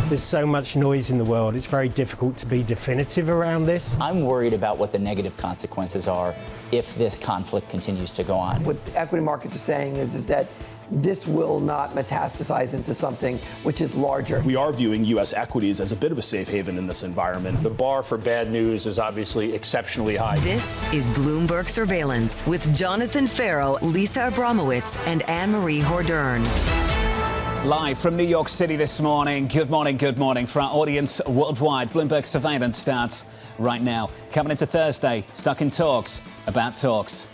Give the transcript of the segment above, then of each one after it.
There's so much noise in the world. It's very difficult to be definitive around this. I'm worried about what the negative consequences are if this conflict continues to go on. What the equity markets are saying is that this will not metastasize into something which is larger. We are viewing U.S. equities as a bit of a safe haven in this environment. The bar for bad news is obviously exceptionally high. This is Bloomberg Surveillance with Jonathan Ferro, Lisa Abramowicz, and Annmarie Hordern. Live from New York City this morning. Good morning, good morning. For our audience worldwide, Bloomberg Surveillance starts right now. Coming into Thursday, stuck in talks about talks.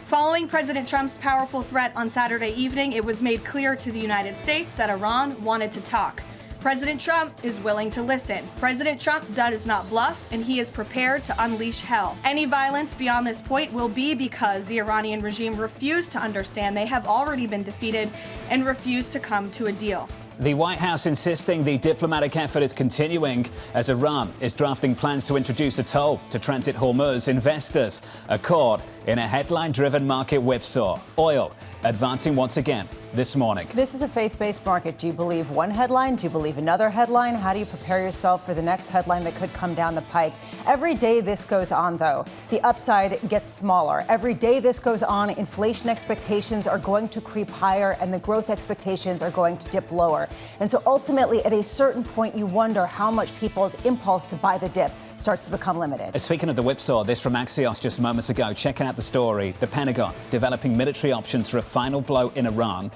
Following President Trump's powerful threat on Saturday evening, it was made clear to the United States that Iran wanted to talk. President Trump is willing to listen. President Trump does not bluff, and he is prepared to unleash hell. Any violence beyond this point will be because the Iranian regime refused to understand they have already been defeated and refused to come to a deal. The White House insisting the diplomatic effort is continuing as Iran is drafting plans to introduce a toll to transit Hormuz. Investors are caught in a headline-driven market whipsaw. Oil advancing once again this morning. This is a faith-based market. Do you believe one headline? Do you believe another headline? How do you prepare yourself for the next headline that could come down the pike? Every day this goes on, though, the upside gets smaller. Every day this goes on, inflation expectations are going to creep higher and the growth expectations are going to dip lower. And so ultimately, at a certain point, you wonder how much people's impulse to buy the dip starts to become limited. Speaking of the whipsaw, this from Axios just moments ago. Checking out the story. The Pentagon developing military options for a final blow in Iran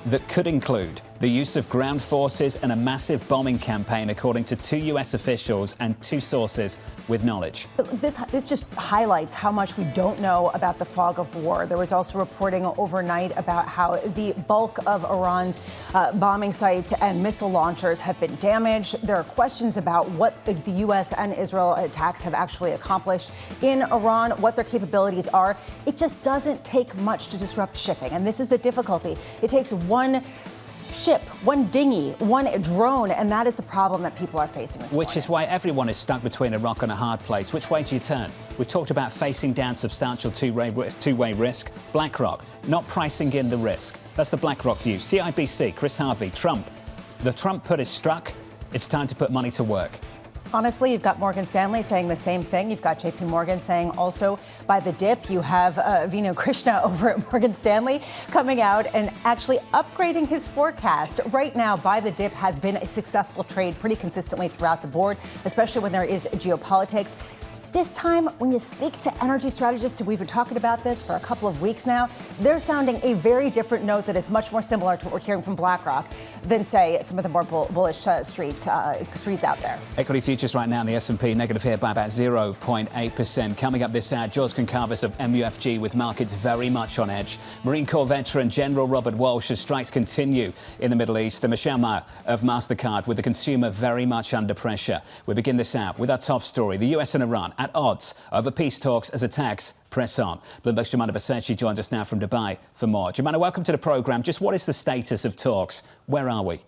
that could include the use of ground forces and a massive bombing campaign, according to 2 U.S. officials and 2 sources with knowledge. This just highlights how much we don't know about the fog of war. There was also reporting overnight about how the bulk of Iran's bombing sites and missile launchers have been damaged. There are questions about what the U.S. and Israel attacks have actually accomplished in Iran, what their capabilities are. It just doesn't take much to disrupt shipping. And this is the difficulty. It takes one ship, one dinghy, one drone, and that is the problem that people are facing this morning. Which is why everyone is stuck between a rock and a hard place. Which way do you turn? We've talked about facing down substantial two-way risk. BlackRock, not pricing in the risk. That's the BlackRock view. CIBC, Chris Harvey, Trump. The Trump put is struck. It's time to put money to work. Honestly, you've got Morgan Stanley saying the same thing. You've got J.P. Morgan saying also by the dip. You have Vinu Krishna over at Morgan Stanley coming out and actually upgrading his forecast. Right now, buy the dip has been a successful trade pretty consistently throughout the board, especially when there is geopolitics. This time, when you speak to energy strategists, we've been talking about this for a couple of weeks now, they're sounding a very different note that is much more similar to what we're hearing from BlackRock than, say, some of the more bullish streets out there. Equity futures right now in the S&P negative here by about 0.8%. Coming up this hour, George Goncalves of MUFG with markets very much on edge. Marine Corps veteran General Robert Walsh as strikes continue in the Middle East. And Meyer of Mastercard with the consumer very much under pressure. We begin this hour with our top story. The US and Iran at odds over peace talks as attacks press on. Bloomberg's Jemana Basechi joins us now from Dubai for more. Jemana, welcome to the programme. Just what is the status of talks? Where are we?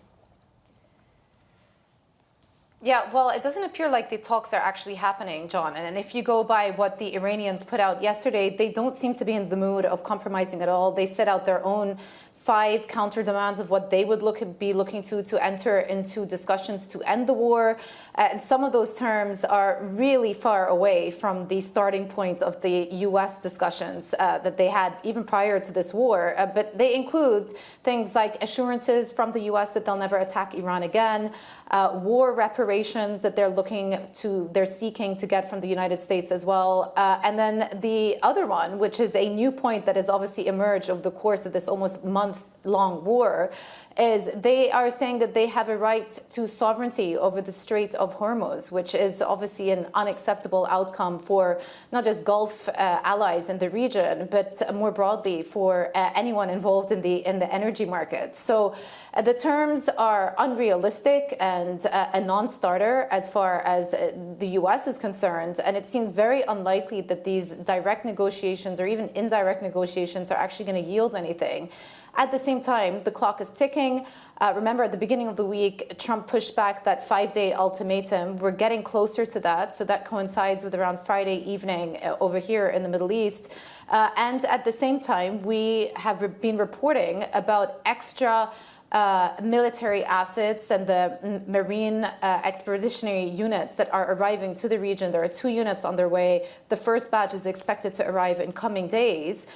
Yeah, well, it doesn't appear like the talks are actually happening, John. And if you go by what the Iranians put out yesterday, they don't seem to be in the mood of compromising at all. They set out their own 5 counter demands of what they would be looking to enter into discussions to end the war. And some of those terms are really far away from the starting point of the U.S. discussions that they had even prior to this war. But they include things like assurances from the U.S. that they'll never attack Iran again, war reparations that they're seeking to get from the United States as well. And then the other one, which is a new point that has obviously emerged over the course of this almost month-long war, is they are saying that they have a right to sovereignty over the Strait of Hormuz, which is obviously an unacceptable outcome for not just Gulf allies in the region, but more broadly for anyone involved in the energy market. So the terms are unrealistic and a non-starter as far as the U.S. is concerned, and it seems very unlikely that these direct negotiations or even indirect negotiations are actually going to yield anything. At the same time, the clock is ticking. Remember, at the beginning of the week, Trump pushed back that 5-day ultimatum. We're getting closer to that. So that coincides with around Friday evening over here in the Middle East. And at the same time, we have been reporting about extra military assets and the marine expeditionary units that are arriving to the region. There are 2 units on their way. The first batch is expected to arrive in coming days,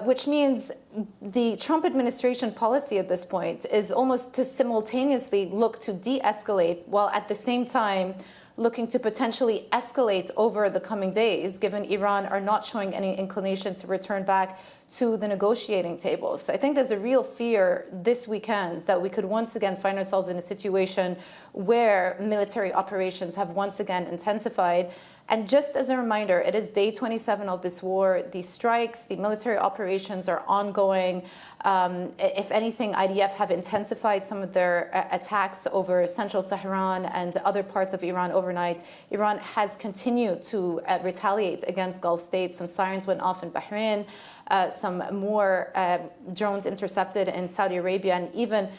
which means the Trump administration policy at this point is almost to simultaneously look to de-escalate while at the same time looking to potentially escalate over the coming days, given Iran are not showing any inclination to return back to the negotiating table. So I think there's a real fear this weekend that we could once again find ourselves in a situation where military operations have once again intensified. And just as a reminder, it is day 27 of this war. The strikes, the military operations are ongoing. If anything, IDF have intensified some of their attacks over central Tehran and other parts of Iran overnight. Iran has continued to retaliate against Gulf states. Some sirens went off in Bahrain, some more drones intercepted in Saudi Arabia, and even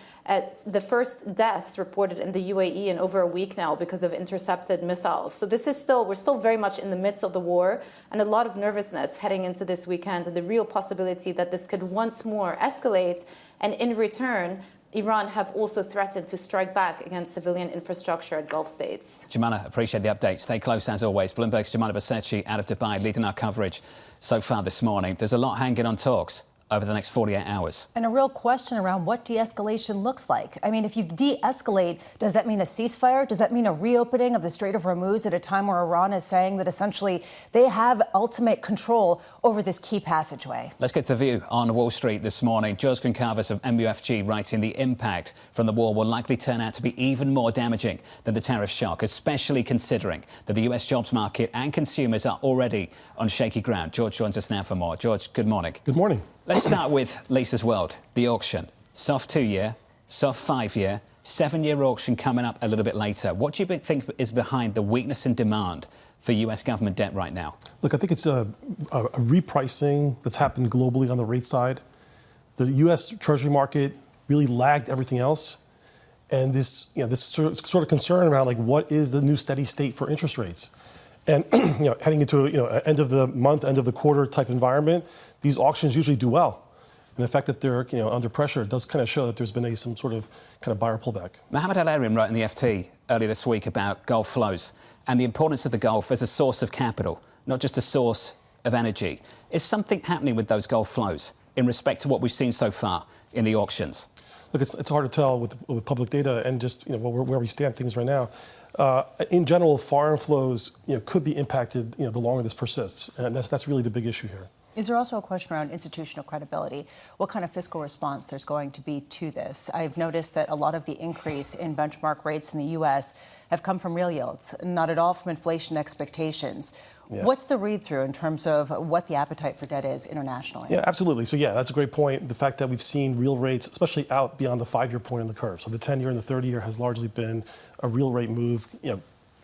the first deaths reported in the UAE in over a week now because of intercepted missiles. So this is we're still very much in the midst of the war, and a lot of nervousness heading into this weekend, and the real possibility that this could once more escalate. And in return, Iran have also threatened to strike back against civilian infrastructure at Gulf states. Jumana, appreciate the update. Stay close as always. Bloomberg's Jumana Basechi out of Dubai leading our coverage so far this morning. There's a lot hanging on talks over the next 48 hours. And a real question around what de-escalation looks like. I mean, if you de-escalate, does that mean a ceasefire? Does that mean a reopening of the Strait of Hormuz at a time where Iran is saying that essentially they have ultimate control over this key passageway? Let's get to the view on Wall Street this morning. Goncalves of MUFG writing the impact from the war will likely turn out to be even more damaging than the tariff shock, especially considering that the US jobs market and consumers are already on shaky ground. George joins us now for more. George, good morning. Good morning. Let's start with Lisa's World, the auction. Soft 2-year, soft 5-year, 7-year auction coming up a little bit later. What do you think is behind the weakness in demand for US government debt right now? Look, I think it's a repricing that's happened globally on the rate side. The US Treasury market really lagged everything else. And this sort of concern around like what is the new steady state for interest rates? And heading into end of the month, end of the quarter type environment, these auctions usually do well. And the fact that they're under pressure does kind of show that there's been some sort of kind of buyer pullback. Mohammed Al-Arian wrote in the FT earlier this week about Gulf flows and the importance of the Gulf as a source of capital, not just a source of energy. Is something happening with those Gulf flows in respect to what we've seen so far in the auctions? Look, it's hard to tell with public data and just where we stand things right now. In general, foreign flows could be impacted the longer this persists, and that's really the big issue here. Is there also a question around institutional credibility? What kind of fiscal response there's going to be to this? I've noticed that a lot of the increase in benchmark rates in the U.S. have come from real yields, not at all from inflation expectations. Yeah. What's the read-through in terms of what the appetite for debt is internationally? Yeah, absolutely. So, that's a great point. The fact that we've seen real rates, especially out beyond the 5-year point in the curve. So the 10-year and the 30-year has largely been a real rate move,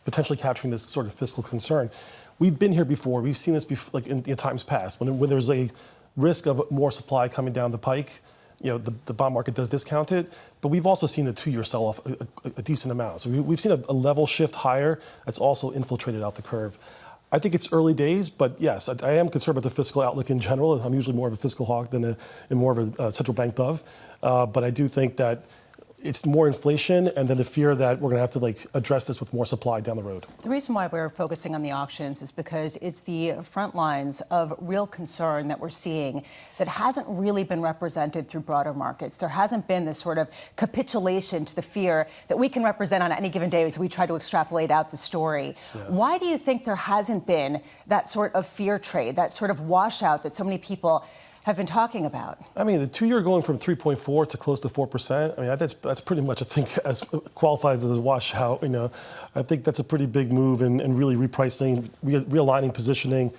potentially capturing this sort of fiscal concern. We've been here before. We've seen this before, like in times past, when there's a risk of more supply coming down the pike. The bond market does discount it, but we've also seen the 2-year sell off a decent amount. So we've seen a level shift higher that's also infiltrated out the curve. I think it's early days, but yes, I am concerned about the fiscal outlook in general. I'm usually more of a fiscal hawk than more of a central bank dove, but I do think that it's more inflation and then the fear that we're going to have to address this with more supply down the road. The reason why we're focusing on the auctions is because it's the front lines of real concern that we're seeing that hasn't really been represented through broader markets. There hasn't been this sort of capitulation to the fear that we can represent on any given day as we try to extrapolate out the story. Yes. Why do you think there hasn't been that sort of fear trade, that sort of washout that so many people have been talking about? I mean, the 2-year going from 3.4 to close to 4%. I mean, that's pretty much, I think, as qualifies as a washout. I think that's a pretty big move and really repricing, realigning positioning.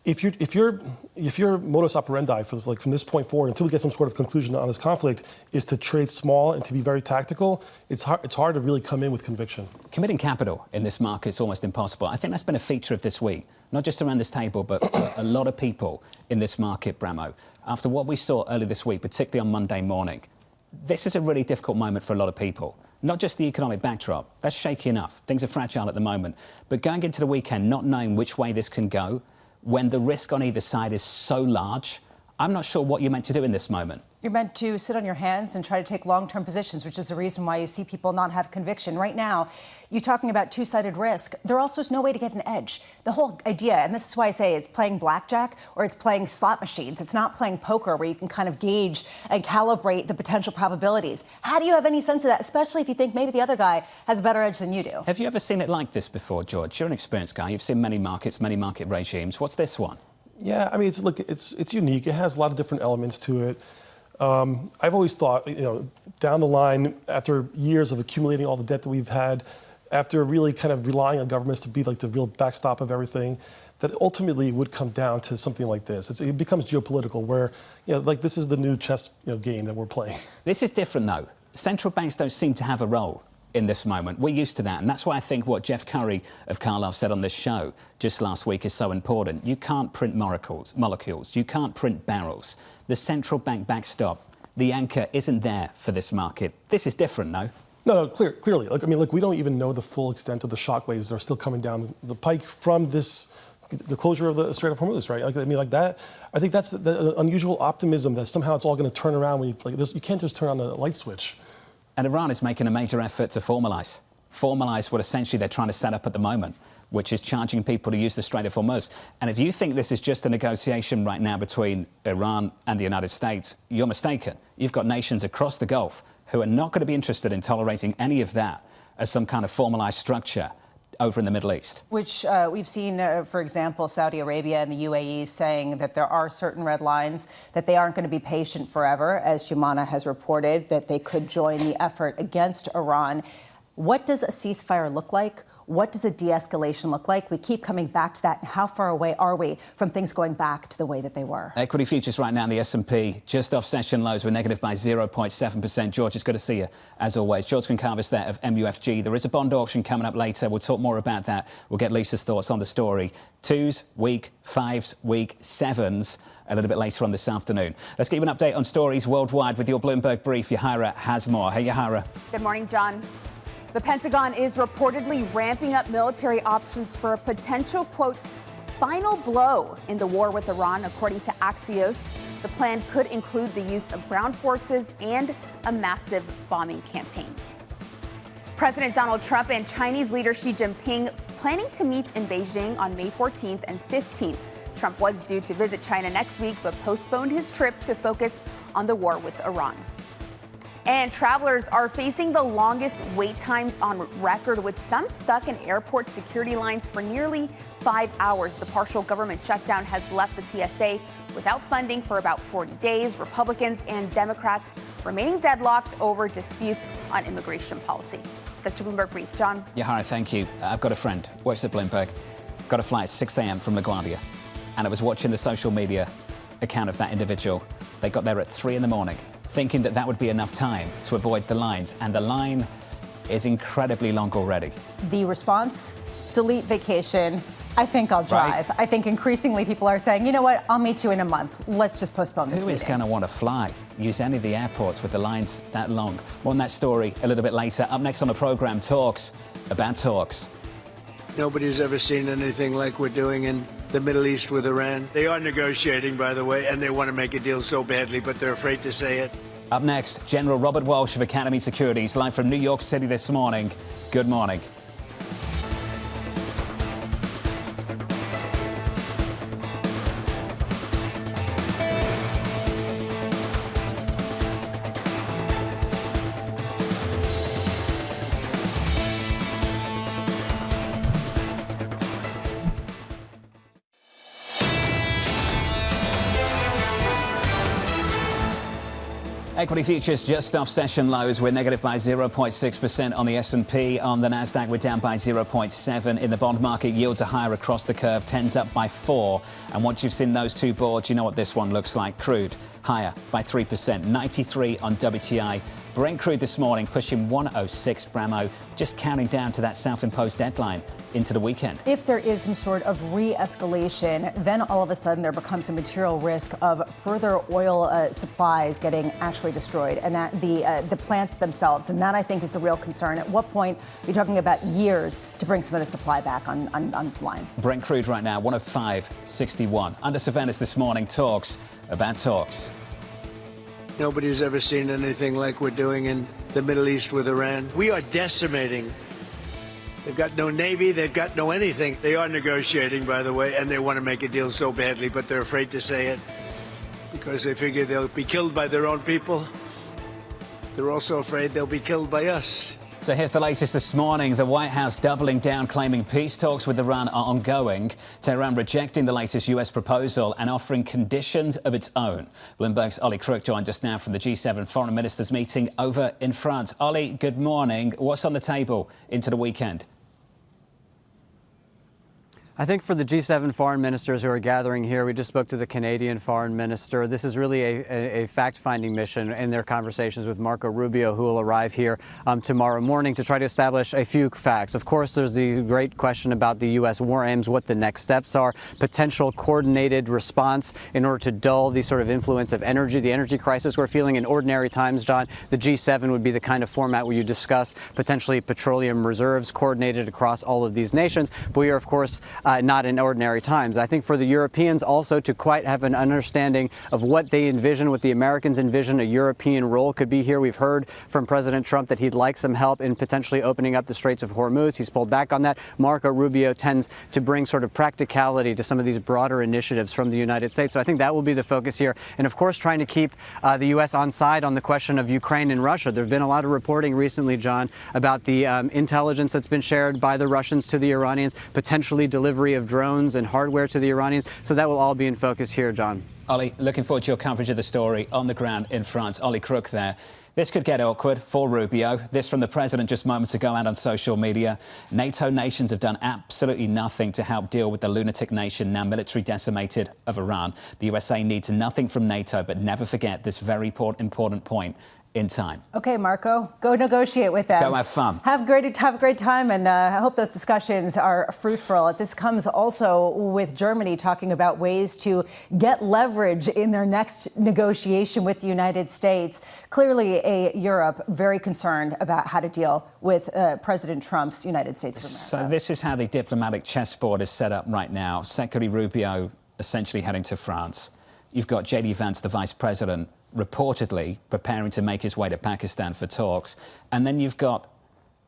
If your modus operandi from this point forward until we get some sort of conclusion on this conflict is to trade small and to be very tactical, it's hard to really come in with conviction. Committing capital in this market is almost impossible. I think that's been a feature of this week, not just around this table, but for a lot of people in this market, Bramo. After what we saw earlier this week, particularly on Monday morning, this is a really difficult moment for a lot of people. Not just the economic backdrop, that's shaky enough. Things are fragile at the moment. But going into the weekend, not knowing which way this can go, when the risk on either side is so large, I'm not sure what you're meant to do in this moment. You're meant to sit on your hands and try to take long-term positions, which is the reason why you see people not have conviction. Right now, you're talking about two-sided risk. There also is no way to get an edge. The whole idea, and this is why I say it's playing blackjack or it's playing slot machines. It's not playing poker where you can kind of gauge and calibrate the potential probabilities. How do you have any sense of that, especially if you think maybe the other guy has a better edge than you do? Have you ever seen it like this before, George? You're an experienced guy. You've seen many markets, many market regimes. What's this one? Yeah, I mean, it's unique. It has a lot of different elements to it. I've always thought, down the line, after years of accumulating all the debt that we've had, after really kind of relying on governments to be like the real backstop of everything, that ultimately it would come down to something like this. It becomes geopolitical, where, like this is the new chess game that we're playing. This is different, though. Central banks don't seem to have a role in this moment. We're used to that, and that's why I think what Jeff Curry of Carlyle said on this show just last week is so important. You can't print molecules. You can't print barrels. The central bank backstop, the anchor, isn't there for this market. This is different, no? No, clearly. We don't even know the full extent of the shockwaves that are still coming down the pike from the closure of the Strait of Hormuz, right? I think that's the unusual optimism that somehow it's all going to turn around when you can't just turn on a light switch. And Iran is making a major effort to formalise what essentially they're trying to set up at the moment, which is charging people to use the Strait of Hormuz. And if you think this is just a negotiation right now between Iran and the United States, you're mistaken. You've got nations across the Gulf who are not going to be interested in tolerating any of that as some kind of formalised structure over in the Middle East. Which we've seen, for example, Saudi Arabia and the UAE saying that there are certain red lines, that they aren't going to be patient forever, as Jumana has reported, that they could join the effort against Iran. What does a ceasefire look like? What does a de-escalation look like? We keep coming back to that. How far away are we from things going back to the way that they were? Equity futures right now in the S&P just off session lows. We're negative by 0.7%. George, it's good to see you, as always. George Goncalves there of MUFG. There is a bond auction coming up later. We'll talk more about that. We'll get Lisa's thoughts on the story. 2s, weak, 5s, weak, 7s a little bit later on this afternoon. Let's get you an update on stories worldwide with your Bloomberg brief. Yahira has more. Hey, Yahira. Good morning, John. The Pentagon is reportedly ramping up military options for a potential, quote, final blow in the war with Iran, according to Axios. The plan could include the use of ground forces and a massive bombing campaign. President Donald Trump and Chinese leader Xi Jinping planning to meet in Beijing on May 14th and 15th. Trump was due to visit China next week, but postponed his trip to focus on the war with Iran. And travelers are facing the longest wait times on record, with some stuck in airport security lines for nearly 5 hours. The partial government shutdown has left the TSA without funding for about 40 days. Republicans and Democrats remaining deadlocked over disputes on immigration policy. That's your Bloomberg Brief. John? Yahira, thank you. I've got a friend, works at Bloomberg, got a flight at 6 a.m. from LaGuardia, and I was watching the social media account of that individual. They got there at 3 in the morning, thinking that that would be enough time to avoid the lines, and the line is incredibly long already. The response? Delete vacation. I think I'll drive. Right. I think increasingly people are saying, you know what, I'll meet you in a month. Let's just postpone this meeting. Who is going to want to fly? Use any of the airports with the lines that long? More on that story a little bit later. Up next on the programme, talks about talks. Nobody's ever seen anything like we're doing in the Middle East with Iran. They are negotiating, by the way, and they want to make a deal so badly, but they're afraid to say it. Up next, General Robert Walsh of Academy Securities, live from New York City this morning. Good morning. Equity futures just off session lows. We're negative by 0.6% on the S&P. On the Nasdaq, we're down by 0.7. In the bond market, yields are higher across the curve. 10's up by 4. And once you've seen those two boards, you know what this one looks like. Crude higher by 3%. 93 on WTI. Brent crude this morning pushing 106 Bramo, just counting down to that self-imposed deadline into the weekend. If there is some sort of re-escalation, then all of a sudden there becomes a material risk of further oil supplies getting actually destroyed, and that the plants themselves. And that, I think, is the real concern. At what point are you talking about years to bring some of the supply back on line? Brent crude right now, 105.61. Under surveillance this morning, talks about talks. Nobody's ever seen anything like we're doing in the Middle East with Iran. We are decimating. They've got no navy, they've got no anything. They are negotiating, by the way, and they want to make a deal so badly, but they're afraid to say it because they figure they'll be killed by their own people. They're also afraid they'll be killed by us. So here's the latest this morning. The White House doubling down, claiming peace talks with Iran are ongoing. Tehran rejecting the latest US proposal and offering conditions of its own. Bloomberg's Ollie Crook joined us now from the G7 foreign ministers meeting over in France. Ollie, good morning. What's on the table into the weekend? I think for the G7 foreign ministers who are gathering here, we just spoke to the Canadian foreign minister. This is really a fact-finding mission in their conversations with Marco Rubio, who will arrive here tomorrow morning to try to establish a few facts. Of course, there's the great question about the U.S. war aims, what the next steps are, potential coordinated response in order to dull the sort of influence of energy, the energy crisis we're feeling in ordinary times, John. The G7 would be the kind of format where you discuss potentially petroleum reserves coordinated across all of these nations. But we are, of course, not in ordinary times. I think for the Europeans also to quite have an understanding of what they envision, what the Americans envision a European role could be here. We've heard from President Trump that he'd like some help in potentially opening up the Straits of Hormuz. He's pulled back on that. Marco Rubio tends to bring sort of practicality to some of these broader initiatives from the United States. So I think that will be the focus here. And of course, trying to keep the U.S. on side on the question of Ukraine and Russia. There's been a lot of reporting recently, John, about the intelligence that's been shared by the Russians to the Iranians, potentially delivery of drones and hardware to the Iranians. So that will all be in focus here, John. Ollie, looking forward to your coverage of the story on the ground in France. Ollie Crook there. This could get awkward for Rubio. This from the president just moments ago out on social media. NATO nations have done absolutely nothing to help deal with the lunatic nation, now military decimated, of Iran. The USA needs nothing from NATO, but never forget this very important point in time. Okay, Marco, go negotiate with them. Go have fun. Have a great time, and I hope those discussions are fruitful. This comes also with Germany talking about ways to get leverage in their next negotiation with the United States. Clearly, Europe very concerned about how to deal with President Trump's United States of America. So this is how the diplomatic chessboard is set up right now. Secretary Rubio essentially heading to France. You've got J.D. Vance, the vice president, reportedly preparing to make his way to Pakistan for talks. And then you've got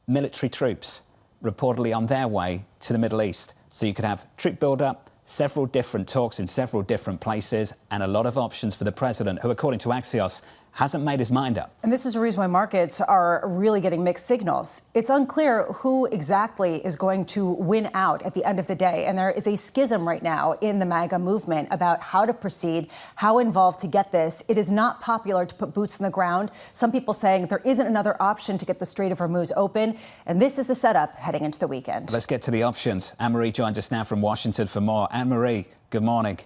military troops reportedly on their way to the Middle East. So you could have troop build-up, several different talks in several different places, and a lot of options for the president, who, according to Axios, hasn't made his mind up. And this is the reason why markets are really getting mixed signals. It's unclear who exactly is going to win out at the end of the day. And there is a schism right now in the MAGA movement about how to proceed, how involved to get this. It is not popular to put boots on the ground. Some people saying there isn't another option to get the Strait of Hormuz open. And this is the setup heading into the weekend. Let's get to the options. Annmarie joins us now from Washington for more. Annmarie, good morning.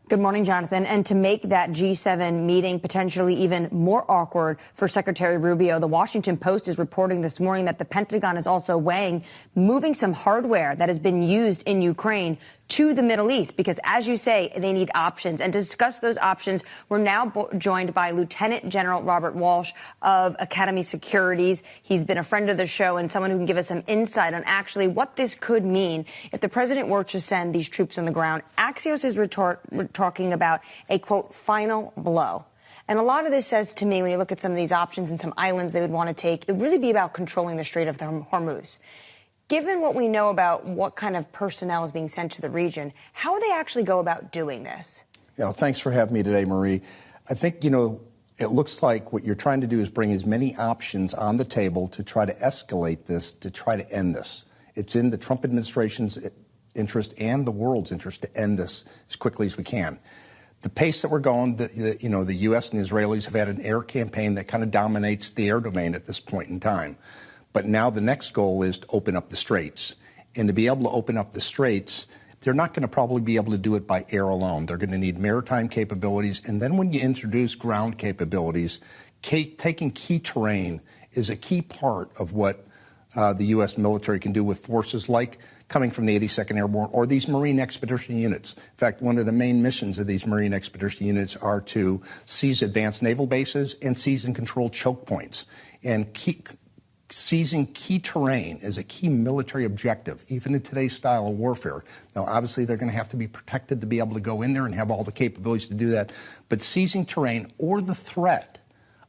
Good morning, Jonathan. And to make that G7 meeting potentially even more awkward for Secretary Rubio, the Washington Post is reporting this morning that the Pentagon is also weighing moving some hardware that has been used in Ukraine to the Middle East, because, as you say, they need options. And to discuss those options, we're now joined by Lieutenant General Robert Walsh of Academy Securities. He's been a friend of the show and someone who can give us some insight on actually what this could mean if the president were to send these troops on the ground. Axios is talking about a, quote, final blow. And a lot of this says to me, when you look at some of these options and some islands they would want to take, it would really be about controlling the Strait of Hormuz. Given what we know about what kind of personnel is being sent to the region, how would they actually go about doing this? Yeah, thanks for having me today, Marie. I think, it looks like what you're trying to do is bring as many options on the table to try to escalate this, to try to end this. It's in the Trump administration's interest and the world's interest to end this as quickly as we can. The pace that we're going, the U.S. and the Israelis have had an air campaign that kind of dominates the air domain at this point in time. But now the next goal is to open up the straits. And to be able to open up the straits, they're not going to probably be able to do it by air alone. They're going to need maritime capabilities. And then when you introduce ground capabilities, taking key terrain is a key part of what the U.S. military can do with forces like coming from the 82nd Airborne or these Marine Expedition Units. In fact, one of the main missions of these Marine Expedition Units are to seize advanced naval bases and seize and control choke points and seizing key terrain is a key military objective, even in today's style of warfare. Now, obviously, they're going to have to be protected to be able to go in there and have all the capabilities to do that. But seizing terrain or the threat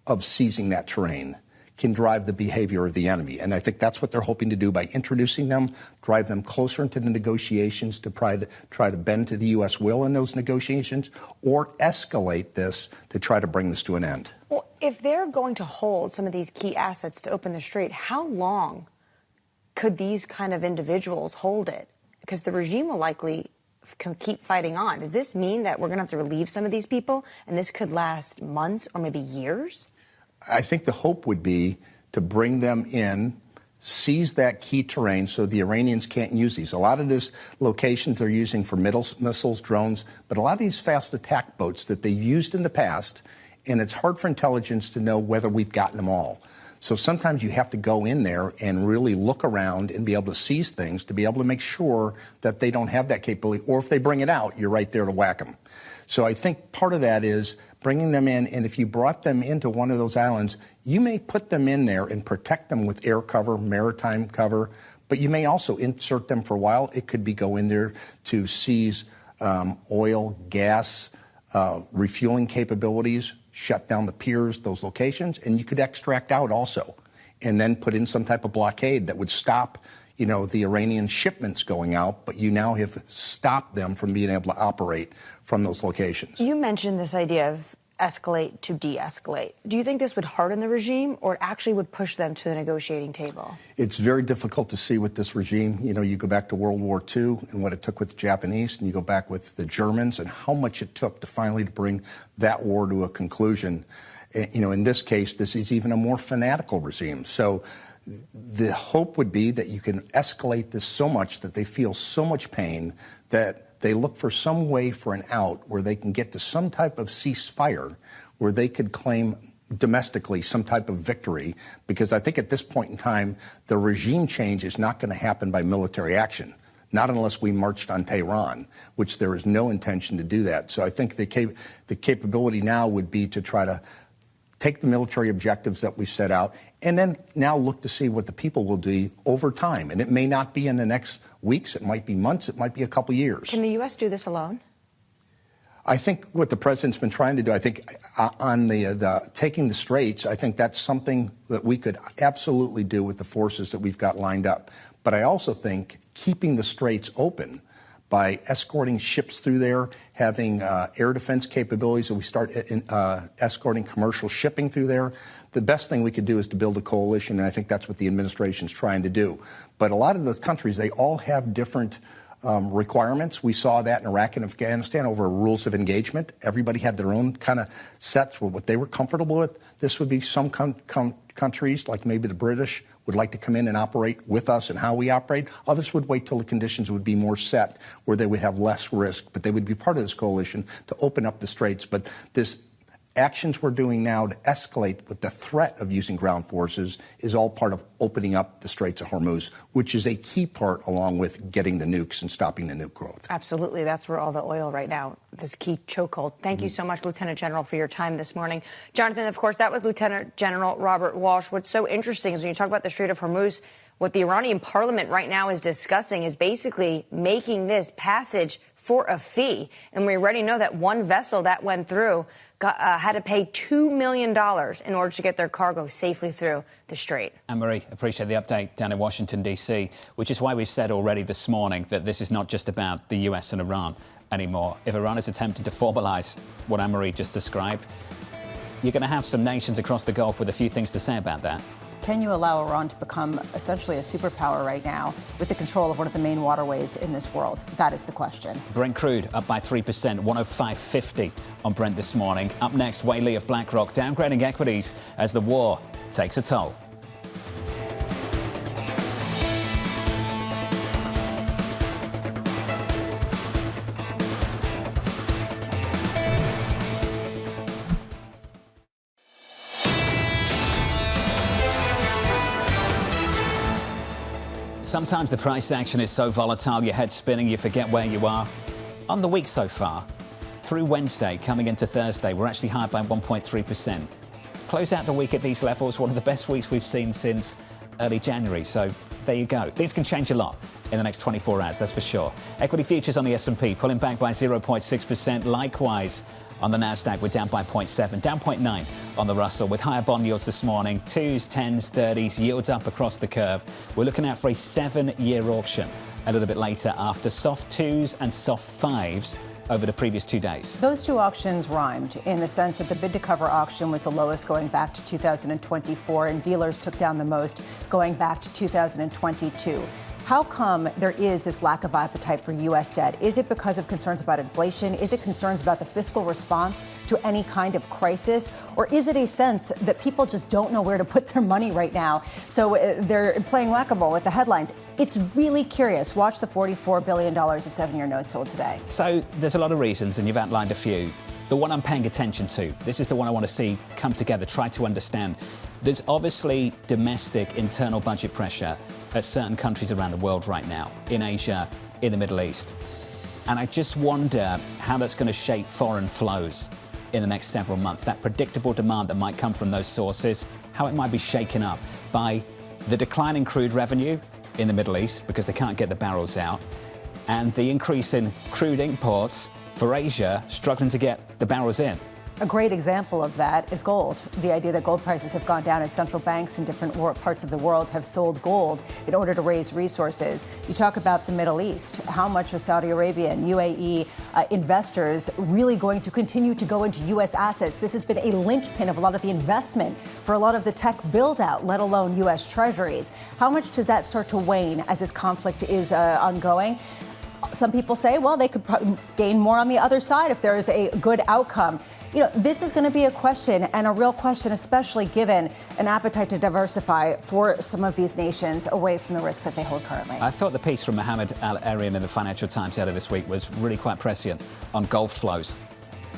of seizing that terrain can drive the behavior of the enemy. And I think that's what they're hoping to do by introducing them, drive them closer into the negotiations to try to bend to the U.S. will in those negotiations, or escalate this to try to bring this to an end. Well, if they're going to hold some of these key assets to open the strait, how long could these kind of individuals hold it? Because the regime will likely keep fighting on. Does this mean that we're going to have to relieve some of these people, and this could last months or maybe years? I think the hope would be to bring them in, seize that key terrain so the Iranians can't use these. A lot of these locations they're using for missiles, drones, but a lot of these fast attack boats that they've used in the past, and it's hard for intelligence to know whether we've gotten them all. So sometimes you have to go in there and really look around and be able to seize things to be able to make sure that they don't have that capability. Or if they bring it out, you're right there to whack them. So I think part of that is bringing them in, and if you brought them into one of those islands, you may put them in there and protect them with air cover, maritime cover, but you may also insert them for a while. It could be go in there to seize oil, gas, refueling capabilities, shut down the piers, those locations, and you could extract out also, and then put in some type of blockade that would stop, you know, the Iranian shipments going out, but you now have stopped them from being able to operate from those locations. You mentioned this idea of escalate to de-escalate. Do you think this would harden the regime, or it actually would push them to the negotiating table? It's very difficult to see with this regime. You know, you go back to World War II and what it took with the Japanese, and you go back with the Germans and how much it took to finally bring that war to a conclusion. You know, in this case, this is even a more fanatical regime. So the hope would be that you can escalate this so much that they feel so much pain that they look for some way for an out where they can get to some type of ceasefire where they could claim domestically some type of victory, because I think at this point in time, the regime change is not going to happen by military action, not unless we marched on Tehran, which there is no intention to do that. So I think the capability now would be to try to take the military objectives that we set out and then now look to see what the people will do over time. And it may not be in the next weeks, it might be months, it might be a couple years. Can the U.S. do this alone? I think what the president's been trying to do, I think on the taking the straits, I think that's something that we could absolutely do with the forces that we've got lined up. But I also think keeping the straits open by escorting ships through there, having air defense capabilities, and we start escorting commercial shipping through there. The best thing we could do is to build a coalition, and I think that's what the administration's trying to do. But a lot of the countries, they all have different requirements. We saw that in Iraq and Afghanistan over rules of engagement. Everybody had their own kind of sets for what they were comfortable with. This would be some countries, like maybe the British, would like to come in and operate with us and how we operate. Others would wait till the conditions would be more set where they would have less risk, but they would be part of this coalition to open up the straits. But this actions we're doing now to escalate with the threat of using ground forces is all part of opening up the Straits of Hormuz, which is a key part along with getting the nukes and stopping the nuke growth. Absolutely. That's where all the oil right now, this key chokehold. Thank you so much, Lieutenant General, for your time this morning. Jonathan, of course, that was Lieutenant General Robert Walsh. What's so interesting is when you talk about the Strait of Hormuz, what the Iranian parliament right now is discussing is basically making this passage for a fee. And we already know that one vessel that went through had to pay $2 million in order to get their cargo safely through the strait. Annmarie, appreciate the update down in Washington, D.C., which is why we've said already this morning that this is not just about the U.S. and Iran anymore. If Iran is attempting to formalise what Annmarie just described, you're going to have some nations across the Gulf with a few things to say about that. Can you allow Iran to become essentially a superpower right now with the control of one of the main waterways in this world? That is the question. Brent crude up by 3%, 105.50 on Brent this morning. Up next, Wei Li of BlackRock downgrading equities as the war takes a toll. Sometimes the price action is so volatile, your head's spinning, you forget where you are. On the week so far, through Wednesday, coming into Thursday, we're actually higher by 1.3%. Close out the week at these levels, one of the best weeks we've seen since early January. So there you go. Things can change a lot in the next 24 hours, that's for sure. Equity futures on the S&P pulling back by 0.6%. Likewise, on the Nasdaq, we're down by 0.7, down 0.9 on the Russell, with higher bond yields this morning. 2s, 10s, 30s, yields up across the curve. We're looking out for a 7-year auction a little bit later after soft 2s and soft 5s over the previous 2 days. Those two auctions rhymed in the sense that the bid to cover auction was the lowest going back to 2024, and dealers took down the most going back to 2022. How come there is this lack of appetite for U.S. debt? Is it because of concerns about inflation? Is it concerns about the fiscal response to any kind of crisis? Or is it a sense that people just don't know where to put their money right now? So they're playing whack-a-mole with the headlines. It's really curious. Watch the $44 billion of 7-year notes sold today. So there's a lot of reasons, and you've outlined a few. The one I'm paying attention to, this is the one I want to see come together, try to understand. There's obviously domestic internal budget pressure at certain countries around the world right now, in Asia, in the Middle East. And I just wonder how that's going to shape foreign flows in the next several months. That predictable demand that might come from those sources, how it might be shaken up by the decline in crude revenue in the Middle East because they can't get the barrels out, and the increase in crude imports for Asia struggling to get the barrels in. A great example of that is gold. The idea that gold prices have gone down as central banks in different parts of the world have sold gold in order to raise resources. You talk about the Middle East. How much are Saudi Arabia and UAE investors really going to continue to go into U.S. assets? This has been a linchpin of a lot of the investment for a lot of the tech build-out, let alone U.S. treasuries. How much does that start to wane as this conflict is ongoing? Some people say, well, they could gain more on the other side if there is a good outcome. You know, this is going to be a question, and a real question, especially given an appetite to diversify for some of these nations away from the risk that they hold currently. I thought the piece from Mohammed Al-Arian in the Financial Times earlier this week was really quite prescient on Gulf flows.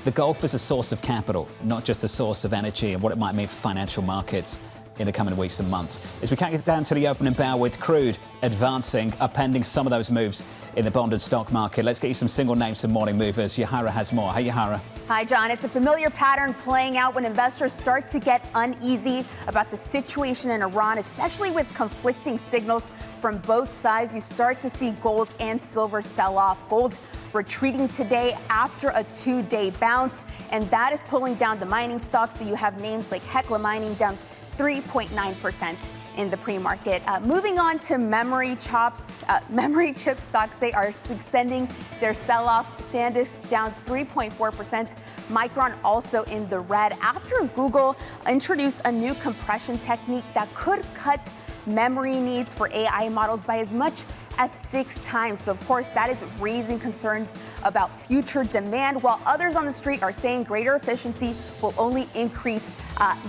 The Gulf is a source of capital, not just a source of energy and what it might mean for financial markets in the coming weeks and months. As we can't get down to the opening bell with crude advancing, upending some of those moves in the bond and stock market. Let's get you some single names, some morning movers. Yahara has more. Hey, Yahara. Hi, John. It's a familiar pattern playing out when investors start to get uneasy about the situation in Iran, especially with conflicting signals from both sides. You start to see gold and silver sell off. Gold retreating today after a 2-day bounce, and that is pulling down the mining stocks. So you have names like Hecla Mining down 3.9% in the pre-market. Moving on to memory chip stocks, they are extending their sell-off. SanDisk down 3.4%. Micron also in the red after Google introduced a new compression technique that could cut memory needs for AI models by as much as 6 times. So, of course, that is raising concerns about future demand, while others on the street are saying greater efficiency will only increase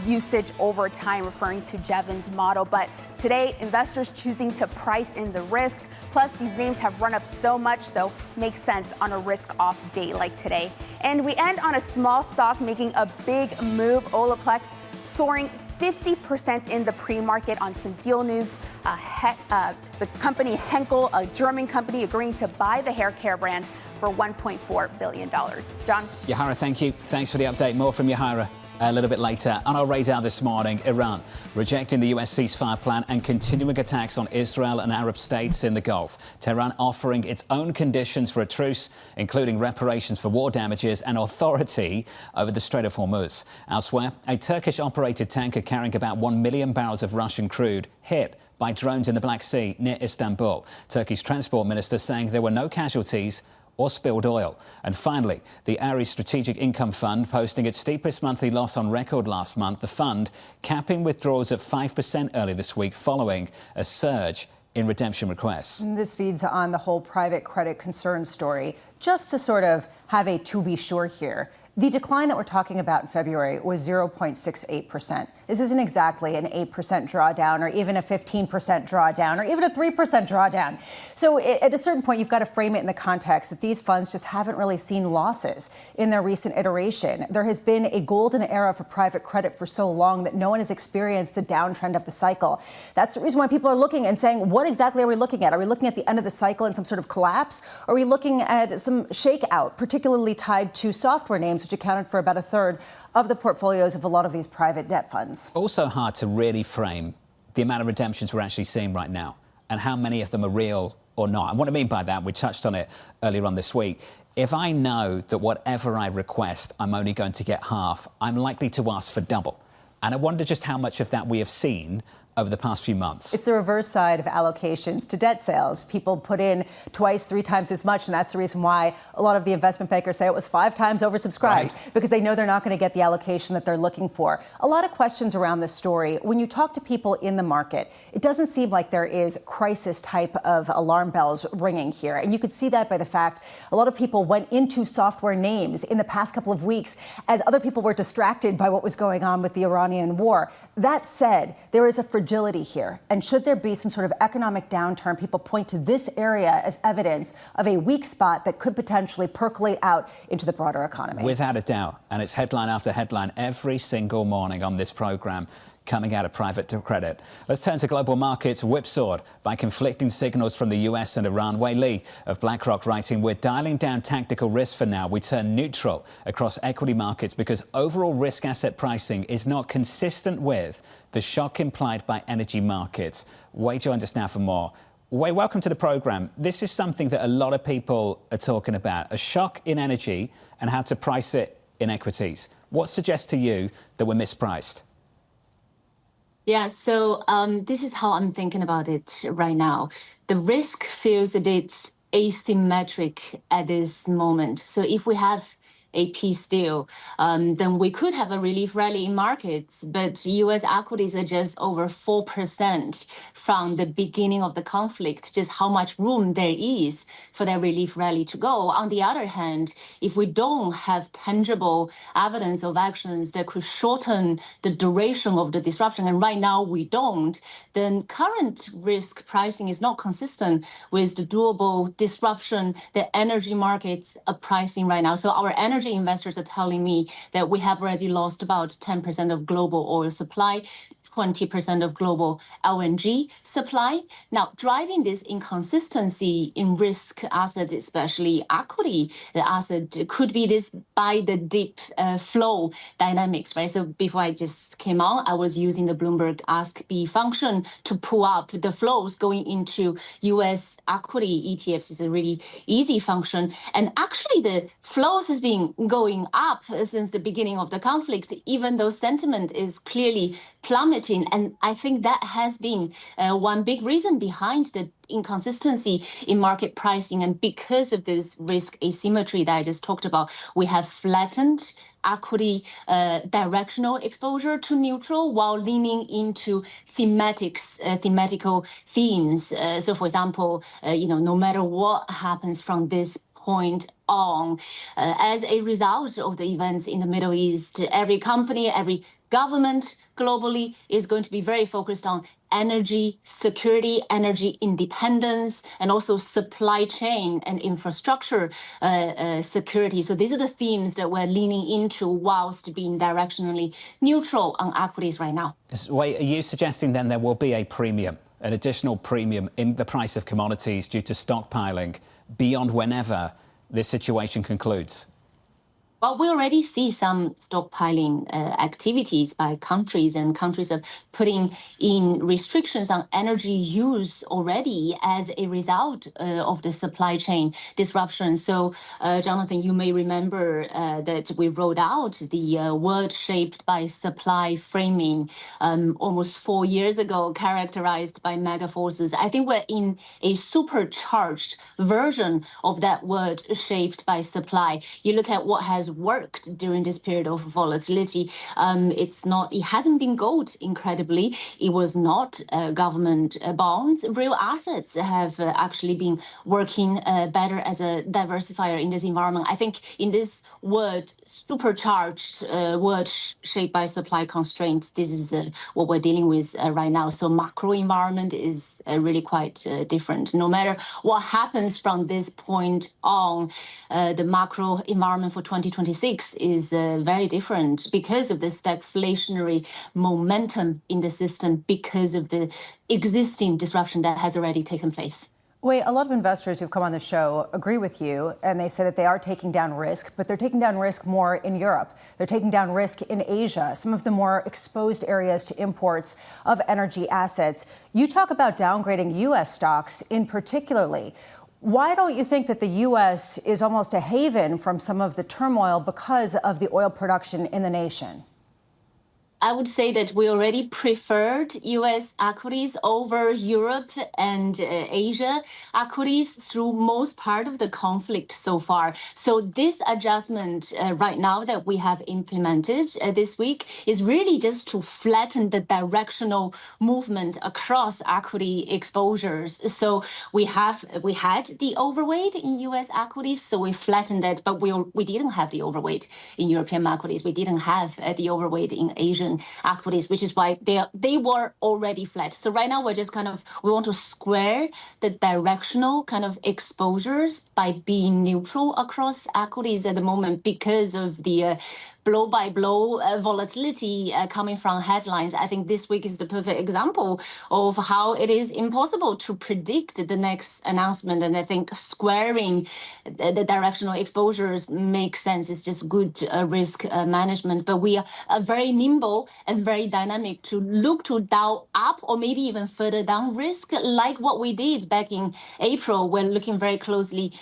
usage over time, referring to Jevons model. But today, investors choosing to price in the risk. Plus, these names have run up so much, so makes sense on a risk-off day like today. And we end on a small stock making a big move. Olaplex soaring 50% in the pre-market on some deal news. The company Henkel, a German company, agreeing to buy the hair care brand for $1.4 billion. John? Yahara, thank you. Thanks for the update. More from Yahara a little bit later. On our radar this morning, Iran rejecting the US ceasefire plan and continuing attacks on Israel and Arab states in the Gulf. Tehran offering its own conditions for a truce, including reparations for war damages and authority over the Strait of Hormuz. Elsewhere, a Turkish-operated tanker carrying about 1 million barrels of Russian crude hit by drones in the Black Sea near Istanbul. Turkey's transport minister saying there were no casualties or spilled oil. And finally, the Ares Strategic Income Fund posting its steepest monthly loss on record last month. The fund capping withdrawals at 5% early this week following a surge in redemption requests. This feeds on the whole private credit concern story. Just to sort of have a to be sure here, the decline that we're talking about in February was 0.68%. This isn't exactly an 8% drawdown or even a 15% drawdown or even a 3% drawdown. So at a certain point, you've got to frame it in the context that these funds just haven't really seen losses in their recent iteration. There has been a golden era for private credit for so long that no one has experienced the downtrend of the cycle. That's the reason why people are looking and saying, what exactly are we looking at? Are we looking at the end of the cycle and some sort of collapse? Or are we looking at some shakeout, particularly tied to software names, which accounted for about a third of the portfolios of a lot of these private debt funds? Also hard to really frame the amount of redemptions we're actually seeing right now and how many of them are real or not. And what I mean by that, we touched on it earlier on this week. If I know that whatever I request, I'm only going to get half, I'm likely to ask for double. And I wonder just how much of that we have seen over the past few months. It's the reverse side of allocations to debt sales. People put in twice, 3 times as much, and that's the reason why a lot of the investment bankers say it was 5 times oversubscribed, because they know they're not going to get the allocation that they're looking for. A lot of questions around this story. When you talk to people in the market, it doesn't seem like there is crisis type of alarm bells ringing here. And you could see that by the fact a lot of people went into software names in the past couple of weeks as other people were distracted by what was going on with the Iranian war. That said, there is a fragility here. And should there be some sort of economic downturn, people point to this area as evidence of a weak spot that could potentially percolate out into the broader economy. Without a doubt. And it's headline after headline every single morning on this programme coming out of private credit. Let's turn to global markets whipsawed by conflicting signals from the US and Iran. Wei Li of BlackRock writing, we're dialing down tactical risk for now. We turn neutral across equity markets because overall risk asset pricing is not consistent with the shock implied by energy markets. Wei joined us now for more. Wei, welcome to the programme. This is something that a lot of people are talking about, a shock in energy and how to price it in equities. What suggests to you that we're mispriced? Yeah, so this is how I'm thinking about it right now. The risk feels a bit asymmetric at this moment. So if we have a peace deal, then we could have a relief rally in markets, but U.S. equities are just over 4% from the beginning of the conflict, just how much room there is for that relief rally to go. On the other hand, if we don't have tangible evidence of actions that could shorten the duration of the disruption, and right now we don't, then current risk pricing is not consistent with the doable disruption that energy markets are pricing right now. So our energy investors are telling me that we have already lost about 10% of global oil supply, 20% of global LNG supply. Now, driving this inconsistency in risk assets, especially equity asset, could be this buy the dip flow dynamics, right? So before I just came on, I was using the Bloomberg Ask B function to pull up the flows going into US equity ETFs. Is a really easy function. And actually the flows has been going up since the beginning of the conflict, even though sentiment is clearly plummeting. And I think that has been one big reason behind the inconsistency in market pricing. And because of this risk asymmetry that I just talked about, we have flattened equity directional exposure to neutral while leaning into thematical themes. So, for example, no matter what happens from this point on, as a result of the events in the Middle East, every company, every government globally is going to be very focused on energy security, energy independence, and also supply chain and infrastructure security. So these are the themes that we're leaning into whilst being directionally neutral on equities right now. Wait, are you suggesting then there will be a premium, an additional premium in the price of commodities due to stockpiling beyond whenever this situation concludes? Well, we already see some stockpiling activities by countries, and countries are putting in restrictions on energy use already as a result of the supply chain disruption. So, Jonathan, you may remember that we rolled out the world shaped by supply framing almost 4 years ago, characterized by mega forces. I think we're in a supercharged version of that world shaped by supply. You look at what has worked during this period of volatility. It hasn't been gold, incredibly. It was not government bonds. Real assets have actually been working better as a diversifier in this environment. I think in this supercharged world shaped by supply constraints, this is what we're dealing with right now. So macro environment is really quite different. No matter what happens from this point on, the macro environment for 2026 is very different because of the stagflationary momentum in the system, because of the existing disruption that has already taken place. Wait, a lot of investors who've come on the show agree with you, and they say that they are taking down risk, but they're taking down risk more in Europe. They're taking down risk in Asia, some of the more exposed areas to imports of energy assets. You talk about downgrading U.S. stocks in particularly. Why don't you think that the U.S. is almost a haven from some of the turmoil because of the oil production in the nation? I would say that we already preferred U.S. equities over Europe and Asia equities through most part of the conflict so far. So this adjustment right now that we have implemented this week is really just to flatten the directional movement across equity exposures. So we had the overweight in U.S. equities, so we flattened that, but we didn't have the overweight in European equities. We didn't have the overweight in Asian equities, which is why they were already flat. So right now we're just we want to square the directional kind of exposures by being neutral across equities at the moment because of the blow-by-blow volatility coming from headlines. I think this week is the perfect example of how it is impossible to predict the next announcement. And I think squaring the directional exposures makes sense. It's just good risk management. But we are very nimble and very dynamic to look to dial up or maybe even further down risk, like what we did back in April. We're looking very closely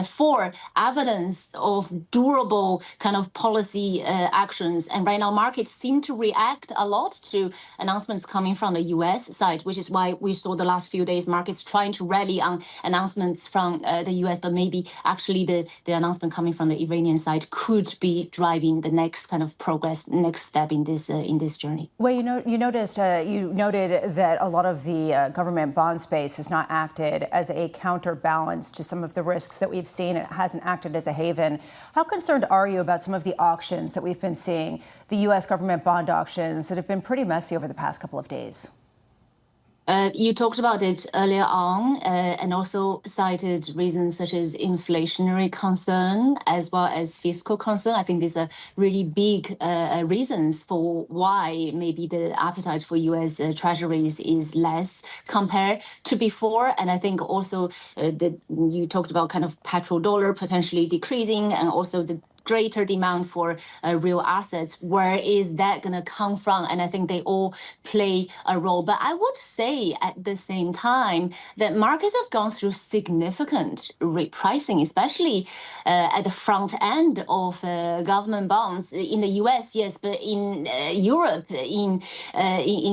for evidence of durable kind of policy actions. And right now, markets seem to react a lot to announcements coming from the U.S. side, which is why we saw the last few days markets trying to rally on announcements from the U.S. But maybe actually the announcement coming from the Iranian side could be driving the next kind of progress, next step in this journey. Well, you noted that a lot of the government bond space has not acted as a counterbalance to some of the risks that we've seen. It hasn't acted as a haven. How concerned are you about some of the auctions that we've been seeing, the U.S. government bond auctions that have been pretty messy over the past couple of days? You talked about it earlier on and also cited reasons such as inflationary concern as well as fiscal concern. I think these are really big reasons for why maybe the appetite for U.S. treasuries is less compared to before. And I think also that you talked about kind of petrodollar potentially decreasing and also the greater demand for real assets. Where is that going to come from? And I think they all play a role. But I would say at the same time that markets have gone through significant repricing, especially at the front end of government bonds in the US, yes, but in Europe, in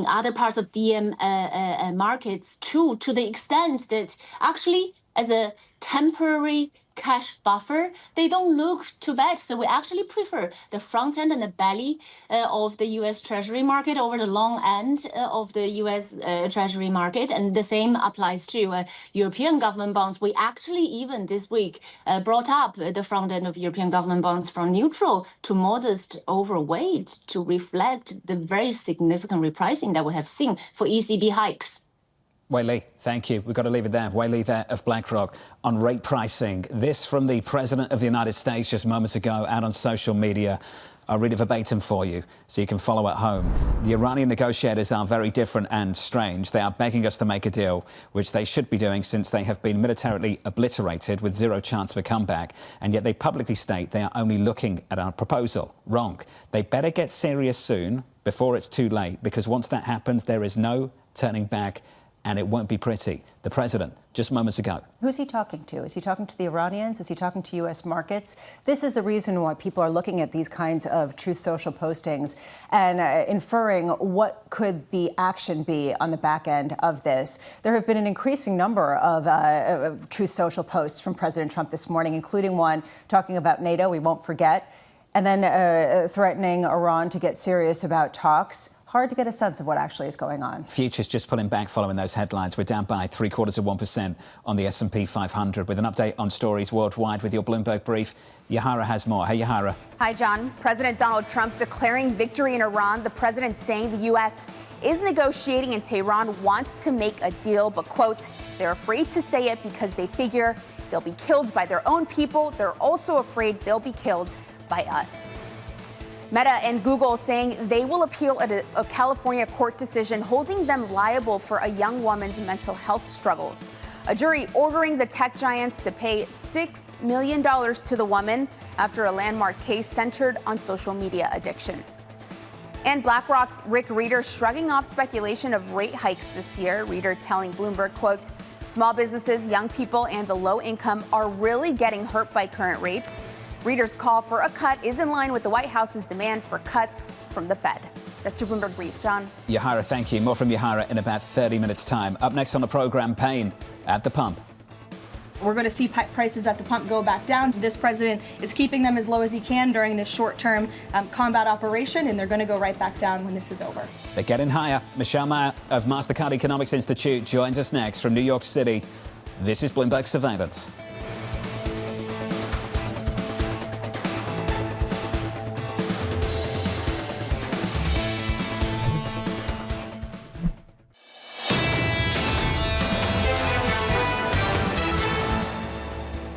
other parts of DM markets too, to the extent that actually as a temporary cash buffer, they don't look too bad. So we actually prefer the front end and the belly of the U.S. Treasury market over the long end of the U.S. Treasury market. And the same applies to European government bonds. We actually even this week brought up the front end of European government bonds from neutral to modest overweight to reflect the very significant repricing that we have seen for ECB hikes. Wei Li, thank you. We've got to leave it there. Wei Li there of BlackRock on rate pricing. This from the President of the United States just moments ago out on social media. I'll read it verbatim for you so you can follow at home. The Iranian negotiators are very different and strange. They are begging us to make a deal, which they should be doing since they have been militarily obliterated with zero chance of a comeback. And yet they publicly state they are only looking at our proposal. Wrong. They better get serious soon before it's too late, because once that happens, there is no turning back. And it won't be pretty. The president, just moments ago. Who's he talking to? Is he talking to the Iranians? Is he talking to U.S. markets? This is the reason why people are looking at these kinds of Truth Social postings and inferring what could the action be on the back end of this. There have been an increasing number of Truth Social posts from President Trump this morning, including one talking about NATO, we won't forget, and then threatening Iran to get serious about talks. Hard to get a sense of what actually is going on. Futures just pulling back following those headlines. We're down by 0.75% on the S&P 500 with an update on stories worldwide with your Bloomberg brief. Yahara has more. Hey, Yahara. Hi, John. President Donald Trump declaring victory in Iran. The president saying the U.S. is negotiating and Tehran wants to make a deal, but, quote, they're afraid to say it because they figure they'll be killed by their own people. They're also afraid they'll be killed by us. Meta and Google saying they will appeal a California court decision holding them liable for a young woman's mental health struggles. A jury ordering the tech giants to pay $6 million to the woman after a landmark case centered on social media addiction. And BlackRock's Rick Reeder shrugging off speculation of rate hikes this year. Reeder telling Bloomberg, quote, small businesses, young people, and the low income are really getting hurt by current rates. Reeder's call for a cut is in line with the White House's demand for cuts from the Fed. That's your Bloomberg Brief. John. Yahara, thank you. More from Yahara in about 30 minutes' time. Up next on the program, pain at the pump. We're going to see prices at the pump go back down. This president is keeping them as low as he can during this short-term combat operation, and they're going to go right back down when this is over. They're getting higher. Michelle Meyer of Mastercard Economics Institute joins us next from New York City. This is Bloomberg Surveillance.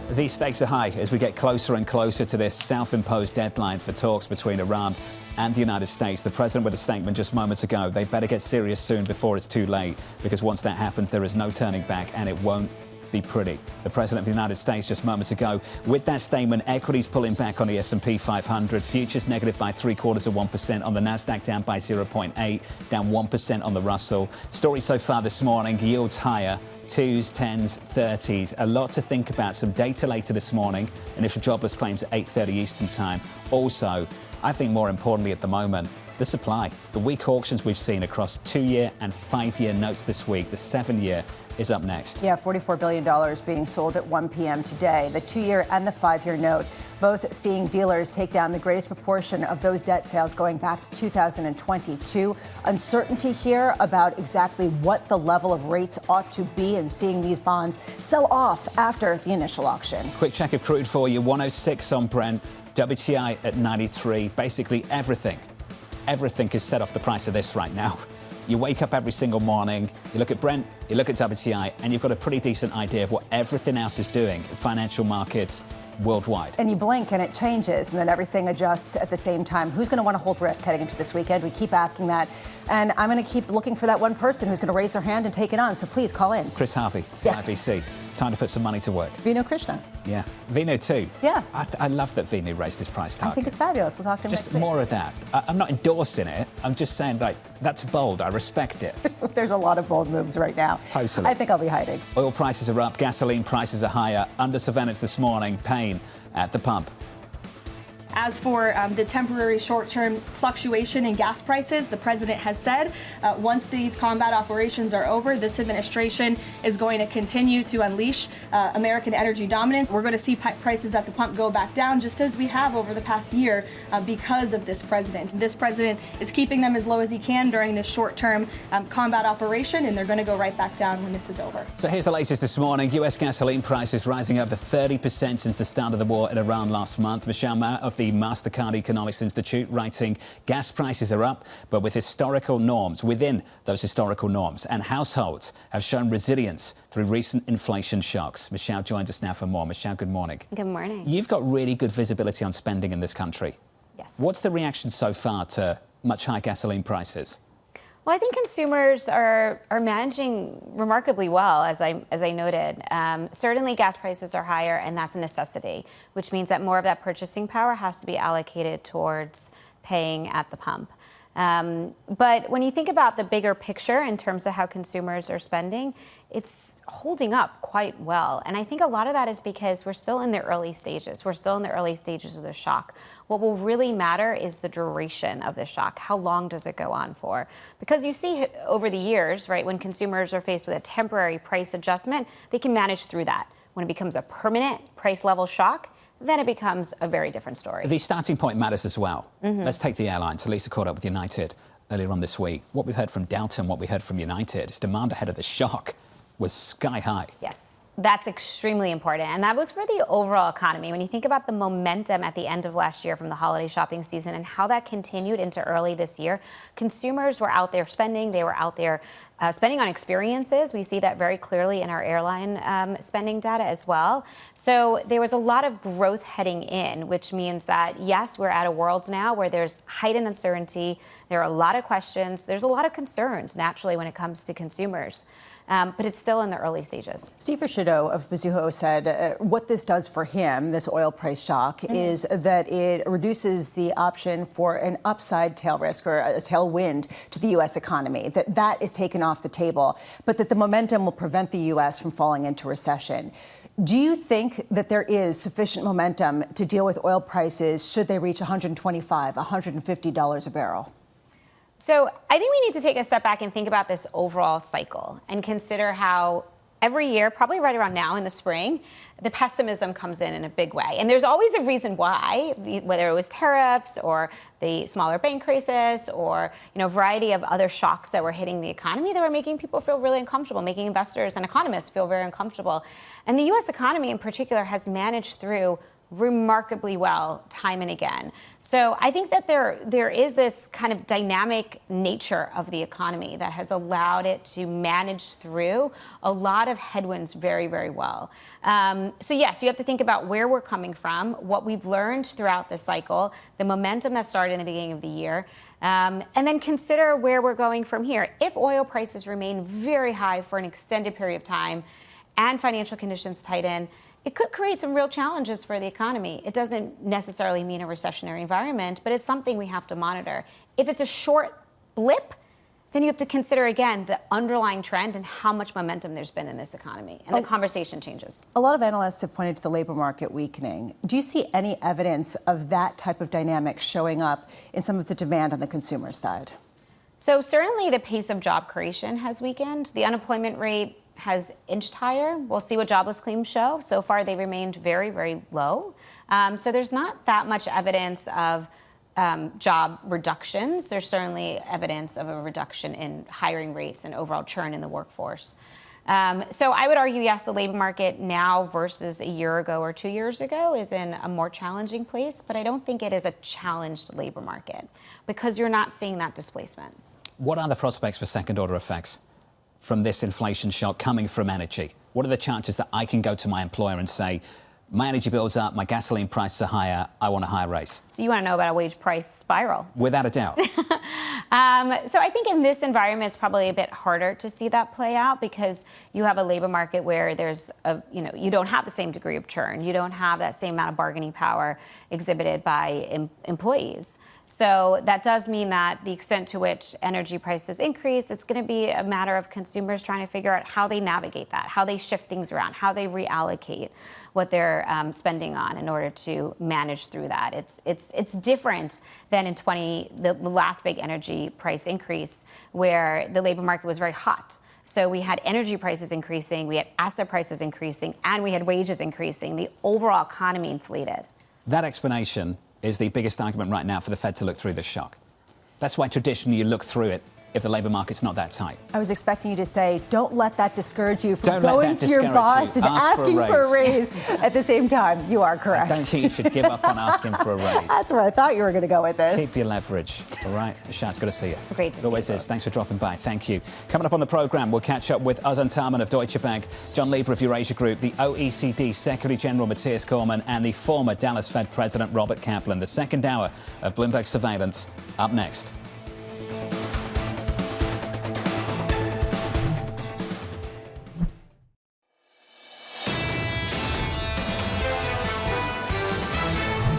These stakes are high as we get closer and closer to this self-imposed deadline for talks between Iran and the United States. The president with a statement just moments ago, they better get serious soon before it's too late, because once that happens, there is no turning back and it won't be pretty. The president of the United States just moments ago with that statement, equities pulling back on the S&P 500, futures negative by 0.75% on the Nasdaq, down by 0.8, down 1% on the Russell. Story so far this morning, yields higher. 2s, 10s, 30s. A lot to think about. Some data later this morning. Initial jobless claims at 8:30 Eastern Time. Also, I think more importantly at the moment, the supply. The weak auctions we've seen across 2-year and 5-year notes this week. The 7-year is up next. Yeah, $44 billion being sold at 1 p.m. today. The 2-year and the 5-year note, both seeing dealers take down the greatest proportion of those debt sales going back to 2022. Uncertainty here about exactly what the level of rates ought to be, and seeing these bonds sell off after the initial auction. Quick check of crude for you. 106 on Brent, WTI at 93. Basically everything is set off the price of this right now. You wake up every single morning, you look at Brent, you look at WTI, and you've got a pretty decent idea of what everything else is doing in financial markets worldwide. And you blink and it changes, and then everything adjusts at the same time. Who's going to want to hold risk heading into this weekend? We keep asking that, and I'm going to keep looking for that one person who's going to raise their hand and take it on. So please call in. Chris Harvey, CIBC. Time to put some money to work. Vinu Krishna. Yeah. Vinu too. Yeah. I love that Vinu raised his price target. I think it's fabulous. We'll talk to him next Just week. more of that. I'm not endorsing it. I'm just saying, like, that's bold. I respect it. There's a lot of bold moves right now. Totally. I think I'll be hiding. Oil prices are up. Gasoline prices are higher. Under surveillance this morning. Pain at the pump. As for the temporary short-term fluctuation in gas prices, the president has said once these combat operations are over, this administration is going to continue to unleash American energy dominance. We're going to see prices at the pump go back down, just as we have over the past year because of this president. This president is keeping them as low as he can during this short-term combat operation, and they're going to go right back down when this is over. So here's the latest this morning. U.S. gasoline prices rising over 30% since the start of the war in Iran last month. Michelle Meyer of the Mastercard Economics Institute writing, gas prices are up, but with historical norms, within those historical norms, and households have shown resilience through recent inflation shocks. Michelle joins us now for more. Michelle, good morning. Good morning. You've got really good visibility on spending in this country. Yes. What's the reaction so far to much higher gasoline prices? Well, I think consumers are managing remarkably well, as I noted. Certainly, gas prices are higher, and that's a necessity, which means that more of that purchasing power has to be allocated towards paying at the pump. But when you think about the bigger picture in terms of how consumers are spending, it's holding up quite well. And I think a lot of that is because we're still in the early stages. We're still in the early stages of the shock. What will really matter is the duration of the shock. How long does it go on for? Because you see over the years, right, when consumers are faced with a temporary price adjustment, they can manage through that. When it becomes a permanent price level shock, then it becomes a very different story. The starting point matters as well. Let's take the airlines. Lisa caught up with United earlier on this week. What we've heard from Delta and what we heard from United is demand ahead of the shock was sky high. Yes, that's extremely important. And that was for the overall economy. When you think about the momentum at the end of last year from the holiday shopping season and how that continued into early this year, consumers were out there spending. They were out there spending on experiences. We see that very clearly in our airline spending data as well. So there was a lot of growth heading in, which means that, yes, we're at a world now where there's heightened uncertainty. There are a lot of questions. There's a lot of concerns, naturally, when it comes to consumers. but it's still in the early stages. Steve Riscido of Mizuho said what this does for him, this oil price shock, is that it reduces the option for an upside tail risk or a tailwind to the U.S. economy, that is taken off the table, but that the momentum will prevent the U.S. from falling into recession. Do you think that there is sufficient momentum to deal with oil prices should they reach $125, $150 a barrel? So I think we need to take a step back and think about this overall cycle and consider how every year, probably right around now in the spring, the pessimism comes in a big way. And there's always a reason why, whether it was tariffs or the smaller bank crisis or a variety of other shocks that were hitting the economy that were making people feel really uncomfortable, making investors and economists feel very uncomfortable. And the U.S. economy in particular has managed through remarkably well time and again. So I think that there is this kind of dynamic nature of the economy that has allowed it to manage through a lot of headwinds very, very well. So yes, you have to think about where we're coming from, what we've learned throughout this cycle, the momentum that started in the beginning of the year, and then consider where we're going from here. If oil prices remain very high for an extended period of time and financial conditions tighten, it could create some real challenges for the economy. It doesn't necessarily mean a recessionary environment, but it's something we have to monitor. If it's a short blip, then you have to consider, again, the underlying trend and how much momentum there's been in this economy, and the conversation changes. A lot of analysts have pointed to the labor market weakening. Do you see any evidence of that type of dynamic showing up in some of the demand on the consumer side? So certainly the pace of job creation has weakened. The unemployment rate has inched higher. We'll see what jobless claims show. So far, they remained very, very low. So there's not that much evidence of job reductions. There's certainly evidence of a reduction in hiring rates and overall churn in the workforce. So I would argue, yes, the labor market now versus a year ago or 2 years ago is in a more challenging place, but I don't think it is a challenged labor market because you're not seeing that displacement. What are the prospects for second-order effects from this inflation shock coming from energy? What are the chances that I can go to my employer and say, my energy bill's up, my gasoline prices are higher, I want a higher raise? So you want to know about a wage price spiral? Without a doubt. So I think in this environment, it's probably a bit harder to see that play out because you have a labor market where there's you don't have the same degree of churn. You don't have that same amount of bargaining power exhibited by employees. So that does mean that the extent to which energy prices increase, it's going to be a matter of consumers trying to figure out how they navigate that, how they shift things around, how they reallocate what they're spending on in order to manage through that. It's different than in the last big energy price increase where the labor market was very hot. So we had energy prices increasing, we had asset prices increasing, and we had wages increasing. The overall economy inflated. That explanation is the biggest argument right now for the Fed to look through this shock. That's why traditionally you look through it if the labour market's not that tight. I was expecting you to say, don't let that discourage you from going to your boss and asking for a raise at the same time. You are correct. I don't think you should give up on asking for a raise. That's where I thought you were going to go with this. Keep your leverage, all right? Shaz, good to see you. Great to see you. Always is. Thanks for dropping by. Thank you. Coming up on the programme, we'll catch up with Tarman of Deutsche Bank, John Lieber of Eurasia Group, the OECD Secretary General Matthias Cormann, and the former Dallas Fed President Robert Kaplan. The second hour of Bloomberg Surveillance up next.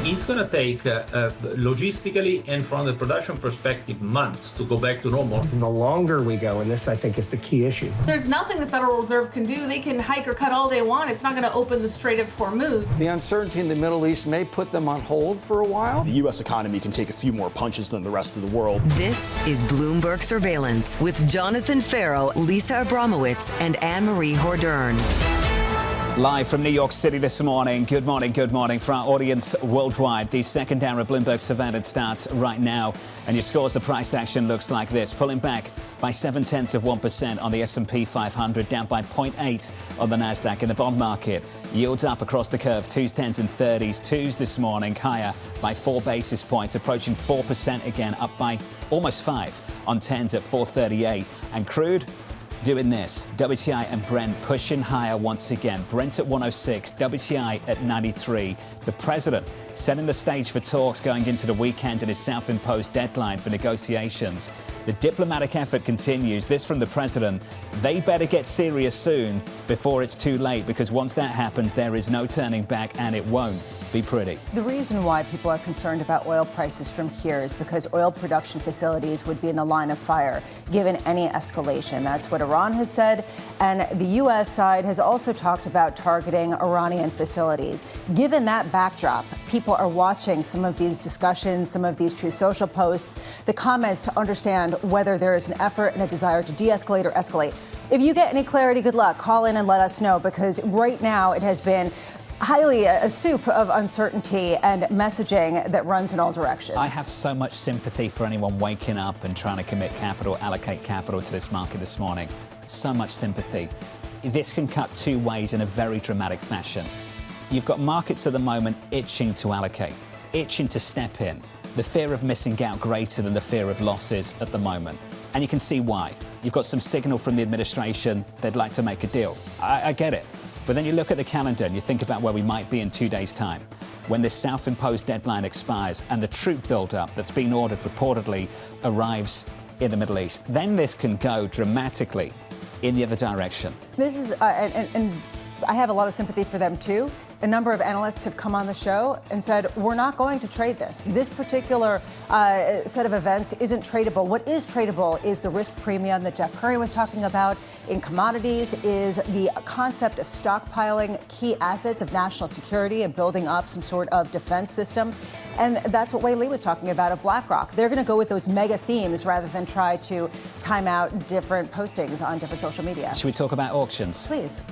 It's going to take logistically and from the production perspective months to go back to normal. The longer we go, and this I think is the key issue. There's nothing the Federal Reserve can do. They can hike or cut all they want. It's not going to open the Strait of Hormuz. The uncertainty in the Middle East may put them on hold for a while. The U.S. economy can take a few more punches than the rest of the world. This is Bloomberg Surveillance with Jonathan Ferro, Lisa Abramowicz, and Annmarie Hordern. Live from New York City this morning. Good morning, good morning. For our audience worldwide, the second hour of Bloomberg Surveillance starts right now. And your scores, the price action looks like this. Pulling back by 0.7% on the S&P 500, down by 0.8 on the Nasdaq. In the bond market, yields up across the curve, 2s, 10s and 30s. 2s this morning higher by 4 basis points, approaching 4% again, up by almost 5 on 10s at 438. And crude doing this. WTI and Brent pushing higher once again. Brent at 106, WTI at 93. The president setting the stage for talks going into the weekend and his self-imposed deadline for negotiations. The diplomatic effort continues. This from the president. They better get serious soon before it's too late, because once that happens, there is no turning back, and it won't be pretty. The reason why people are concerned about oil prices from here is because oil production facilities would be in the line of fire given any escalation. That's what Iran has said, and the U.S. side has also talked about targeting Iranian facilities. Given that backdrop, people are watching some of these discussions, some of these Truth Social posts, the comments, to understand whether there is an effort and a desire to de-escalate or escalate. If you get any clarity, good luck. Call in and let us know, because right now it has been highly a soup of uncertainty and messaging that runs in all directions. I have so much sympathy for anyone waking up and trying to commit capital, allocate capital to this market this morning. So much sympathy. This can cut two ways in a very dramatic fashion. You've got markets at the moment itching to allocate, itching to step in. The fear of missing out greater than the fear of losses at the moment. And you can see why. You've got some signal from the administration they'd like to make a deal. I get it. But then you look at the calendar and you think about where we might be in 2 days' time, when this self-imposed deadline expires and the troop build-up that's been ordered reportedly arrives in the Middle East. Then this can go dramatically in the other direction. This is, and I have a lot of sympathy for them too. A number of analysts have come on the show and said, we're not going to trade this. This particular set of events isn't tradable. What is tradable is the risk premium that Jeff Curry was talking about in commodities, is the concept of stockpiling key assets of national security and building up some sort of defense system. And that's what Wei Li was talking about of BlackRock. They're going to go with those mega themes rather than try to time out different postings on different social media. Should we talk about auctions? Please.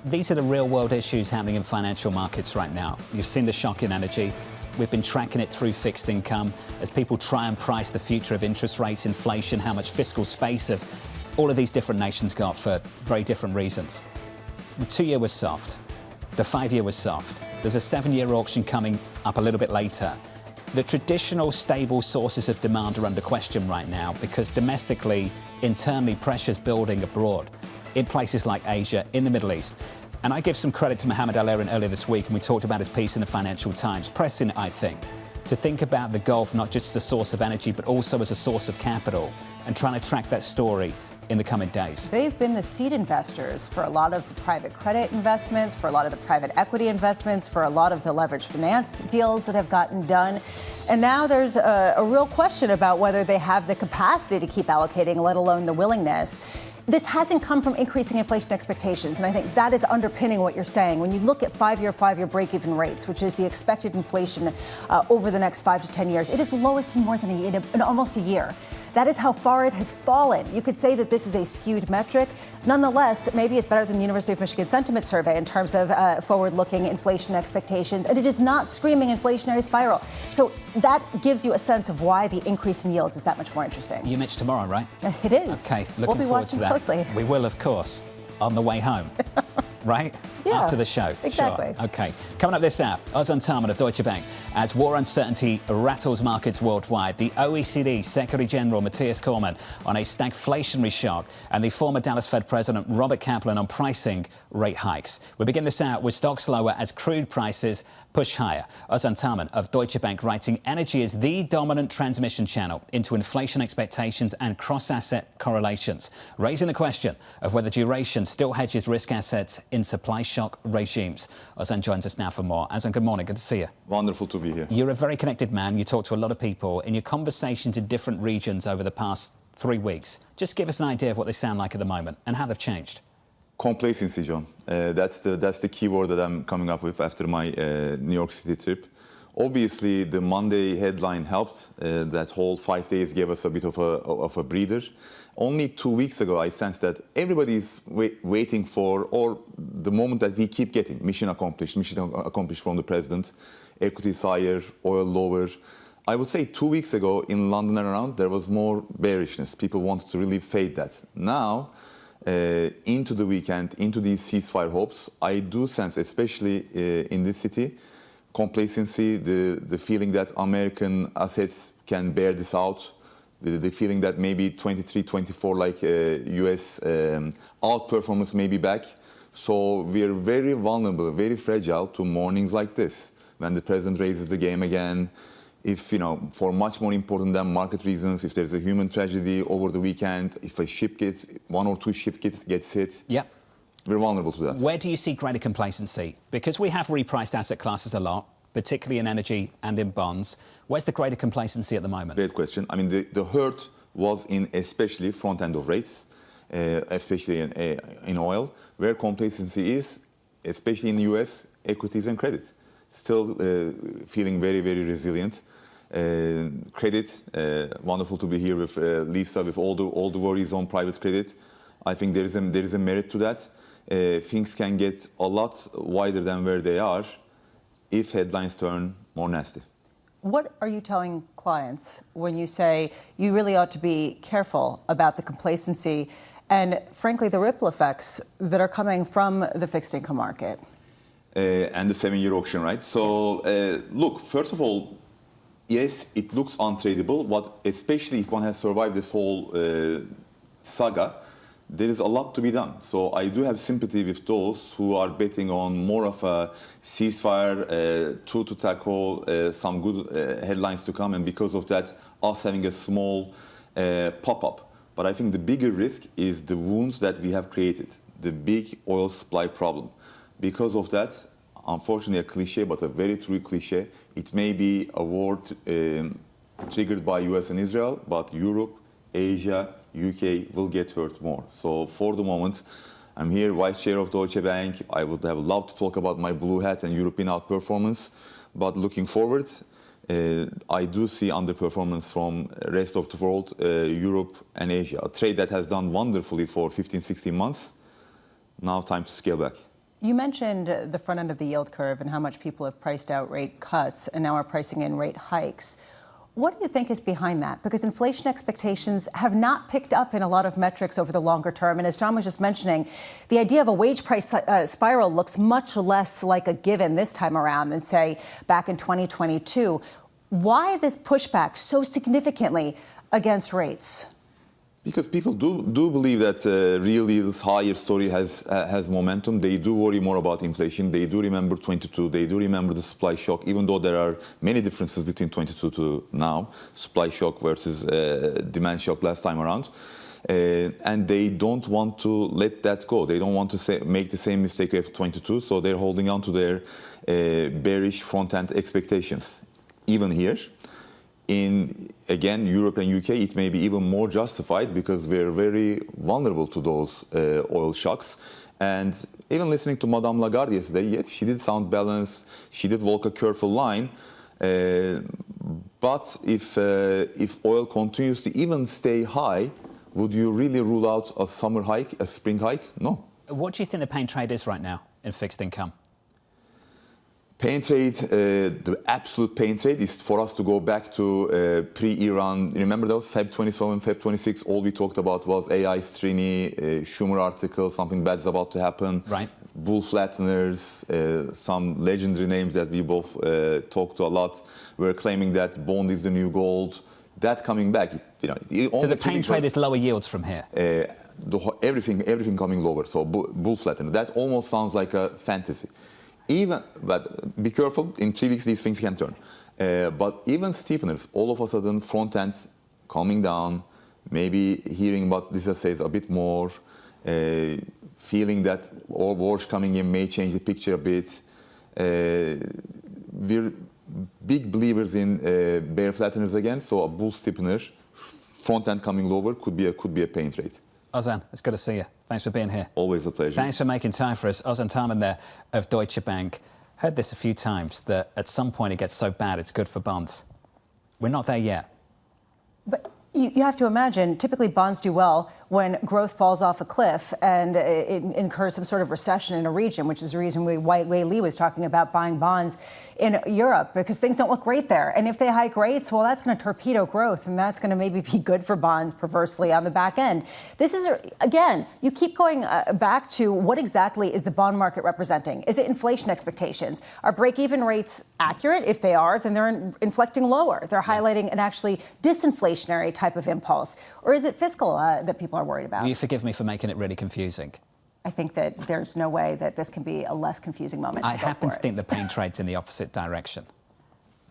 These are the real-world issues happening in financial markets right now. You've seen the shock in energy. We've been tracking it through fixed income as people try and price the future of interest rates, inflation, how much fiscal space have all of these different nations got for very different reasons. The 2-year was soft. The 5-year was soft. There's a 7-year auction coming up a little bit later. The traditional stable sources of demand are under question right now because domestically, internally, pressure's building abroad in places like Asia, in the Middle East. And I give some credit to Mohammed Al-Erin earlier this week, and we talked about his piece in the Financial Times, pressing, I think, to think about the Gulf not just as a source of energy, but also as a source of capital, and trying to track that story in the coming days. They've been the seed investors for a lot of the private credit investments, for a lot of the private equity investments, for a lot of the leveraged finance deals that have gotten done. And now there's a real question about whether they have the capacity to keep allocating, let alone the willingness. This hasn't come from increasing inflation expectations, and I think that is underpinning what you're saying. When you look at five-year break-even rates, which is the expected inflation over the next 5 to 10 years, it is the lowest in more than in almost a year. That is how far it has fallen. You could say that this is a skewed metric. Nonetheless, maybe it's better than the University of Michigan Sentiment Survey in terms of forward-looking inflation expectations, and it is not screaming inflationary spiral. So that gives you a sense of why the increase in yields is that much more interesting. You match tomorrow, right? It is. Okay, we'll looking be forward watching to that. Closely. We will, of course, on the way home. Right? Yeah, after the show. Exactly. Sure. Okay. Coming up this hour, Tarman of Deutsche Bank. As war uncertainty rattles markets worldwide, the OECD Secretary General Matthias Cormann on a stagflationary shock, and the former Dallas Fed President Robert Kaplan on pricing rate hikes. We begin this hour with stocks lower as crude prices push higher. Tarman of Deutsche Bank writing, energy is the dominant transmission channel into inflation expectations and cross-asset correlations, raising the question of whether duration still hedges risk assets in supply shock regimes. Ozan joins us now for more. Ozan, good morning. Good to see you. Wonderful to be here. You're a very connected man. You talk to a lot of people. In your conversations in different regions over the past 3 weeks, just give us an idea of what they sound like at the moment and how they've changed. Complacency, John. That's the key word that I'm coming up with after my New York City trip. Obviously, the Monday headline helped. That whole 5 days gave us a bit of a breather. Only 2 weeks ago, I sensed that everybody's waiting for, or the moment that we keep getting, mission accomplished from the president, equities higher, oil lower. I would say 2 weeks ago in London and around, there was more bearishness. People wanted to really fade that. Now, into the weekend, into these ceasefire hopes, I do sense, especially in this city, complacency, the feeling that American assets can bear this out, the feeling that maybe 23, 24, like US outperformance may be back. So we're very vulnerable, very fragile to mornings like this. when the president raises the game again, if, for much more important than market reasons, if there's a human tragedy over the weekend, if one or two ships gets hit, we're vulnerable to that. Where do you see greater complacency? Because we have repriced asset classes a lot, particularly in energy and in bonds. Where's the greater complacency at the moment? Great question. I mean, the hurt was in especially front end of rates, especially in oil, where complacency is, especially in the US, equities and credit. Still feeling very, very resilient. Credit, wonderful to be here with Lisa, with all the worries on private credit. I think there is a merit to that. Things can get a lot wider than where they are if headlines turn more nasty. What are you telling clients when you say you really ought to be careful about the complacency and, frankly, the ripple effects that are coming from the fixed income market? And the 7-year auction, right? So, look, first of all, yes, it looks untradeable, but especially if one has survived this whole saga, there is a lot to be done. So I do have sympathy with those who are betting on more of a ceasefire, to tackle some good headlines to come, and because of that, us having a small pop-up. But I think the bigger risk is the wounds that we have created, the big oil supply problem. Because of that, unfortunately a cliche, but a very true cliche, it may be a war triggered by US and Israel, but Europe, Asia, UK will get hurt more. So for the moment, I'm here, Vice Chair of Deutsche Bank. I would have loved to talk about my blue hat and European outperformance, but looking forward, I do see underperformance from the rest of the world, Europe and Asia. A trade that has done wonderfully for 15, 16 months. Now time to scale back. You mentioned the front end of the yield curve and how much people have priced out rate cuts and now are pricing in rate hikes. What do you think is behind that? Because inflation expectations have not picked up in a lot of metrics over the longer term. And as John was just mentioning, the idea of a wage price spiral looks much less like a given this time around than, say, back in 2022. Why this pushback so significantly against rates? Because people do believe that real yields higher story has momentum. They do worry more about inflation. They do remember 22. They do remember the supply shock, even though there are many differences between 22 to now. Supply shock versus demand shock last time around. And they don't want to let that go. They don't want to make the same mistake of 22. So they're holding on to their bearish front-end expectations, even here. In, again, Europe and UK, it may be even more justified because we're very vulnerable to those oil shocks. And even listening to Madame Lagarde yesterday, yes, she did sound balanced. She did walk a careful line. But if oil continues to even stay high, would you really rule out a summer hike, a spring hike? No. What do you think the pain trade is right now in fixed income? Pain trade, the absolute pain trade is for us to go back to pre-Iran. Remember those Feb 27, Feb 26, all we talked about was AI, Strini, Schumer article, something bad is about to happen. Right. Bull flatteners, some legendary names that we both talked to a lot, were claiming that bond is the new gold. That coming back, So the pain trade is lower yields from here? Everything coming lower, so bull flattener. That almost sounds like a fantasy. But be careful, in 3 weeks these things can turn. But even steepeners, all of a sudden front end coming down, maybe hearing what Lisa says a bit more, feeling that Walsh coming in may change the picture a bit. We're big believers in bear flatteners again, so a bull steepener, front end coming lower could be a pain trade. Ozan, it's good to see you. Thanks for being here. Always a pleasure. Thanks for making time for us. Ozan Tarman there of Deutsche Bank. Heard this a few times, that at some point it gets so bad it's good for bonds. We're not there yet. But you have to imagine, typically bonds do well when growth falls off a cliff and it incurs some sort of recession in a region, which is the reason why Lee was talking about buying bonds in Europe, because things don't look great there. And if they hike rates, well, that's going to torpedo growth, and that's going to maybe be good for bonds perversely on the back end. This is, again, you keep going back to what exactly is the bond market representing? Is it inflation expectations? Are break-even rates accurate? If they are, then they're inflecting lower. They're highlighting an actually disinflationary type of impulse. Or is it fiscal that people are worried about? Will you forgive me for making it really confusing? I think that there's no way that this can be a less confusing moment. I happen to think the pain trade's in the opposite direction.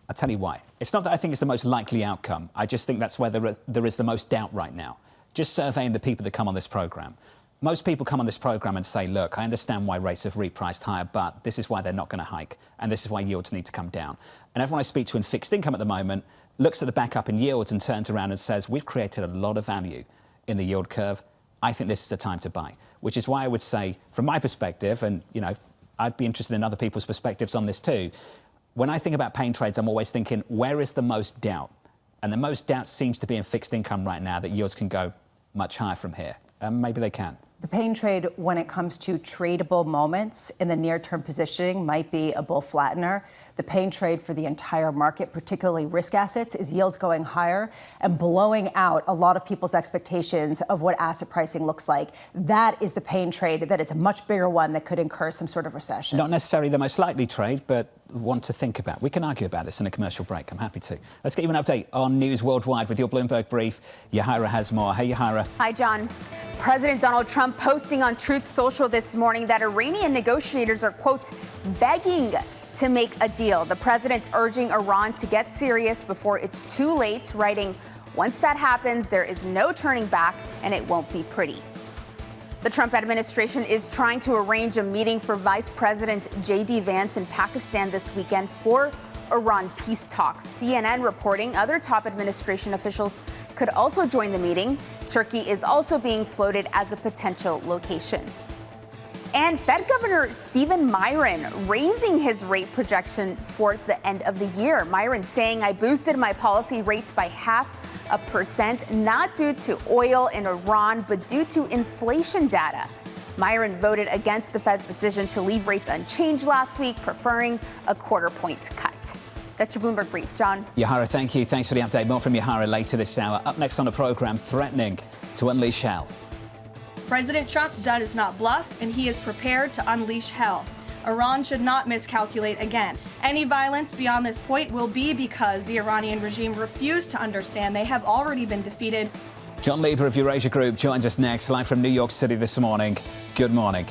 I'll tell you why. It's not that I think it's the most likely outcome. I just think that's where there is the most doubt right now. Just surveying the people that come on this program. Most people come on this program and say, look, I understand why rates have repriced higher, but this is why they're not going to hike, and this is why yields need to come down. And everyone I speak to in fixed income at the moment looks at the backup in yields and turns around and says, we've created a lot of value in the yield curve. I think this is the time to buy, which is why I would say, from my perspective, and, you know, I'd be interested in other people's perspectives on this too, when I think about pain trades, I'm always thinking, where is the most doubt? And the most doubt seems to be in fixed income right now, that yields can go much higher from here. Maybe they can. The pain trade, when it comes to tradable moments in the near-term positioning, might be a bull flattener. The pain trade for the entire market, particularly risk assets, is yields going higher and blowing out a lot of people's expectations of what asset pricing looks like. That is the pain trade that is a much bigger one that could incur some sort of recession. Not necessarily the most likely trade, but one to think about. We can argue about this in a commercial break. I'm happy to. Let's get you an update on news worldwide with your Bloomberg brief. Yahaira has more. Hey, Yahaira. Hi, John. President Donald Trump posting on Truth Social this morning that Iranian negotiators are, quote, begging to make a deal. The president urging Iran to get serious before it's too late, writing, once that happens, there is no turning back and it won't be pretty. The Trump administration is trying to arrange a meeting for Vice President J.D. Vance in Pakistan this weekend for Iran peace talks. CNN reporting other top administration officials could also join the meeting. Turkey is also being floated as a potential location. And Fed Governor Stephen Meyer raising his rate projection for the end of the year. Meyer saying, I boosted my policy rates by 0.5%, not due to oil in Iran, but due to inflation data. Meyer voted against the Fed's decision to leave rates unchanged last week, preferring a quarter-point cut. That's your Bloomberg brief. John. Yahaira, thank you. Thanks for the update. More from Yahaira later this hour. Up next on the program, threatening to unleash hell. President Trump does not bluff, and he is prepared to unleash hell. Iran should not miscalculate again. Any violence beyond this point will be because the Iranian regime refused to understand they have already been defeated. John Lieber of Eurasia Group joins us next, live from New York City this morning. Good morning.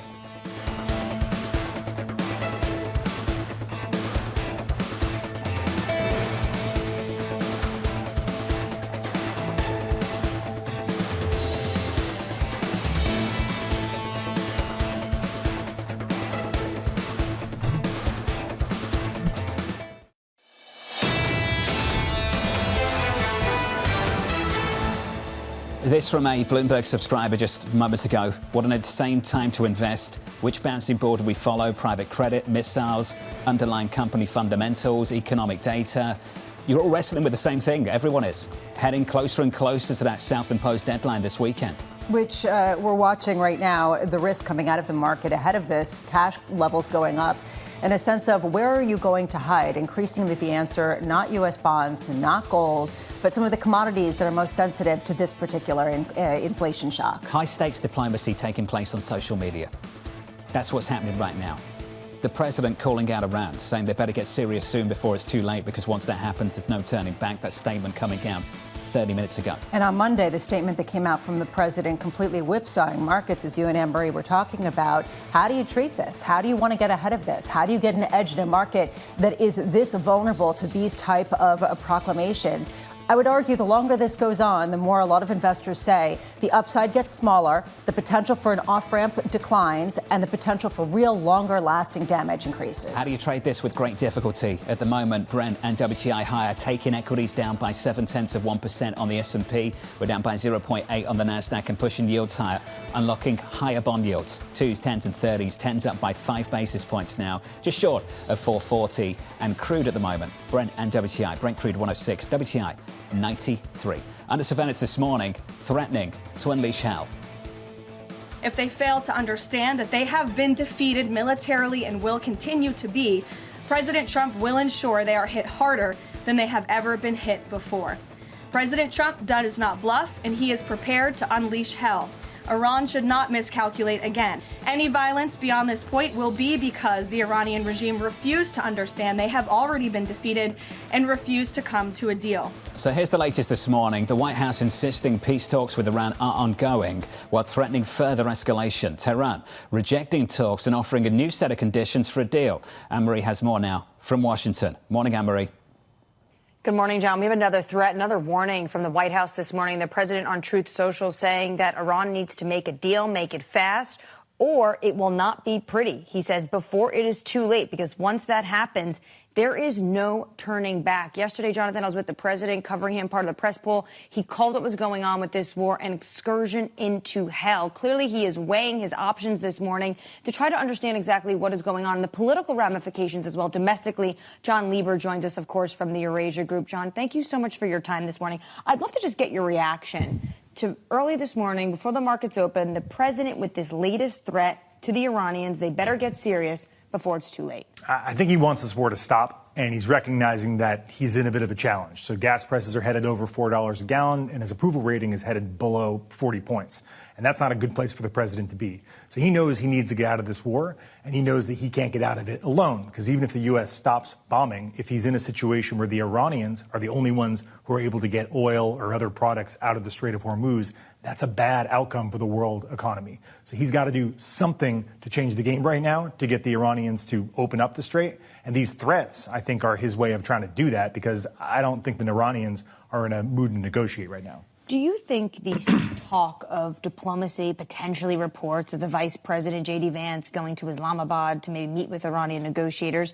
This from a Bloomberg subscriber just moments ago. What an insane time to invest. Which bouncing board do we follow? Private credit, missiles, underlying company fundamentals, economic data. You're all wrestling with the same thing. Everyone is. Heading closer and closer to that self-imposed deadline this weekend. Which we're watching right now, the risk coming out of the market ahead of this, cash levels going up, and a sense of where are you going to hide? Increasingly the answer, not U.S. bonds, not gold, but some of the commodities that are most sensitive to this particular inflation shock. High-stakes diplomacy taking place on social media. That's what's happening right now. The president calling out Iran, saying they better get serious soon before it's too late, because once that happens, there's no turning back. That statement coming out 30 minutes ago. And on Monday, the statement that came out from the president completely whipsawing markets, as you and Annmarie were talking about. How do you treat this? How do you want to get ahead of this? How do you get an edge in a market that is this vulnerable to these type of proclamations? I would argue the longer this goes on, the more a lot of investors say the upside gets smaller, the potential for an off-ramp declines, and the potential for real longer-lasting damage increases. How do you trade this with great difficulty? At the moment, Brent and WTI higher, taking equities down by 0.7% on the S&P. We're down by 0.8 on the Nasdaq and pushing yields higher, unlocking higher bond yields. 2s, 10s and 30s. 10s up by 5 basis points now, just short of 440. And crude at the moment, Brent and WTI. Brent crude 106, WTI 93. Under surveillance this morning, threatening to unleash hell. If they fail to understand that they have been defeated militarily and will continue to be, President Trump will ensure they are hit harder than they have ever been hit before. President Trump does not bluff, and he is prepared to unleash hell. Iran should not miscalculate again. Any violence beyond this point will be because the Iranian regime refused to understand they have already been defeated and refused to come to a deal. So here's the latest this morning. The White House insisting peace talks with Iran are ongoing while threatening further escalation. Tehran rejecting talks and offering a new set of conditions for a deal. Annmarie has more now from Washington. Morning, Annmarie. Good morning, John. We have another threat, another warning from the White House this morning. The president on Truth Social saying that Iran needs to make a deal, make it fast, or it will not be pretty. He says before it is too late, because once that happens, there is no turning back. Yesterday, Jonathan, I was with the president covering him, part of the press poll. He called what was going on with this war an excursion into hell. Clearly, he is weighing his options this morning to try to understand exactly what is going on and the political ramifications as well. Domestically, John Lieber joins us, of course, from the Eurasia group. John, thank you so much for your time this morning. I'd love to just get your reaction to early this morning, before the markets open, the president with this latest threat to the Iranians. They better get serious before it's too late. I think he wants this war to stop, and he's recognizing that he's in a bit of a challenge. So gas prices are headed over $4 a gallon, and his approval rating is headed below 40 points. And that's not a good place for the president to be. So he knows he needs to get out of this war, and he knows that he can't get out of it alone. Because even if the U.S. stops bombing, if he's in a situation where the Iranians are the only ones who are able to get oil or other products out of the Strait of Hormuz, that's a bad outcome for the world economy. So he's got to do something to change the game right now to get the Iranians to open up the strait. And these threats, I think, are his way of trying to do that, because I don't think the Iranians are in a mood to negotiate right now. Do you think the talk of diplomacy, potentially reports of the Vice President, J.D. Vance, going to Islamabad to maybe meet with Iranian negotiators,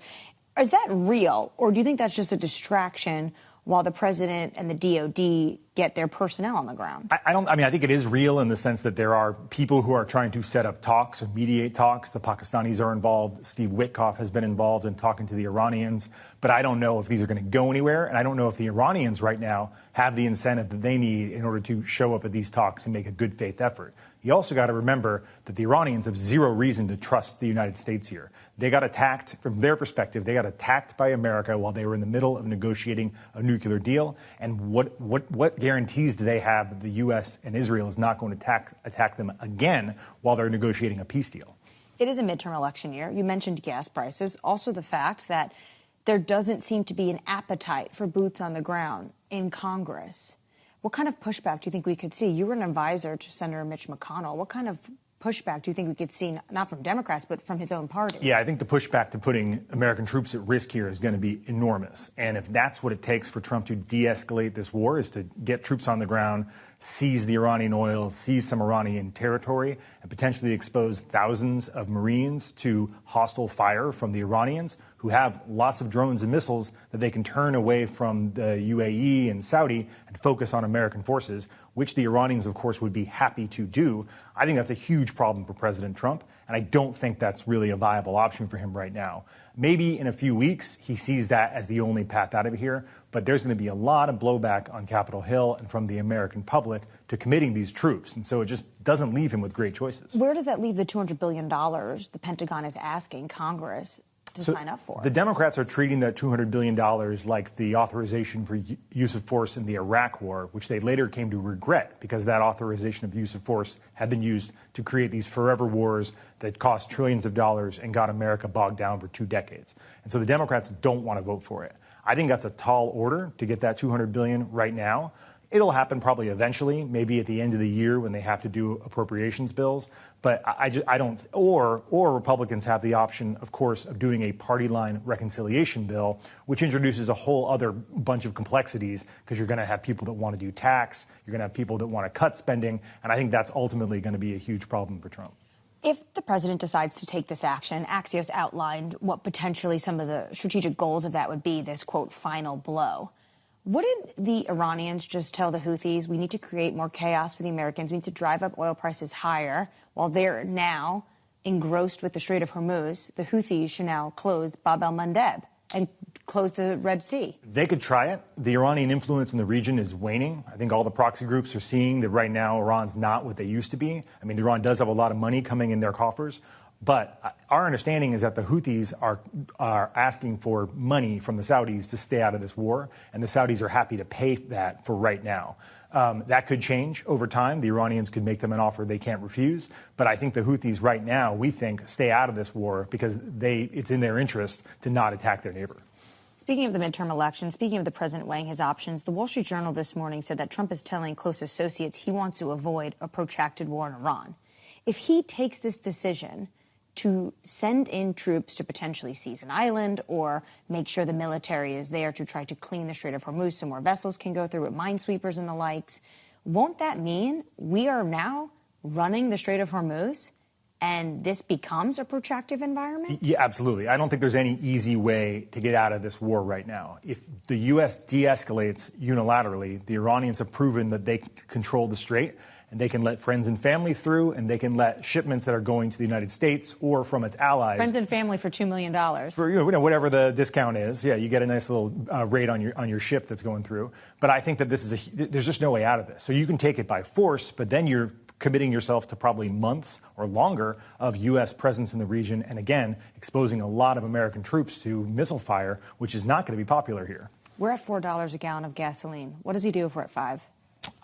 is that real? Or do you think that's just a distraction while the president and the DOD get their personnel on the ground? I think it is real in the sense that there are people who are trying to set up talks or mediate talks. The Pakistanis are involved. Steve Witkoff has been involved in talking to the Iranians. But I don't know if these are going to go anywhere. And I don't know if the Iranians right now have the incentive that they need in order to show up at these talks and make a good faith effort. You also got to remember that the Iranians have zero reason to trust the United States here. They got attacked, from their perspective, they got attacked by America while they were in the middle of negotiating a nuclear deal. And what guarantees do they have that the U.S. and Israel is not going to attack them again while they're negotiating a peace deal? It is a midterm election year. You mentioned gas prices. Also the fact that there doesn't seem to be an appetite for boots on the ground in Congress. What kind of pushback do you think we could see? You were an advisor to Senator Mitch McConnell. What kind of pushback do you think we could see, not from Democrats, but from his own party? Yeah, I think the pushback to putting American troops at risk here is going to be enormous. And if that's what it takes for Trump to de-escalate this war, is to get troops on the ground, seize the Iranian oil, seize some Iranian territory, and potentially expose thousands of Marines to hostile fire from the Iranians, who have lots of drones and missiles that they can turn away from the UAE and Saudi and focus on American forces, which the Iranians, of course, would be happy to do. I think that's a huge problem for President Trump, and I don't think that's really a viable option for him right now. Maybe in a few weeks he sees that as the only path out of here, but there's going to be a lot of blowback on Capitol Hill and from the American public to committing these troops, and so it just doesn't leave him with great choices. Where does that leave the $200 billion the Pentagon is asking Congress to sign up for? The Democrats are treating that $200 billion like the authorization for use of force in the Iraq war, which they later came to regret because that authorization of use of force had been used to create these forever wars that cost trillions of dollars and got America bogged down for 2 decades. And so the Democrats don't want to vote for it. I think that's a tall order to get that $200 billion right now. It'll happen probably eventually, maybe at the end of the year when they have to do appropriations bills. But I don't, or Republicans have the option, of course, of doing a party line reconciliation bill, which introduces a whole other bunch of complexities because you're going to have people that want to do tax, you're going to have people that want to cut spending, and I think that's ultimately going to be a huge problem for Trump. If the president decides to take this action, Axios outlined what potentially some of the strategic goals of that would be, this, quote, final blow. Wouldn't the Iranians just tell the Houthis, we need to create more chaos for the Americans, we need to drive up oil prices higher, while they're now engrossed with the Strait of Hormuz, the Houthis should now close Bab el-Mandeb and close the Red Sea? They could try it. The Iranian influence in the region is waning. I think all the proxy groups are seeing that right now Iran's not what they used to be. I mean, Iran does have a lot of money coming in their coffers. But our understanding is that the Houthis are asking for money from the Saudis to stay out of this war, and the Saudis are happy to pay that for right now. That could change over time. The Iranians could make them an offer they can't refuse. But I think the Houthis right now, we think, stay out of this war because it's in their interest to not attack their neighbor. Speaking of the midterm election, speaking of the president weighing his options, the Wall Street Journal this morning said that Trump is telling close associates he wants to avoid a protracted war in Iran. If he takes this decision to send in troops to potentially seize an island or make sure the military is there to try to clean the Strait of Hormuz so more vessels can go through it, minesweepers and the likes, won't that mean we are now running the Strait of Hormuz and this becomes a protracted environment? Yeah, absolutely. I don't think there's any easy way to get out of this war right now. If the U.S. de-escalates unilaterally, the Iranians have proven that they control the strait, and they can let friends and family through, and they can let shipments that are going to the United States or from its allies. Friends and family for $2 million. For whatever the discount is. Yeah, you get a nice little rate on your ship that's going through. But I think that there's just no way out of this. So you can take it by force, but then you're committing yourself to probably months or longer of U.S. presence in the region, and again, exposing a lot of American troops to missile fire, which is not going to be popular here. We're at $4 a gallon of gasoline. What does he do if we're at $5?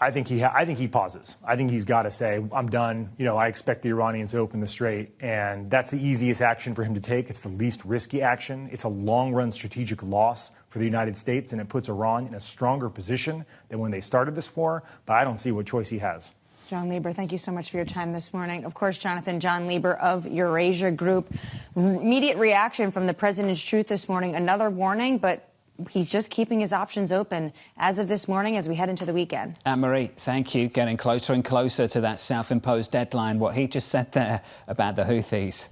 I think he pauses. I think he's got to say, I'm done. I expect the Iranians to open the strait. And that's the easiest action for him to take. It's the least risky action. It's a long-run strategic loss for the United States, and it puts Iran in a stronger position than when they started this war. But I don't see what choice he has. John Lieber, thank you so much for your time this morning. Of course, Jonathan, John Lieber of Eurasia Group. Immediate reaction from the president's truth this morning. Another warning, but he's just keeping his options open as of this morning as we head into the weekend. Annmarie, thank you. Getting closer and closer to that self-imposed deadline. What he just said there about the Houthis,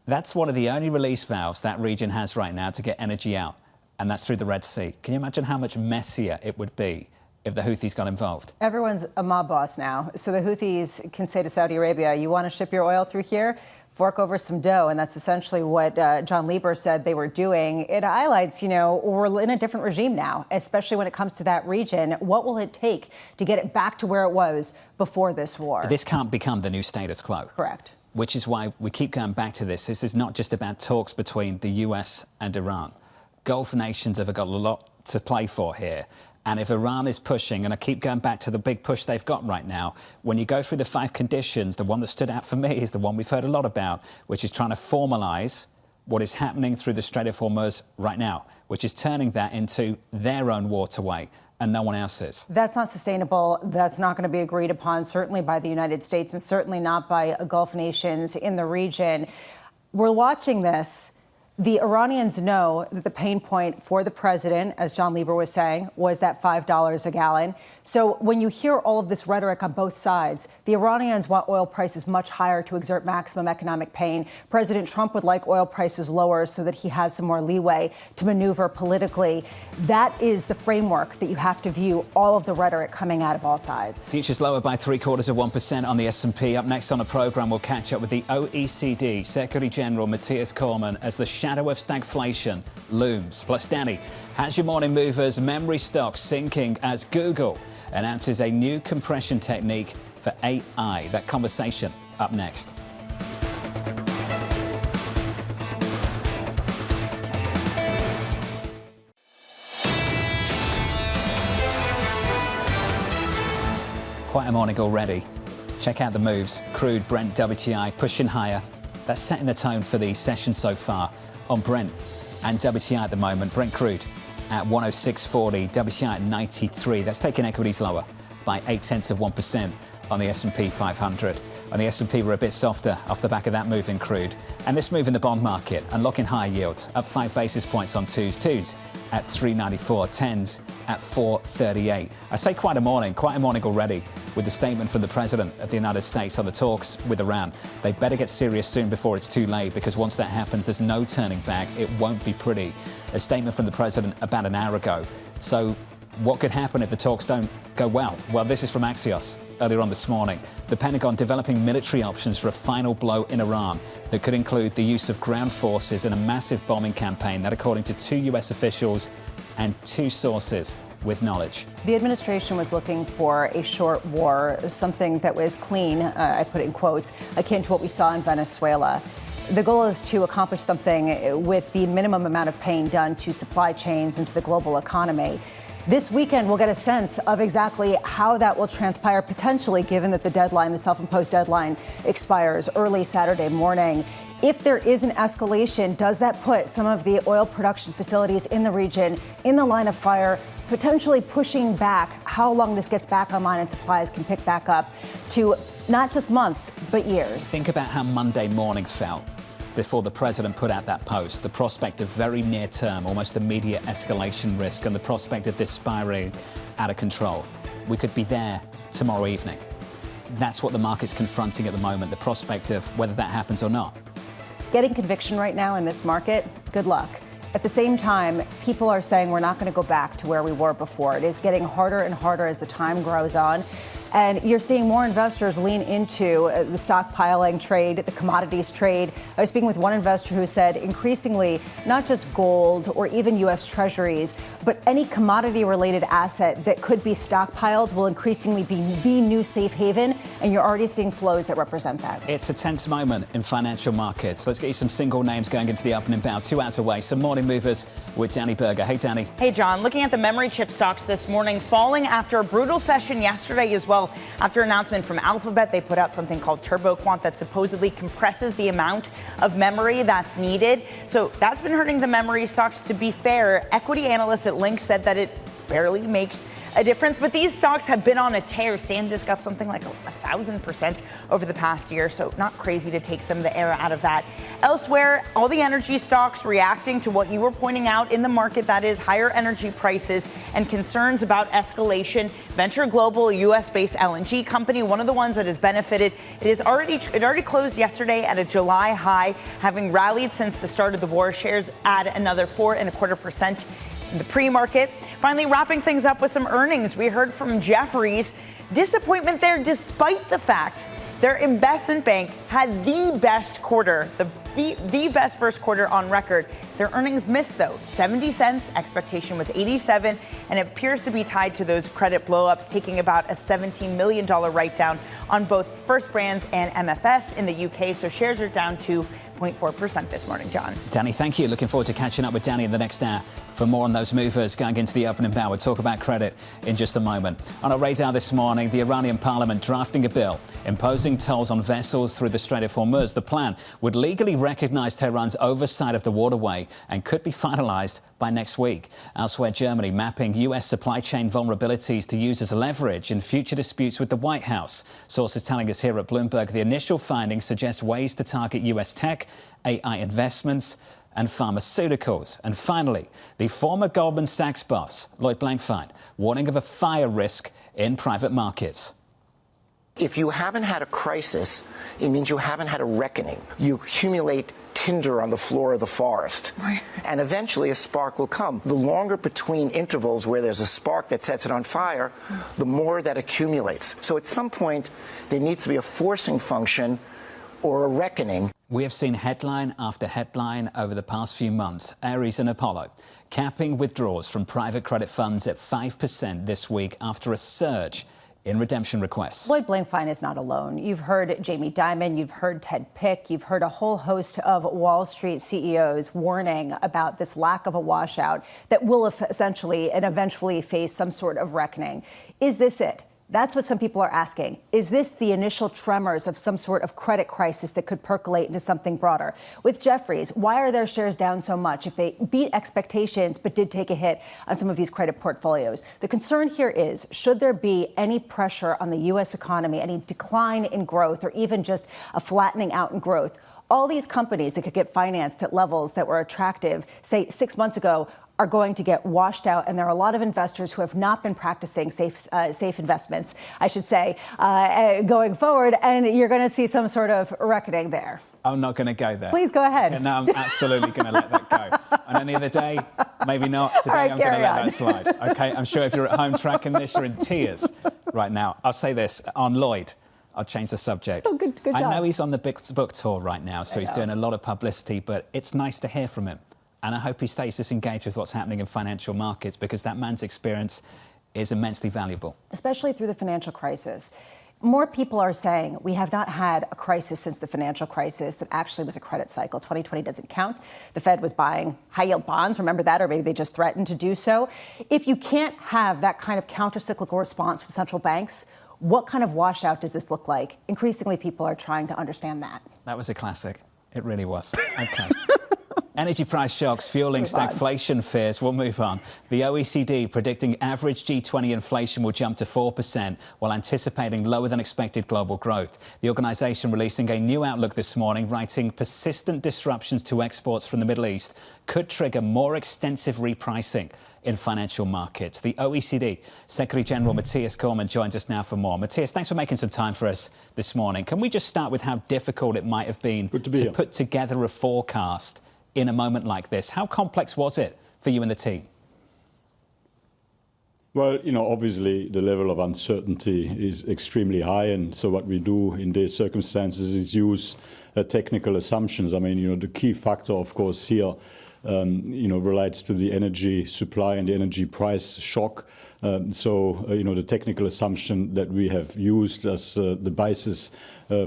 that's one of the only release valves that region has right now to get energy out, and that's through the Red Sea. Can you imagine how much messier it would be if the Houthis got involved? Everyone's a mob boss now. So the Houthis can say to Saudi Arabia, you want to ship your oil through here? Fork over some dough. And that's essentially what John Lieber said they were doing. It highlights, we're in a different regime now, especially when it comes to that region. What will it take to get it back to where it was before this war? This can't become the new status quo. Correct. Which is why we keep going back to this. This is not just about talks between the US and Iran. Gulf nations have got a lot to play for here. And if Iran is pushing, and I keep going back to the big push they've got right now, when you go through the 5 conditions, the one that stood out for me is the one we've heard a lot about, which is trying to formalise what is happening through the Strait of Hormuz right now, which is turning that into their own waterway and no one else's. That's not sustainable. That's not going to be agreed upon, certainly by the United States and certainly not by Gulf nations in the region. We're watching this. The Iranians know that the pain point for the president, as John Lieber was saying, was that $5 a gallon. So when you hear all of this rhetoric on both sides, the Iranians want oil prices much higher to exert maximum economic pain. President Trump would like oil prices lower so that he has some more leeway to maneuver politically. That is the framework that you have to view all of the rhetoric coming out of all sides. Futures lower by 0.75% on the S&P. Up next on the programme, we'll catch up with the OECD Secretary General Mathias Cormann as the shadow of stagflation looms. Plus, Danny, how's your morning movers? Memory stocks sinking as Google announces a new compression technique for AI. That conversation up next. Quite a morning already. Check out the moves. Crude, Brent, WTI pushing higher. That's setting the tone for the session so far. On Brent and WTI at the moment, Brent crude at 106.40, WTI at 93. That's taking equities lower by 0.8% on the S&P 500. On the S&P, we're a bit softer off the back of that move in crude. And this move in the bond market, unlocking higher yields, up 5 basis points on twos at 394, 10s at 438. I say quite a morning already with the statement from the President of the United States on the talks with Iran. They better get serious soon before it's too late, because once that happens, there's no turning back. It won't be pretty. A statement from the President about an hour ago. So what could happen if the talks don't go well? Well, this is from Axios earlier on this morning. The Pentagon developing military options for a final blow in Iran that could include the use of ground forces in a massive bombing campaign. That, according to 2 U.S. officials and 2 sources with knowledge. The administration was looking for a short war, something that was clean, I put it in quotes, akin to what we saw in Venezuela. The goal is to accomplish something with the minimum amount of pain done to supply chains and to the global economy. This weekend, we'll get a sense of exactly how that will transpire, potentially, given that the deadline, the self-imposed deadline, expires early Saturday morning. If there is an escalation, does that put some of the oil production facilities in the region in the line of fire, potentially pushing back how long this gets back online and supplies can pick back up to not just months, but years? Think about how Monday morning felt before the president put out that post. The prospect of very near-term, almost immediate escalation risk and the prospect of this spiraling out of control. We could be there tomorrow evening. That's what the market's confronting at the moment, the prospect of whether that happens or not. Getting conviction right now in this market, good luck. At the same time, people are saying we're not going to go back to where we were before. It is getting harder and harder as the time grows on. And you're seeing more investors lean into the stockpiling trade, the commodities trade. I was speaking with one investor who said increasingly, not just gold or even U.S. Treasuries, but any commodity-related asset that could be stockpiled will increasingly be the new safe haven. And you're already seeing flows that represent that. It's a tense moment in financial markets. Let's get you some single names going into the opening bow. 2 hours away. Some morning movers with Danny Berger. Hey, Danny. Hey, John. Looking at the memory chip stocks this morning, falling after a brutal session yesterday as well. After an announcement from Alphabet, they put out something called TurboQuant that supposedly compresses the amount of memory that's needed. So that's been hurting the memory stocks. To be fair, equity analysts at Link said that it barely makes a difference, but these stocks have been on a tear. Sandisk up something like 1,000% over the past year, so not crazy to take some of the air out of that. Elsewhere, all the energy stocks reacting to what you were pointing out in the market, that is higher energy prices and concerns about escalation. Venture Global, a U.S.-based LNG company, one of the ones that has benefited. It already closed yesterday at a July high, having rallied since the start of the war. Shares add another 4.25% in the pre-market. Finally, wrapping things up with some earnings. We heard from Jefferies. Disappointment there despite the fact their investment bank had the best quarter, the best first quarter on record. Their earnings missed, though, 70 cents. Expectation was 87, and it appears to be tied to those credit blowups, taking about a $17 million write-down on both First Brands and MFS in the UK. So shares are down 2.4% this morning, John. Danny, thank you. Looking forward to catching up with Danny in the next hour for more on those movers going into the opening bow. We'll talk about credit in just a moment. On our radar this morning, the Iranian parliament drafting a bill imposing tolls on vessels through the Strait of Hormuz. The plan would legally recognize Tehran's oversight of the waterway and could be finalized by next week. Elsewhere, Germany mapping U.S. supply chain vulnerabilities to use as leverage in future disputes with the White House. Sources telling us here at Bloomberg the initial findings suggest ways to target U.S. tech, AI investments and pharmaceuticals. And finally, the former Goldman Sachs boss, Lloyd Blankfein, warning of a fire risk in private markets. If you haven't had a crisis, it means you haven't had a reckoning. You accumulate tinder on the floor of the forest, and eventually a spark will come. The longer between intervals where there's a spark that sets it on fire, the more that accumulates. So at some point, there needs to be a forcing function or a reckoning. We have seen headline after headline over the past few months. Ares and Apollo capping withdrawals from private credit funds at 5% this week after a surge in redemption requests. Lloyd Blankfein is not alone. You've heard Jamie Dimon, you've heard Ted Pick, you've heard a whole host of Wall Street CEOs warning about this lack of a washout that will essentially and eventually face some sort of reckoning. Is this it? That's what some people are asking. Is this the initial tremors of some sort of credit crisis that could percolate into something broader? With Jefferies, why are their shares down so much if they beat expectations but did take a hit on some of these credit portfolios? The concern here is, should there be any pressure on the U.S. economy, any decline in growth, or even just a flattening out in growth? All these companies that could get financed at levels that were attractive, say 6 months ago, are going to get washed out, and there are a lot of investors who have not been practicing safe investments, I should say, going forward, and you're going to see some sort of reckoning there. I'm not going to go there. Please go ahead. Okay, no, I'm absolutely going to let that go. On any other day, maybe not. Today, right, I'm going to let on. that slide. Okay, I'm sure if you're at home tracking this, you're in tears right now. I'll say this on Lloyd. I'll change the subject. Oh, good job. I know he's on the book tour right now, so he's doing a lot of publicity, but it's nice to hear from him. And I hope he stays disengaged with what's happening in financial markets, because that man's experience is immensely valuable. Especially through the financial crisis. More people are saying we have not had a crisis since the financial crisis that actually was a credit cycle. 2020 doesn't count. The Fed was buying high-yield bonds. Remember that? Or maybe they just threatened to do so. If you can't have that kind of counter-cyclical response from central banks, what kind of washout does this look like? Increasingly, people are trying to understand that. That was a classic. It really was. Okay. Energy price shocks fueling stagflation fears. We'll move on. The OECD predicting average G20 inflation will jump to 4% while anticipating lower than expected global growth. The organisation releasing a new outlook this morning, writing persistent disruptions to exports from the Middle East could trigger more extensive repricing in financial markets. The OECD Secretary General Mathias Cormann joins us now for more. Mathias, thanks for making some time for us this morning. Can we just start with how difficult it might have been to put together a forecast in a moment like this? How complex was it for you and the team? Well, obviously the level of uncertainty is extremely high. And so what we do in these circumstances is use technical assumptions. I mean, the key factor, of course, here relates to the energy supply and the energy price shock. The technical assumption that we have used as the basis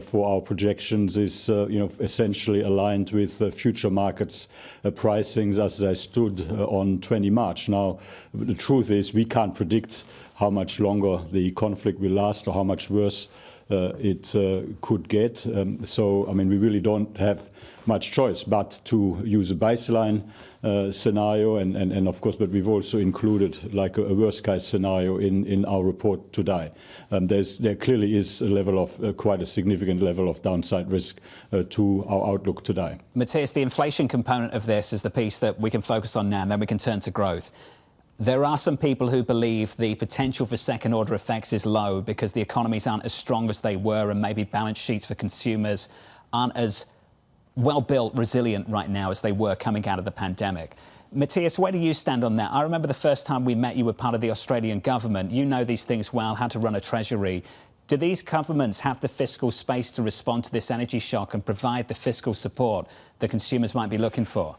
for our projections is, essentially aligned with future markets pricings as they stood on 20 March. Now, the truth is we can't predict how much longer the conflict will last or how much worse it could get. We really don't have much choice but to use a baseline scenario and of course, but we've also included like a worst case scenario in our report today. There clearly is a level of quite a significant level of downside risk to our outlook today. Mathias, the inflation component of this is the piece that we can focus on now, and then we can turn to growth. There are some people who believe the potential for second-order effects is low because the economies aren't as strong as they were and maybe balance sheets for consumers aren't as well-built, resilient right now as they were coming out of the pandemic. Mathias, where do you stand on that? I remember the first time we met, you were part of the Australian government. You know these things well, how to run a treasury. Do these governments have the fiscal space to respond to this energy shock and provide the fiscal support that consumers might be looking for?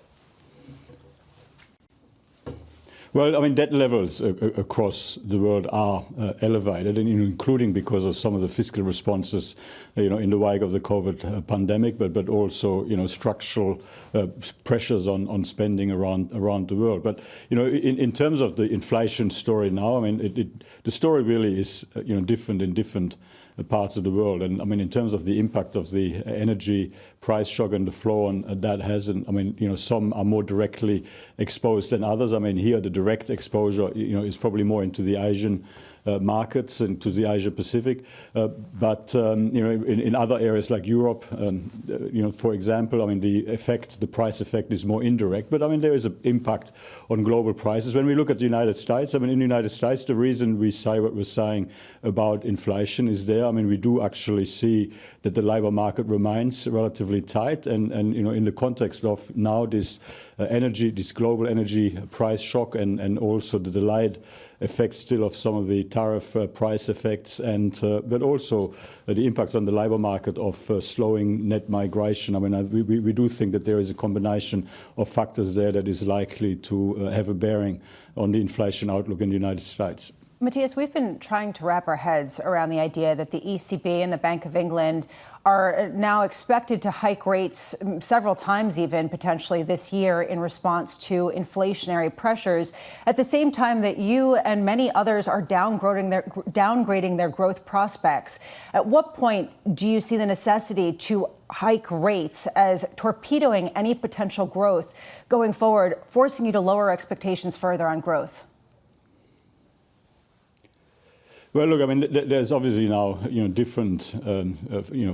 Well, debt levels across the world are elevated, and including because of some of the fiscal responses, in the wake of the COVID pandemic, but also, structural pressures on spending around the world. But, in terms of the inflation story now, the story really is, different in different parts of the world. And in terms of the impact of the energy price shock and the flow on that hasn't, some are more directly exposed than others. Here the direct exposure, is probably more into the Asian markets and to the Asia Pacific. But in other areas like Europe, for example, the price effect is more indirect. But there is an impact on global prices. When we look at the United States, in the United States, the reason we say what we're saying about inflation is there. We do actually see that the labor market remains relatively tight. And in the context of now this global energy price shock and also the delayed effects still of some of the tariff price effects and but also the impacts on the labour market of slowing net migration. We do think that there is a combination of factors there that is likely to have a bearing on the inflation outlook in the United States. Mathias, we've been trying to wrap our heads around the idea that the ECB and the Bank of England are now expected to hike rates several times even potentially this year in response to inflationary pressures, at the same time that you and many others are downgrading their growth prospects. At what point do you see the necessity to hike rates as torpedoing any potential growth going forward, forcing you to lower expectations further on growth? Well, look, there's obviously now, different,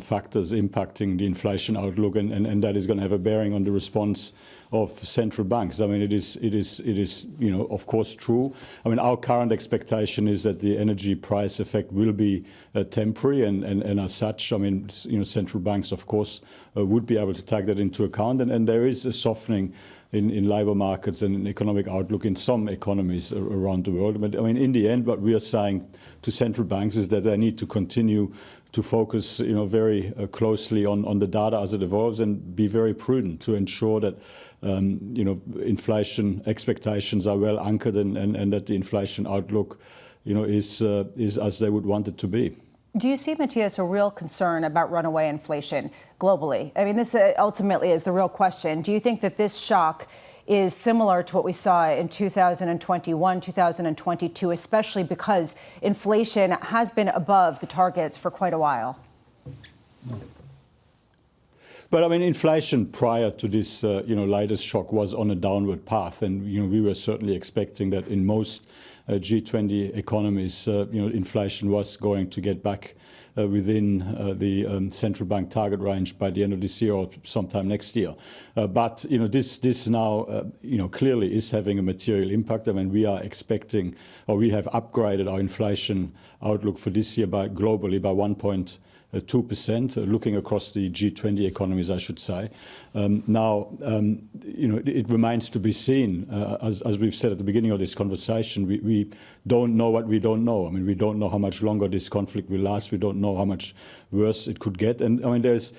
factors impacting the inflation outlook, and that is going to have a bearing on the response of central banks. It is, of course, true. Our current expectation is that the energy price effect will be temporary, and as such, central banks, of course, would be able to take that into account, and there is a softening in labour markets and economic outlook in some economies around the world. But in the end, what we are saying to central banks is that they need to continue to focus, very closely on the data as it evolves and be very prudent to ensure that, inflation expectations are well anchored and that the inflation outlook, is as they would want it to be. Do you see, Mathias, a real concern about runaway inflation globally? I mean, this ultimately is the real question. Do you think that this shock is similar to what we saw in 2021, 2022, especially because inflation has been above the targets for quite a while? But I mean, inflation prior to this, latest shock was on a downward path, and we were certainly expecting that in most G20 economies, inflation was going to get back within the central bank target range by the end of this year or sometime next year. But this now clearly is having a material impact. I mean, we are expecting, or we have upgraded our inflation outlook for this year globally by 1.2%, looking across the G20 economies, I should say. It remains to be seen. As we've said at the beginning of this conversation, we don't know what we don't know. I mean, we don't know how much longer this conflict will last. We don't know how much worse it could get. And I mean, there's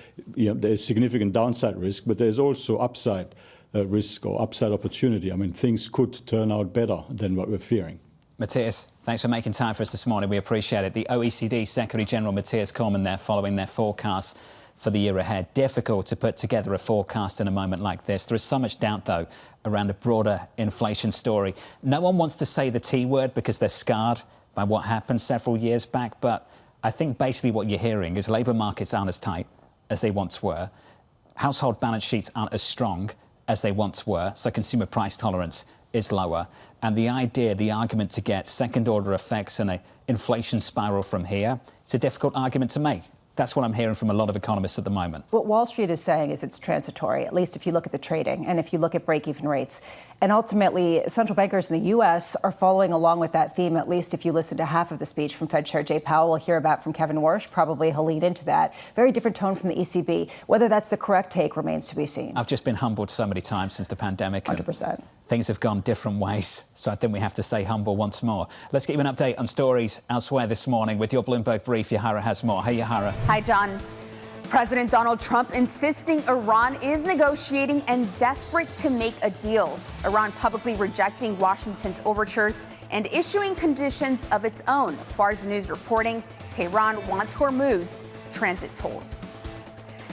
significant downside risk, but there's also upside risk or upside opportunity. I mean, things could turn out better than what we're fearing. Matthias, thanks for making time for us this morning. We appreciate it. The OECD Secretary General Matthias Cormann there following their forecast for the year ahead. Difficult to put together a forecast in a moment like this. There is so much doubt, though, around a broader inflation story. No one wants to say the T word because they're scarred by what happened several years back. But I think basically what you're hearing is labour markets aren't as tight as they once were. Household balance sheets aren't as strong as they once were. So consumer price tolerance is lower. And the argument to get second-order effects and an inflation spiral from here, it's a difficult argument to make. That's what I'm hearing from a lot of economists at the moment. What Wall Street is saying is it's transitory, at least if you look at the trading and if you look at break-even rates. And ultimately, central bankers in the U.S. are following along with that theme, at least if you listen to half of the speech from Fed Chair Jay Powell. We'll hear about from Kevin Walsh. Probably he'll lead into that. Very different tone from the ECB. Whether that's the correct take remains to be seen. I've just been humbled so many times since the pandemic. 100%. Things have gone different ways, so I think we have to stay humble once more. Let's get you an update on stories elsewhere this morning with your Bloomberg Brief. Yahara has more. Hey, Yahara. Hi, John. President Donald Trump insisting Iran is negotiating and desperate to make a deal. Iran publicly rejecting Washington's overtures and issuing conditions of its own. Fars News reporting Tehran wants Hormuz transit tolls.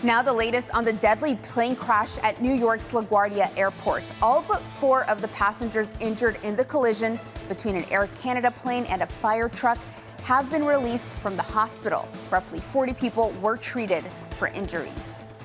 Now the latest on the deadly plane crash at New York's LaGuardia Airport. All but 4 of the passengers injured in the collision between an Air Canada plane and a fire truck have been released from the hospital. Roughly 40 people were treated for injuries.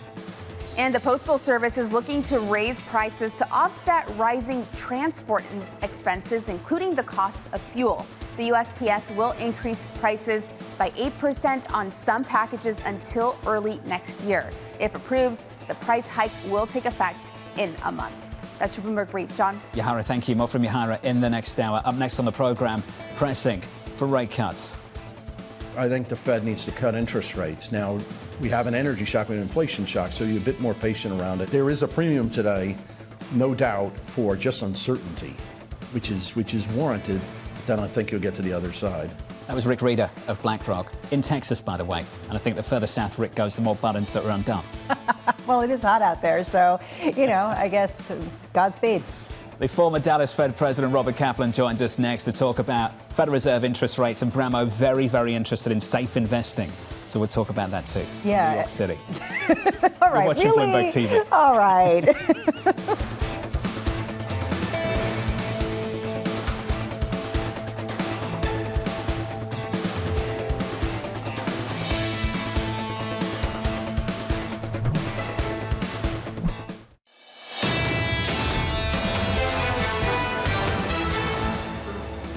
And the Postal Service is looking to raise prices to offset rising transport expenses, including the cost of fuel. The USPS will increase prices by 8% on some packages until early next year. If approved, the price hike will take effect in a month. That's your Bloomberg Brief. John? Yahara, thank you. More from Yahara in the next hour. Up next on the programme, pressing for rate cuts. I think the Fed needs to cut interest rates. Now, we have an energy shock and an inflation shock, so you're a bit more patient around it. There is a premium today, no doubt, for just uncertainty, which is warranted. Then I think you'll get to the other side. That was Rick Reeder of BlackRock, in Texas, by the way. And I think the further south Rick goes, the more buttons that are undone. Well, it is hot out there, so, I guess Godspeed. The former Dallas Fed President Robert Kaplan joins us next to talk about Federal Reserve interest rates, and Bramo very, very interested in safe investing. So we'll talk about that too. Yeah. New York City. All right, We're watching really? Bloomberg TV. All right.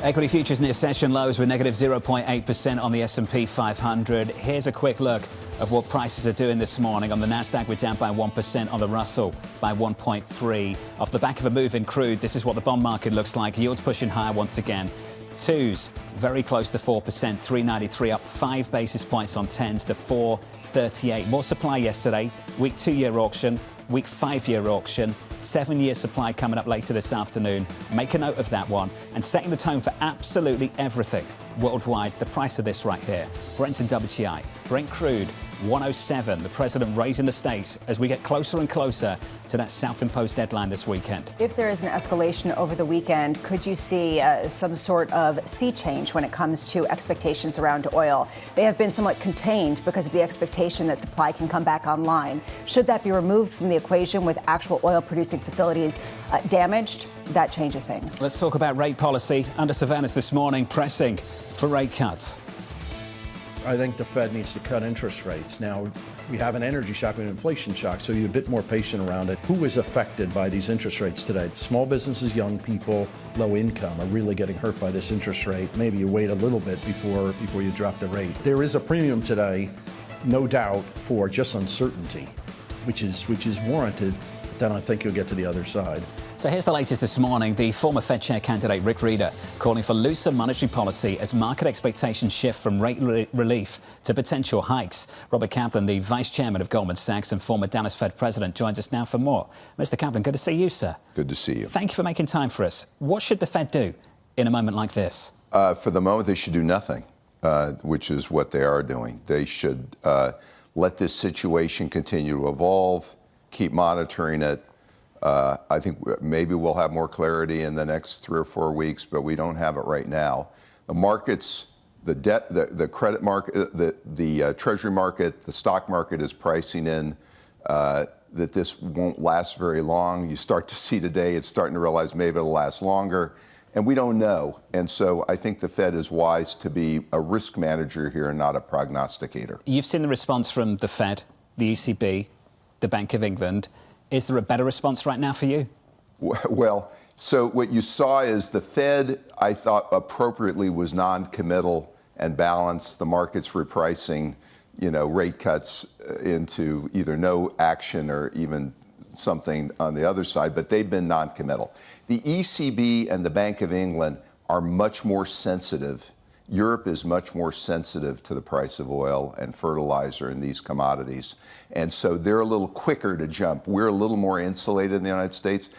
Equity futures near session lows with negative 0.8% on the S&P 500. Here's a quick look of what prices are doing this morning. On the Nasdaq, we're down by 1%. On the Russell, by 1.3%. Off the back of a move in crude, this is what the bond market looks like. Yields pushing higher once again. Twos very close to 4%, 393 up 5 basis points on 10s to 438. More supply yesterday. Week 2-year auction, week 5-year auction. 7-year supply coming up later this afternoon. Make a note of that one. And setting the tone for absolutely everything worldwide, the price of this right here. Brent and WTI. Brent crude 107. The president raising the stakes as we get closer and closer to that self-imposed deadline this weekend. If there is an escalation over the weekend, could you see some sort of sea change when it comes to expectations around oil? They have been somewhat contained because of the expectation that supply can come back online. Should that be removed from the equation with actual oil-producing facilities damaged? That changes things. Let's talk about rate policy. Under surveillance this morning, pressing for rate cuts. I think the Fed needs to cut interest rates. Now, we have an energy shock and an inflation shock, so you're a bit more patient around it. Who is affected by these interest rates today? Small businesses, young people, low income are really getting hurt by this interest rate. Maybe you wait a little bit before you drop the rate. There is a premium today, no doubt, for just uncertainty, which is warranted. Then I think you'll get to the other side. So here's the latest this morning. The former Fed chair candidate Rick Rieder calling for looser monetary policy as market expectations shift from rate relief to potential hikes. Robert Kaplan, the vice chairman of Goldman Sachs and former Dallas Fed president, joins us now for more. Mr. Kaplan, good to see you, sir. Good to see you. Thank you for making time for us. What should the Fed do in a moment like this? For the moment, they should do nothing, which is what they are doing. They should let this situation continue to evolve, keep monitoring it. I think maybe we'll have more clarity in the next 3 or 4 weeks, but we don't have it right now. The markets, the debt, the credit market, the treasury market, the stock market is pricing in that this won't last very long. You start to see today, it's starting to realize maybe it'll last longer, and we don't know. And so I think the Fed is wise to be a risk manager here and not a prognosticator. You've seen the response from the Fed, the ECB, the Bank of England. Is there a better response right now for you? Well, so what you saw is the Fed, I thought, appropriately was non-committal and balanced the markets repricing, rate cuts into either no action or even something on the other side, but they've been non-committal. The ECB and the Bank of England are much more sensitive. Europe is much more sensitive to the price of oil and fertilizer and these commodities. And so they're a little quicker to jump. We're a little more insulated in the United States.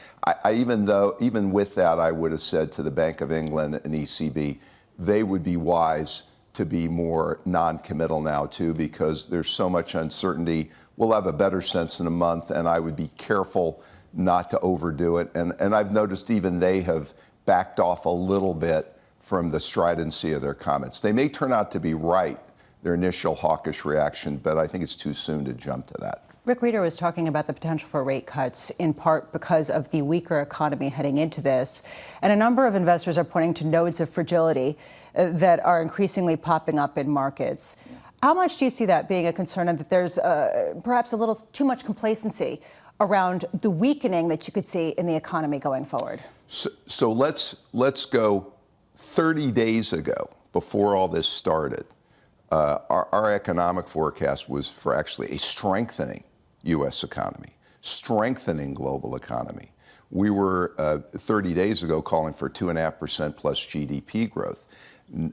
Even with that, I would have said to the Bank of England and ECB, they would be wise to be more non-committal now too, because there's so much uncertainty. We'll have a better sense in a month, and I would be careful not to overdo it. And I've noticed even they have backed off a little bit from the stridency of their comments. They may turn out to be right, their initial hawkish reaction, but I think it's too soon to jump to that. Rick Rieder was talking about the potential for rate cuts, in part because of the weaker economy heading into this. And a number of investors are pointing to nodes of fragility that are increasingly popping up in markets. How much do you see that being a concern, and that there's perhaps a little too much complacency around the weakening that you could see in the economy going forward? So let's go 30 days ago, before all this started. Our economic forecast was for actually a strengthening U.S. economy, strengthening global economy. We were 30 days ago calling for 2.5% plus GDP growth.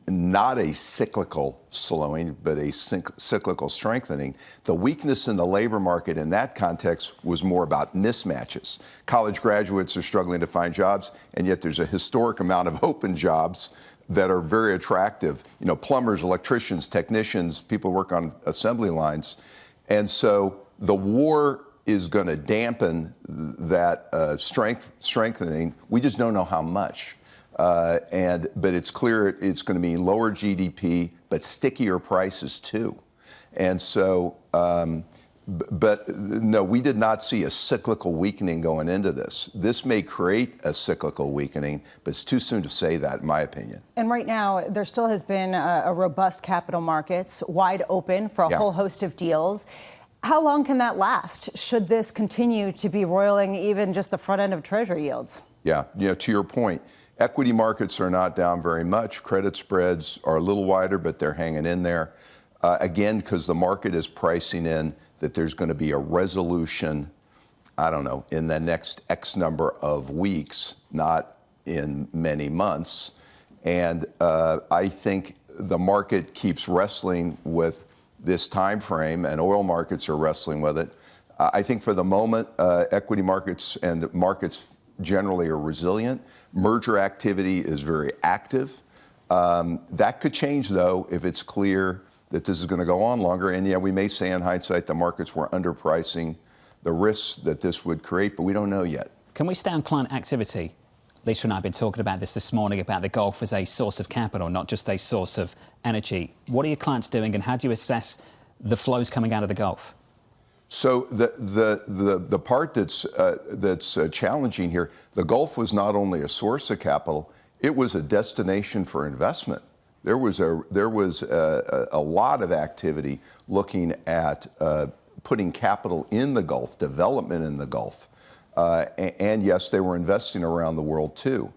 Not a cyclical slowing, but a cyclical strengthening. The weakness in the labor market in that context was more about mismatches. College graduates are struggling to find jobs, and yet there's a historic amount of open jobs that are very attractive. Plumbers, electricians, technicians, people work on assembly lines. And so the war is going to dampen that strengthening. We just don't know how much. But it's clear it's going to mean lower GDP, but stickier prices too. And so, but no, we did not see a cyclical weakening going into this. This may create a cyclical weakening, but it's too soon to say that, in my opinion. And right now, there still has been a robust capital markets, wide open for a whole host of deals. How long can that last? Should this continue to be roiling even just the front end of Treasury yields? Yeah, to your point, equity markets are not down very much. Credit spreads are a little wider, but they're hanging in there. Again, because the market is pricing in that there's going to be a resolution, I don't know, in the next X number of weeks, not in many months. And I think the market keeps wrestling with this time frame, and oil markets are wrestling with it. I think for the moment, equity markets and markets generally are resilient. Merger activity is very active. That could change, though, if it's clear that this is going to go on longer. And yeah, we may say in hindsight the markets were underpricing the risks that this would create, but we don't know yet. Can we stay on client activity? Lisa and I have been talking about this morning, about the Gulf as a source of capital, not just a source of energy. What are your clients doing, and how do you assess the flows coming out of the Gulf? So the part that's challenging here, the Gulf was not only a source of capital, it was a destination for investment. There was a lot of activity looking at putting capital in the Gulf, development in the Gulf. And yes, they were investing around the world too.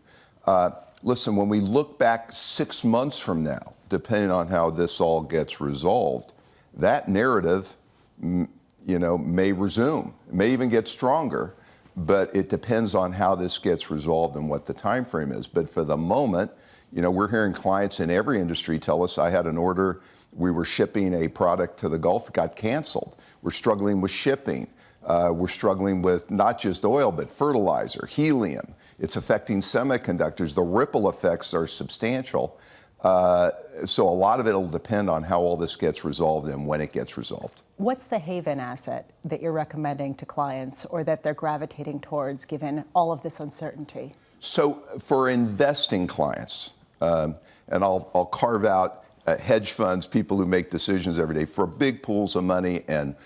Listen, when we look back 6 months from now, depending on how this all gets resolved, that narrative, may resume, may even get stronger, but it depends on how this gets resolved and what the time frame is. But for the moment, we're hearing clients in every industry tell us, I had an order, we were shipping a product to the Gulf, it got canceled. We're struggling with shipping. We're struggling with not just oil, but fertilizer, helium. It's affecting semiconductors. The ripple effects are substantial. So a lot of it will depend on how all this gets resolved and when it gets resolved. What's the haven asset that you're recommending to clients, or that they're gravitating towards given all of this uncertainty? So for investing clients, and I'll carve out hedge funds, people who make decisions every day, for big pools of money and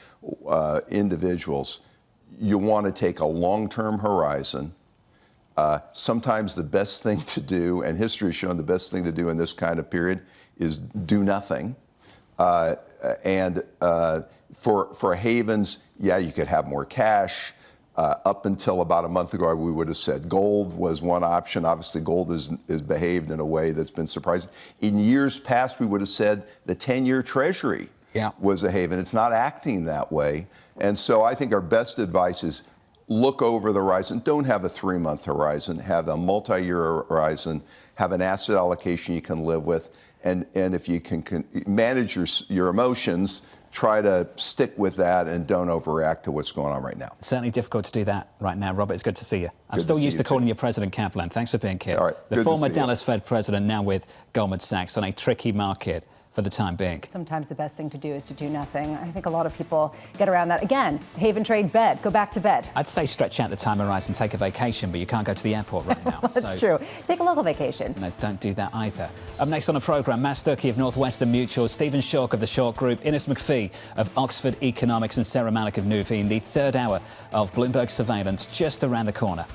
individuals, you want to take a long-term horizon. Sometimes the best thing to do, and history has shown the best thing to do in this kind of period, is do nothing. And for havens, yeah, you could have more cash. Up until about a month ago, we would have said gold was one option. Obviously, gold is behaved in a way that's been surprising. In years past, we would have said the 10-year Treasury was a haven. It's not acting that way. And so I think our best advice is look over the horizon. Don't have a 3-month horizon. Have a multi-year horizon. Have an asset allocation you can live with. And if you can manage your emotions, try to stick with that and don't overreact to what's going on right now. Certainly difficult to do that right now. Robert, it's good to see you. I'm still used to calling you President Kaplan. Thanks for being here. All right. The former Dallas Fed president, now with Goldman Sachs, on a tricky market for the time being. Sometimes the best thing to do is to do nothing. I think a lot of people get around that. Again, haven trade, bed, go back to bed. I'd say stretch out the time horizon, take a vacation, but you can't go to the airport right now. That's true. Take a local vacation. No, don't do that either. Up next on the programme, Matt Stucky of Northwestern Mutual, Stephen Schork of the Schork Group, McFee of Oxford Economics, and Saira Malik of Nuveen. The third hour of Bloomberg Surveillance just around the corner.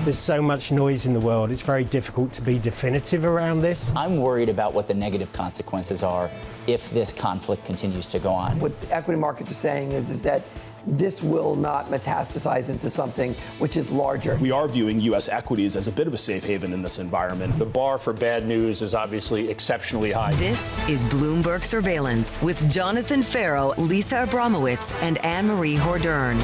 There's so much noise in the world, it's very difficult to be definitive around this. I'm worried about what the negative consequences are if this conflict continues to go on. What the equity markets are saying is that this will not metastasize into something which is larger. We are viewing U.S. equities as a bit of a safe haven in this environment. The bar for bad news is obviously exceptionally high. This is Bloomberg Surveillance with Jonathan Ferro, Lisa Abramowicz, and Annmarie Hordern.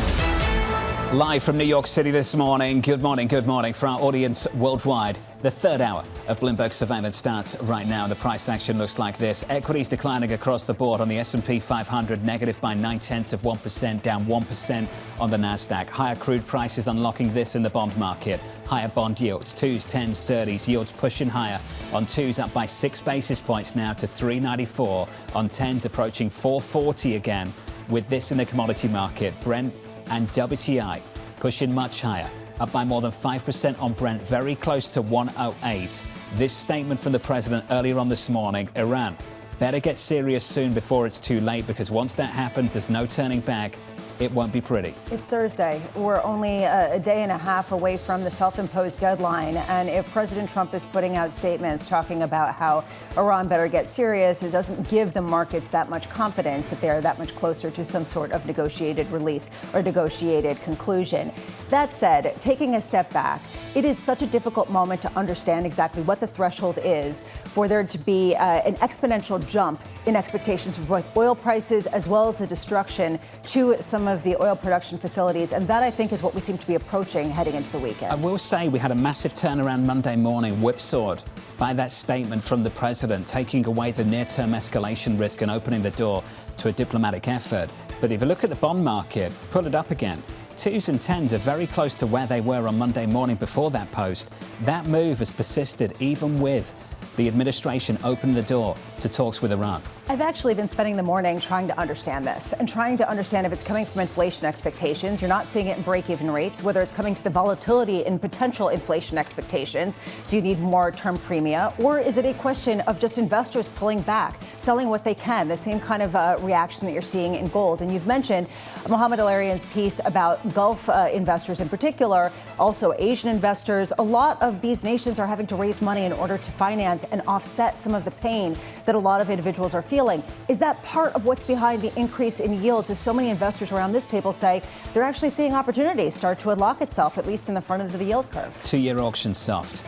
Live from New York City this morning. Good morning for our audience worldwide. The third hour of Bloomberg Surveillance starts right now. The price action looks like this. Equities declining across the board on the S&P 500, negative by 0.9%, down 1% on the Nasdaq. Higher crude prices unlocking this in the bond market. Higher bond yields, 2s, 10s, 30s, yields pushing higher. On 2s up by 6 basis points now to 394. On 10s approaching 440 again. With this in the commodity market, Brent and WTI pushing much higher, up by more than 5% on Brent, very close to 108. This statement from the president earlier on this morning, Iran better get serious soon before it's too late, because once that happens, there's no turning back. It won't be pretty. It's Thursday. We're only a day and a half away from the self-imposed deadline. And if President Trump is putting out statements talking about how Iran better get serious, it doesn't give the markets that much confidence that they are that much closer to some sort of negotiated release or negotiated conclusion. That said, taking a step back, it is such a difficult moment to understand exactly what the threshold is for there to be an exponential jump in expectations for both oil prices as well as the destruction to some some of the oil production facilities, and that, I think, is what we seem to be approaching heading into the weekend. I will say we had a massive turnaround Monday morning, whipsawed by that statement from the president, taking away the near-term escalation risk and opening the door to a diplomatic effort. But if you look at the bond market, pull it up again. 2s and 10s are very close to where they were on Monday morning before that post. That move has persisted even with the administration opening the door to talks with Iran. I've actually been spending the morning trying to understand this and trying to understand if it's coming from inflation expectations. You're not seeing it in break-even rates, whether it's coming to the volatility in potential inflation expectations, so you need more term premia, or is it a question of just investors pulling back, selling what they can, the same kind of reaction that you're seeing in gold. And you've mentioned Mohammed El-Arian's piece about Gulf investors in particular, also Asian investors. A lot of these nations are having to raise money in order to finance and offset some of the pain that a lot of individuals are feeling. Is that part of what's behind the increase in yields, as so many investors around this table say they're actually seeing opportunities start to unlock itself, at least in the front of the yield curve? 2-year auction soft,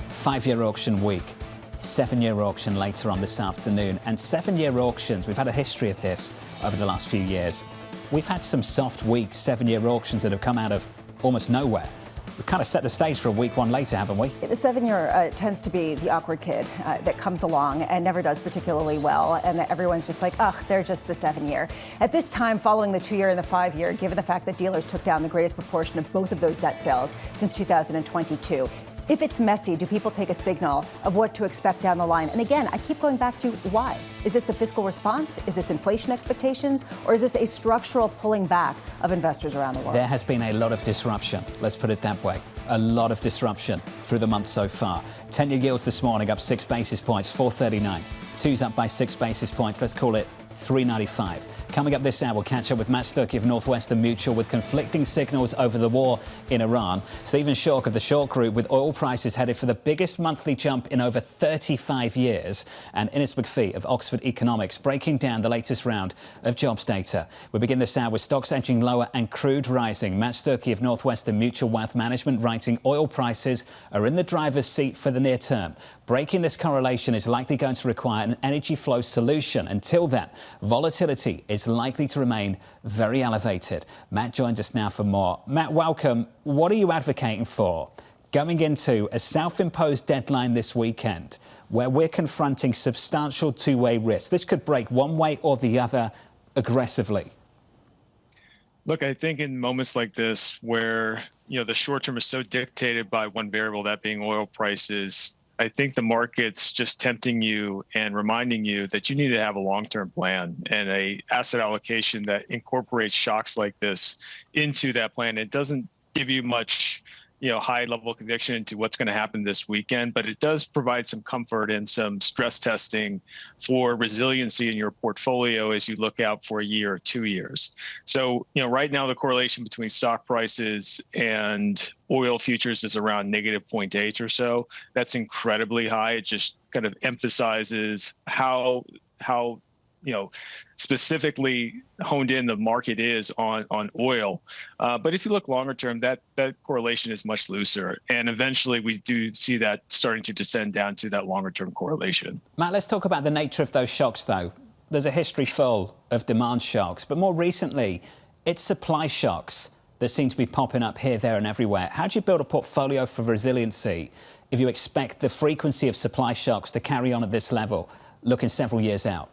5-year auction weak, 7-year auction later on this afternoon. And 7-year auctions, we've had a history of this over the last few years. We've had some soft, weak 7-year auctions that have come out of almost nowhere. We've kind of set the stage for a week one later, haven't we? The 7-year tends to be the awkward kid that comes along and never does particularly well, and everyone's just like, ugh, they're just the 7-year. At this time, following the 2-year and the 5-year, given the fact that dealers took down the greatest proportion of both of those debt sales since 2022, if it's messy, do people take a signal of what to expect down the line? And again, I keep going back to why. Is this the fiscal response? Is this inflation expectations? Or is this a structural pulling back of investors around the world? There has been a lot of disruption, let's put it that way. A lot of disruption through the month so far. 10-year yields this morning up 6 basis points, 439. 2's up by 6 basis points, let's call it 395. Coming up this hour, we'll catch up with Matt Stucky of Northwestern Mutual with conflicting signals over the war in Iran. Stephen Schork of the Schork Group with oil prices headed for the biggest monthly jump in over 35 years. And Ines McFee of Oxford Economics breaking down the latest round of jobs data. We begin this hour with stocks edging lower and crude rising. Matt Stucky of Northwestern Mutual Wealth Management writing oil prices are in the driver's seat for the near term. Breaking this correlation is likely going to require an energy flow solution. Until then, volatility is likely to remain very elevated. Matt joins us now for more. Matt, welcome. What are you advocating for going into a self-imposed deadline this weekend where we're confronting substantial two-way risk? This could break one way or the other aggressively. Look, I think in moments like this where, the short term is so dictated by one variable, that being oil prices, I think the market's just tempting you and reminding you that you need to have a long-term plan and a asset allocation that incorporates shocks like this into that plan. It doesn't give you much, high level conviction into what's going to happen this weekend, but it does provide some comfort and some stress testing for resiliency in your portfolio as you look out for a year or 2 years. So, right now the correlation between stock prices and oil futures is around negative 0.8 or so. That's incredibly high. It just kind of emphasizes how specifically honed in the market is on oil. But if you look longer term, that correlation is much looser. And eventually we do see that starting to descend down to that longer term correlation. Matt, let's talk about the nature of those shocks, though. There's a history full of demand shocks, but more recently, it's supply shocks that seem to be popping up here, there and everywhere. How do you build a portfolio for resiliency if you expect the frequency of supply shocks to carry on at this level, looking several years out?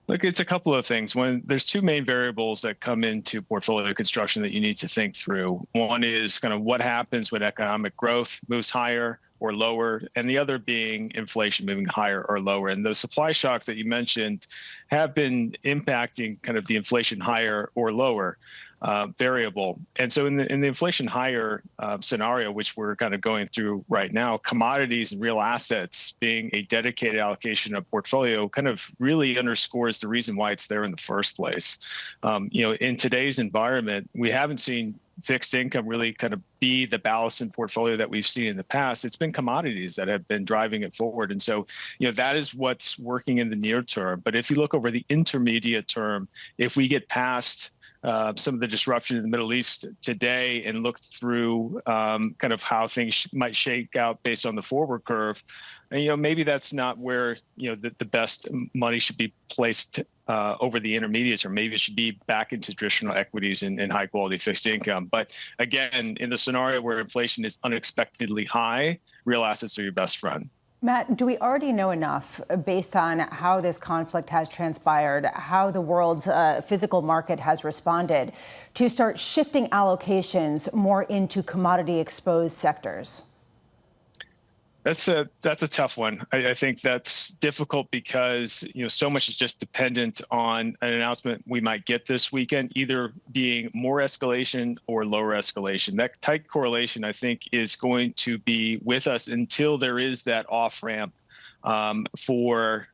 Look, it's a couple of things. There's two main variables that come into portfolio construction that you need to think through. One is kind of what happens when economic growth moves higher or lower, and the other being inflation moving higher or lower. And those supply shocks that you mentioned have been impacting kind of the inflation higher or lower variable. And so in the inflation higher scenario, which we're kind of going through right now, commodities and real assets being a dedicated allocation of portfolio kind of really underscores the reason why it's there in the first place. In today's environment, we haven't seen fixed income really kind of be the ballast in portfolio that we've seen in the past. It's been commodities that have been driving it forward. And so, that is what's working in the near term. But if you look over the intermediate term, if we get past some of the disruption in the Middle East today and look through kind of how things might shake out based on the forward curve, and maybe that's not where the best money should be placed over the intermediate term. Maybe it should be back into traditional equities and high quality fixed income. But again, in the scenario where inflation is unexpectedly high, real assets are your best friend. Matt, do we already know enough based on how this conflict has transpired, how the world's physical market has responded, to start shifting allocations more into commodity-exposed sectors? That's a tough one. I think that's difficult because so much is just dependent on an announcement we might get this weekend, either being more escalation or lower escalation. That tight correlation, I think, is going to be with us until there is that off ramp for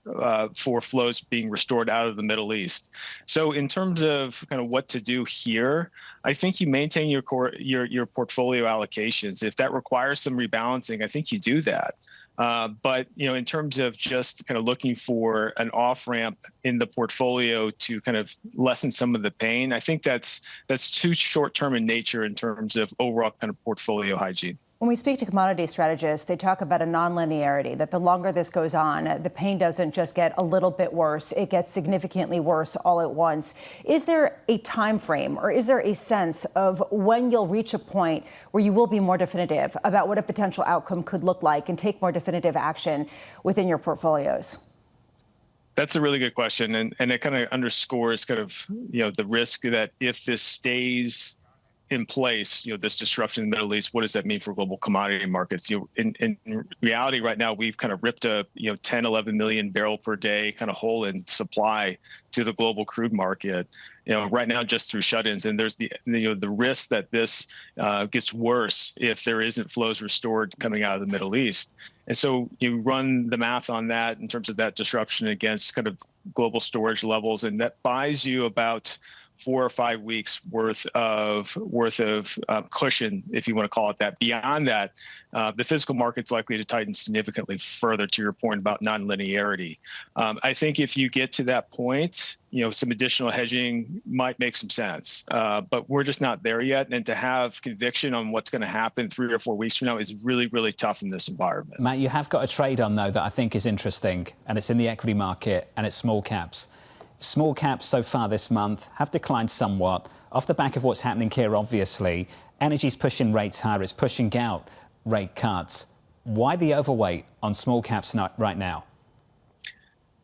flows being restored out of the Middle East. So in terms of kind of what to do here, I think you maintain your portfolio allocations. If that requires some rebalancing, I think you do that. But in terms of just kind of looking for an off ramp in the portfolio to kind of lessen some of the pain, I think that's too short term in nature in terms of overall kind of portfolio hygiene. When we speak to commodity strategists, they talk about a nonlinearity, that the longer this goes on, the pain doesn't just get a little bit worse, it gets significantly worse all at once. Is there a time frame or is there a sense of when you'll reach a point where you will be more definitive about what a potential outcome could look like and take more definitive action within your portfolios? That's a really good question. And it kind of underscores kind of, the risk that if this stays in place, this disruption in the Middle East, what does that mean for global commodity markets? In reality right now, we've kind of ripped a 10, 11 million barrel per day kind of hole in supply to the global crude market, right now just through shut-ins. And there's the risk that this gets worse if there isn't flows restored coming out of the Middle East. And so you run the math on that in terms of that disruption against kind of global storage levels, and that buys you about 4 or 5 weeks worth of cushion, if you want to call it that. Beyond that, the physical market's likely to tighten significantly further, to your point about nonlinearity. I think if you get to that point, some additional hedging might make some sense, but we're just not there yet. And to have conviction on what's going to happen 3 or 4 weeks from now is really, really tough in this environment. Matt, you have got a trade on, though, that I think is interesting, and it's in the equity market, and it's small caps. Small caps so far this month have declined somewhat off the back of what's happening here, obviously. Energy's pushing rates higher. It's pushing out rate cuts. Why the overweight on small caps right now?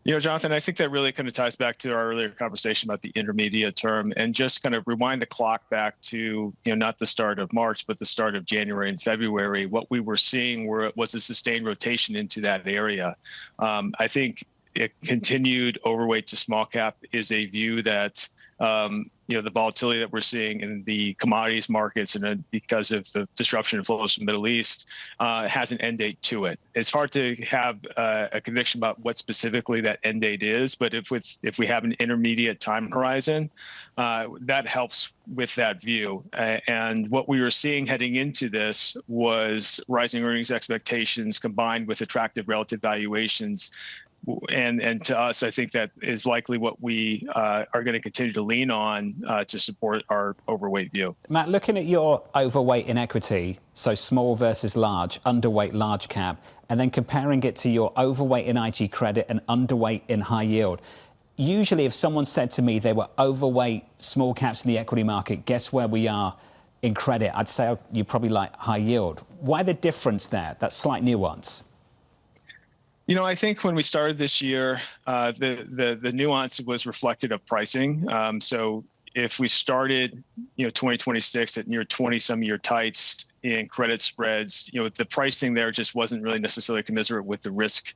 Jonathan, I think that really kind of ties back to our earlier conversation about the intermediate term, and just kind of rewind the clock back to, not the start of March, but the start of January and February. What we were seeing was a sustained rotation into that area. I think a continued overweight to small cap is a view that the volatility that we're seeing in the commodities markets, and because of the disruption of flows from the Middle East, has an end date to it. It's hard to have a conviction about what specifically that end date is, but if we have an intermediate time horizon, that helps with that view. And what we were seeing heading into this was rising earnings expectations combined with attractive relative valuations. And to us, I think that is likely what we are going to continue to lean on to support our overweight view. Matt, looking at your overweight in equity, so small versus large, underweight large cap, and then comparing it to your overweight in IG credit and underweight in high yield. Usually if someone said to me they were overweight small caps in the equity market, guess where we are in credit? I'd say you probably like high yield. Why the difference there, that slight nuance? I think when we started this year, the nuance was reflected of pricing. So if we started, 2026 at near 20-some-year tights in credit spreads, the pricing there just wasn't really necessarily commensurate with the risk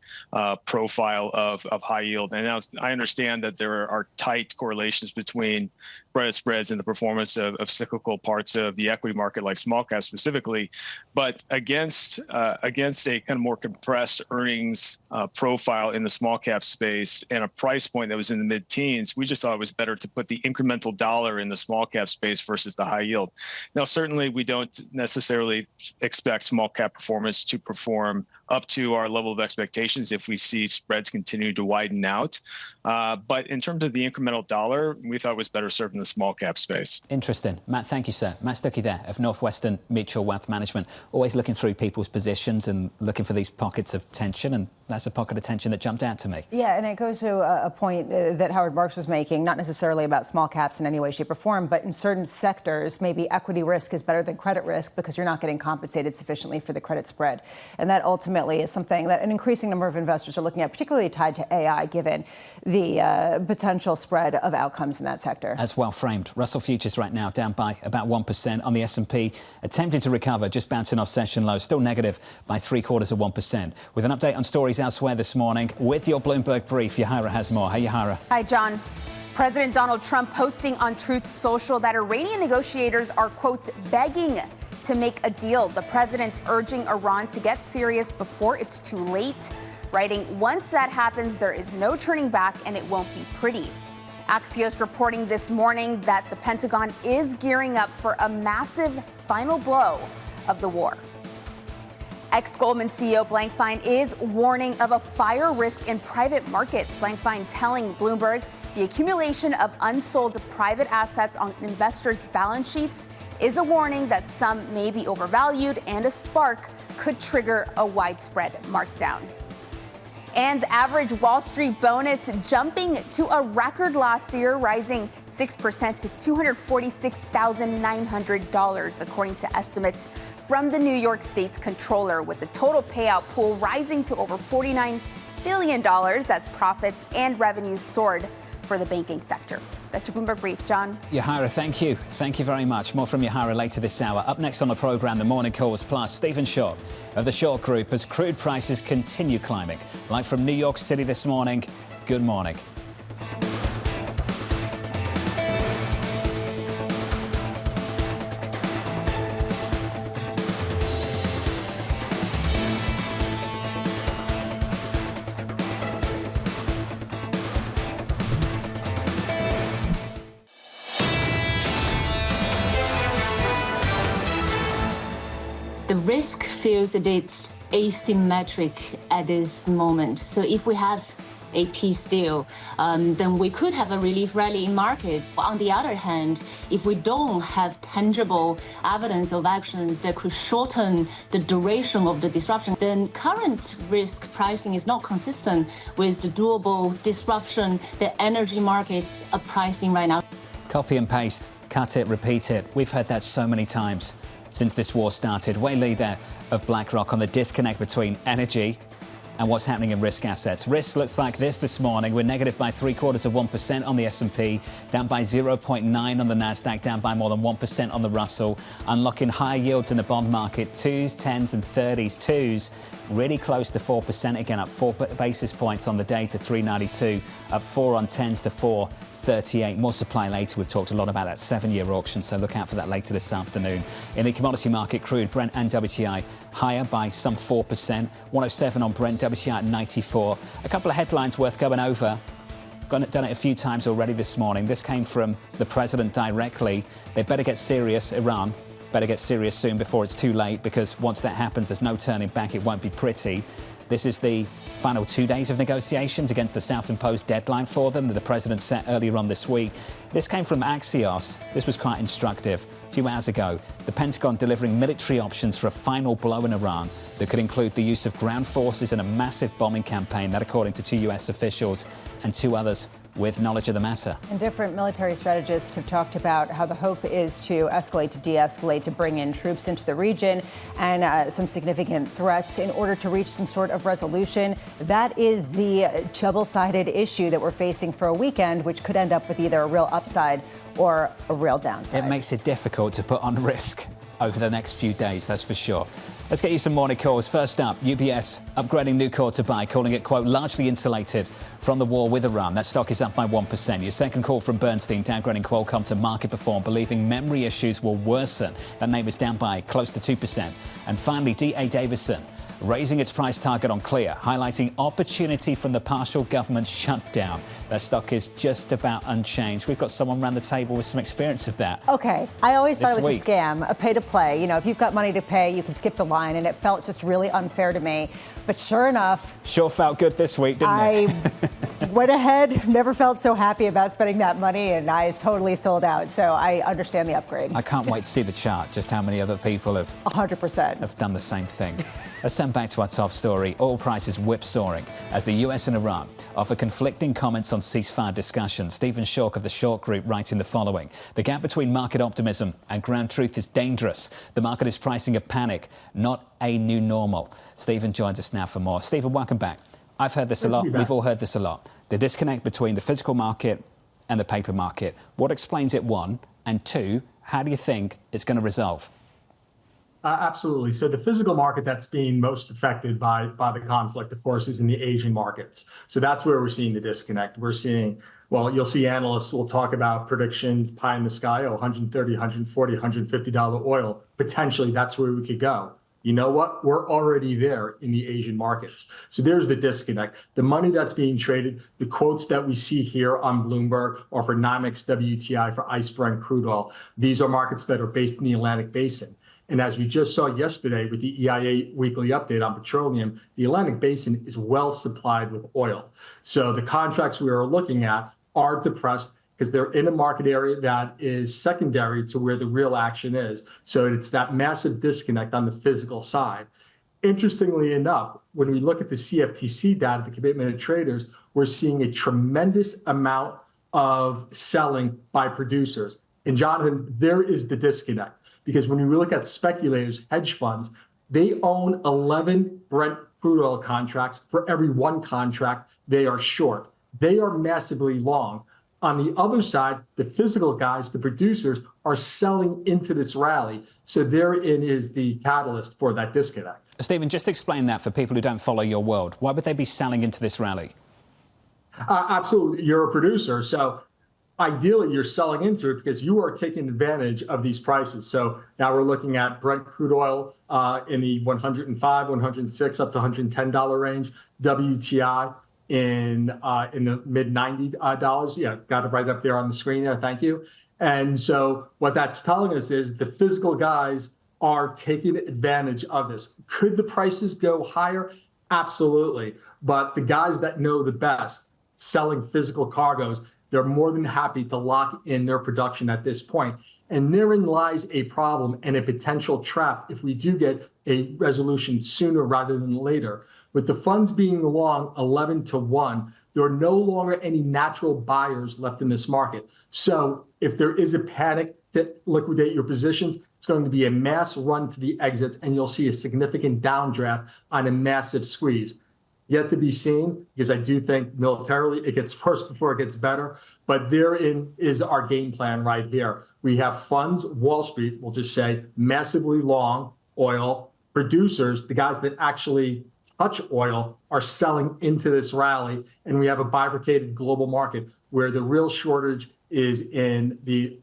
profile of high yield. And now I understand that there are tight correlations between credit spreads and the performance of cyclical parts of the equity market, like small cap specifically. But against a kind of more compressed earnings profile in the small cap space and a price point that was in the mid-teens, we just thought it was better to put the incremental dollar in the small cap space versus the high yield. Now, certainly we don't necessarily expect small cap performance to perform up to our level of expectations if we see spreads continue to widen out. But in terms of the incremental dollar, we thought it was better served in the small cap space. Interesting. Matt, thank you, sir. Matt Stucky there of Northwestern Mutual Wealth Management, always looking through people's positions and looking for these pockets of tension, and that's a pocket of tension that jumped out to me. Yeah, and it goes to a point that Howard Marks was making, not necessarily about small caps in any way, shape or form, but in certain sectors, maybe equity risk is better than credit risk because you're not getting compensated sufficiently for the credit spread. And that ultimately is something that an increasing number of investors are looking at, particularly tied to AI, given the potential spread of outcomes in that sector. That's well framed. Russell futures right now down by about 1% on the S&P, attempting to recover, just bouncing off session lows, still negative by 0.75%. With an update on stories elsewhere this morning, with your Bloomberg brief, Yahaira has more. Hey, Yahaira. Hi, John. President Donald Trump posting on Truth Social that Iranian negotiators are, quote, begging to make a deal. The president urging Iran to get serious before it's too late, writing, once that happens, there is no turning back and it won't be pretty. Axios reporting this morning that the Pentagon is gearing up for a massive final blow of the war. Ex-Goldman CEO Blankfein is warning of a fire risk in private markets. Blankfein telling Bloomberg the accumulation of unsold private assets on investors' balance sheets is a warning that some may be overvalued and a spark could trigger a widespread markdown. And the average Wall Street bonus jumping to a record last year, rising 6% to $246,900, according to estimates from the New York State's controller, with the total payout pool rising to over $49 billion as profits and revenues soared for the banking sector. That's your Bloomberg Brief, John. Yahaira, thank you. Thank you very much. More from Yahaira later this hour. Up next on the programme, the Morning Calls Plus, Stephen Schork of the Schork Group as crude prices continue climbing. Live from New York City this morning. Good morning. The risk feels a bit asymmetric at this moment. So if we have a peace deal, then we could have a relief rally in markets. On the other hand, if we don't have tangible evidence of actions that could shorten the duration of the disruption, then current risk pricing is not consistent with the doable disruption that energy markets are pricing right now. Copy and paste, cut it, repeat it. We've heard that so many times since this war started. Wei Li there of BlackRock on the disconnect between energy and what's happening in risk assets. Risk looks like this morning. We're negative by 0.75% on the S&P, down by 0.9 on the Nasdaq, down by more than 1% on the Russell, unlocking higher yields in the bond market, 2s, 10s and 30s. 2s really close to 4% again, up 4 basis points on the day to 392, up 4 on 10s to 4.38. More supply later. We've talked a lot about that 7-year auction, so look out for that later this afternoon. In the commodity market, crude, Brent and WTI higher by some 4%. 107 on Brent, WTI at 94. A couple of headlines worth going over. Done it a few times already this morning. This came from the president directly. They better get serious, Iran. Better get serious soon before it's too late, because once that happens, there's no turning back. It won't be pretty. This is the final 2 days of negotiations against the self-imposed deadline for them that the president set earlier on this week. This came from Axios. This was quite instructive. A few hours ago, the Pentagon delivering military options for a final blow in Iran that could include the use of ground forces in a massive bombing campaign, that according to 2 U.S. officials and 2 others with knowledge of the matter. And different military strategists have talked about how the hope is to escalate, to de-escalate, to bring in troops into the region and some significant threats in order to reach some sort of resolution. That is the double-sided issue that we're facing for a weekend, which could end up with either a real upside or a real downside. It makes it difficult to put on risk over the next few days, that's for sure. Let's get you some morning calls. First up, UBS upgrading new call to buy, calling it, quote, largely insulated from the war with Iran. That stock is up by 1%. Your second call from Bernstein, downgrading Qualcomm to market perform, believing memory issues will worsen. That name is down by close to 2%. And finally, D.A. Davison raising its price target on clear, highlighting opportunity from the partial government shutdown. Their stock is just about unchanged. We've got someone around the table with some experience of that. Okay, I always thought it was week. a scam, a pay to play. You know, if you've got money to pay, you can skip the line, and it felt just really unfair to me. But sure enough, sure felt good this week, didn't it? Went ahead, never felt so happy about spending that money, and I totally sold out. So I understand the upgrade. I can't wait to see the chart, just how many other people have 100% have done the same thing. Let's turn back to our top story. Oil prices whipsawing as the US and Iran offer conflicting comments on ceasefire discussions. Stephen Schork of the Schork Group writing the following: the gap between market optimism and ground truth is dangerous. The market is pricing a panic, not a new normal. Stephen joins us now for more. Stephen, welcome back. I've heard this a lot. We've all heard this a lot. The disconnect between the physical market and the paper market. What explains it, one? And two, how do you think it's going to resolve? Absolutely. So the physical market that's being most affected by the conflict, of course, is in the Asian markets. So that's where we're seeing the disconnect. We're seeing, well, you'll see analysts will talk about predictions, pie in the sky, $130, $140, $150 oil. Potentially, that's where we could go. You know what? We're already there in the Asian markets. So there's the disconnect. The money that's being traded, the quotes that we see here on Bloomberg are for NYMEX WTI, for ICE Brent crude oil. These are markets that are based in the Atlantic Basin. And as we just saw yesterday with the EIA weekly update on petroleum, the Atlantic Basin is well supplied with oil. So the contracts we are looking at are depressed because they're in a market area that is secondary to where the real action is. So it's that massive disconnect on the physical side. Interestingly enough, when we look at the CFTC data, the commitment of traders, we're seeing a tremendous amount of selling by producers. And Jonathan, there is the disconnect. Because when you look at speculators, hedge funds, they own 11 Brent crude oil contracts. For every one contract, they are short. They are massively long. On the other side, the physical guys, the producers, are selling into this rally. So therein is the catalyst for that disconnect. Stephen, just explain that for people who don't follow your world. Why would they be selling into this rally? Absolutely. You're a producer. So ideally, you're selling into it because you are taking advantage of these prices. So now we're looking at Brent crude oil in the $105, $106, up to $110 range. WTI in the mid $90. Yeah, got it right up there on the screen there. Thank you. And so what that's telling us is the physical guys are taking advantage of this. Could the prices go higher? Absolutely. But the guys that know the best, selling physical cargoes, they're more than happy to lock in their production at this point. And therein lies a problem and a potential trap if we do get a resolution sooner rather than later. With the funds being long 11-1, there are no longer any natural buyers left in this market. So if there is a panic to liquidate your positions, it's going to be a mass run to the exits, and you'll see a significant downdraft on a massive squeeze. Yet to be seen, because I do think militarily it gets worse before it gets better. But therein is our game plan right here. We have funds, Wall Street, we'll just say, massively long oil. Producers, the guys that actually touch oil, are selling into this rally. And we have a bifurcated global market where the real shortage is in the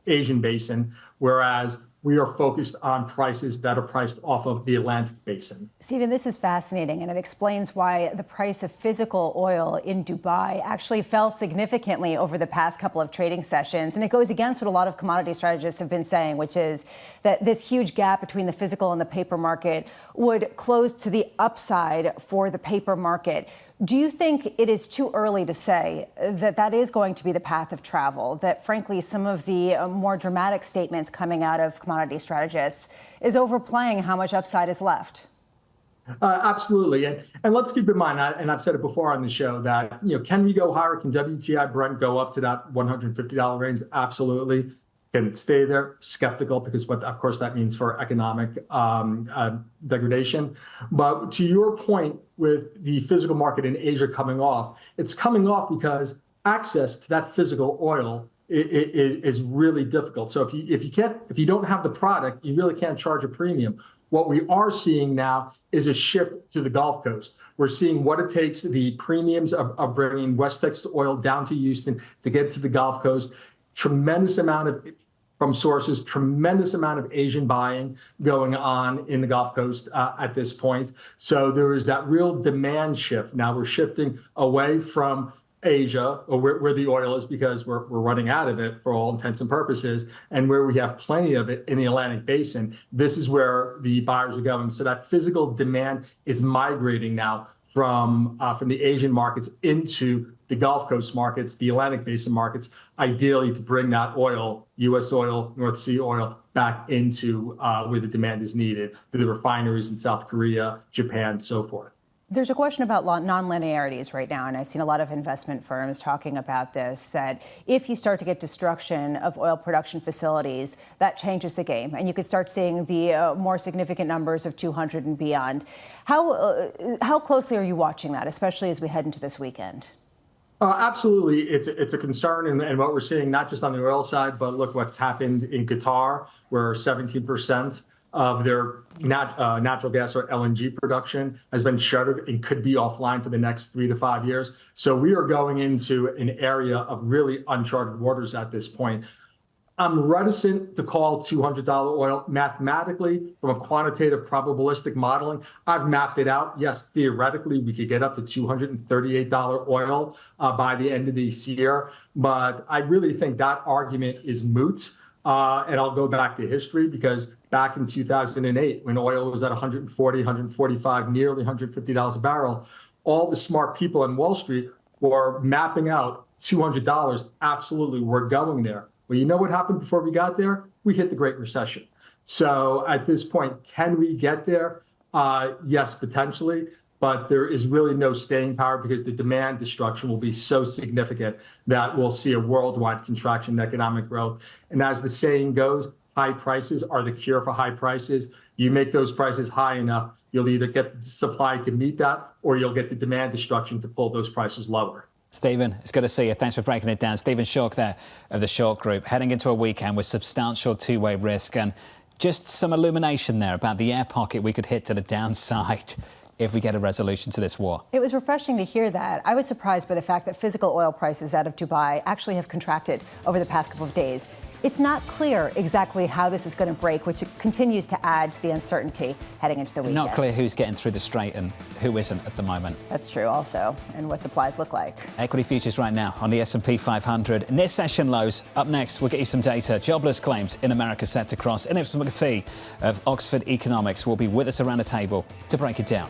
Asian basin, whereas we are focused on prices that are priced off of the Atlantic basin. Stephen, this is fascinating, and it explains why the price of physical oil in Dubai actually fell significantly over the past couple of trading sessions. And it goes against what a lot of commodity strategists have been saying, which is that this huge gap between the physical and the paper market would close to the upside for the paper market. Do you think it is too early to say that that is going to be the path of travel, that frankly some of the more dramatic statements coming out of commodity strategists is overplaying how much upside is left? Absolutely. And let's keep in mind, and I've said it before on the show, that, can we go higher? Can WTI Brent go up to that $150 range? Absolutely. Can it stay there? Skeptical, because what, of course, that means for economic degradation. But to your point with the physical market in Asia coming off, it's coming off because access to that physical oil is really difficult. So if you don't have the product, you really can't charge a premium. What we are seeing now is a shift to the Gulf Coast. We're seeing what it takes, the premiums of bringing West Texas oil down to Houston to get to the Gulf Coast. Tremendous amount of from sources. Tremendous amount of Asian buying going on in the Gulf Coast at this point. So there is that real demand shift. Now we're shifting away from Asia, or where the oil is, because we're running out of it for all intents and purposes, and where we have plenty of it in the Atlantic Basin. This is where the buyers are going. So that physical demand is migrating now from the Asian markets into the Gulf Coast markets, the Atlantic Basin markets, ideally to bring that oil, U.S. oil, North Sea oil, back into where the demand is needed, through the refineries in South Korea, Japan, so forth. There's a question about non-linearities right now, and I've seen a lot of investment firms talking about this, that if you start to get destruction of oil production facilities, that changes the game, and you could start seeing the more significant numbers of 200 and beyond. How closely are you watching that, especially as we head into this weekend? Absolutely. It's a concern, and what we're seeing, not just on the oil side, but look what's happened in Qatar, where 17% of their natural gas or LNG production has been shuttered and could be offline for the next 3 to 5 years. So we are going into an area of really uncharted waters at this point. I'm reticent to call $200 oil mathematically. From a quantitative probabilistic modeling, I've mapped it out. Yes, theoretically, we could get up to $238 oil by the end of this year, but I really think that argument is moot. And I'll go back to history, because back in 2008, when oil was at 140, 145, nearly $150 a barrel, all the smart people on Wall Street were mapping out $200. Absolutely, we're going there. Well, you know what happened before we got there? We hit the Great Recession. So at this point, can we get there? Yes, potentially. But there is really no staying power, because the demand destruction will be so significant that we'll see a worldwide contraction in economic growth. And as the saying goes, high prices are the cure for high prices. You make those prices high enough, you'll either get the supply to meet that, or you'll get the demand destruction to pull those prices lower. Stephen, it's good to see you. Thanks for breaking it down. Stephen Schork there of the Schork Group, heading into a weekend with substantial two-way risk, and just some illumination there about the air pocket we could hit to the downside if we get a resolution to this war. It was refreshing to hear that. I was surprised by the fact that physical oil prices out of Dubai actually have contracted over the past couple of days. It's not clear exactly how this is going to break, which continues to add to the uncertainty heading into the weekend. Not clear who's getting through the strait and who isn't at the moment. That's true also, and what supplies look like. Equity futures right now on the S&P 500. Near session lows. Up next, we'll get you some data. Jobless claims in America set to cross. And it's McFee of Oxford Economics will be with us around the table to break it down.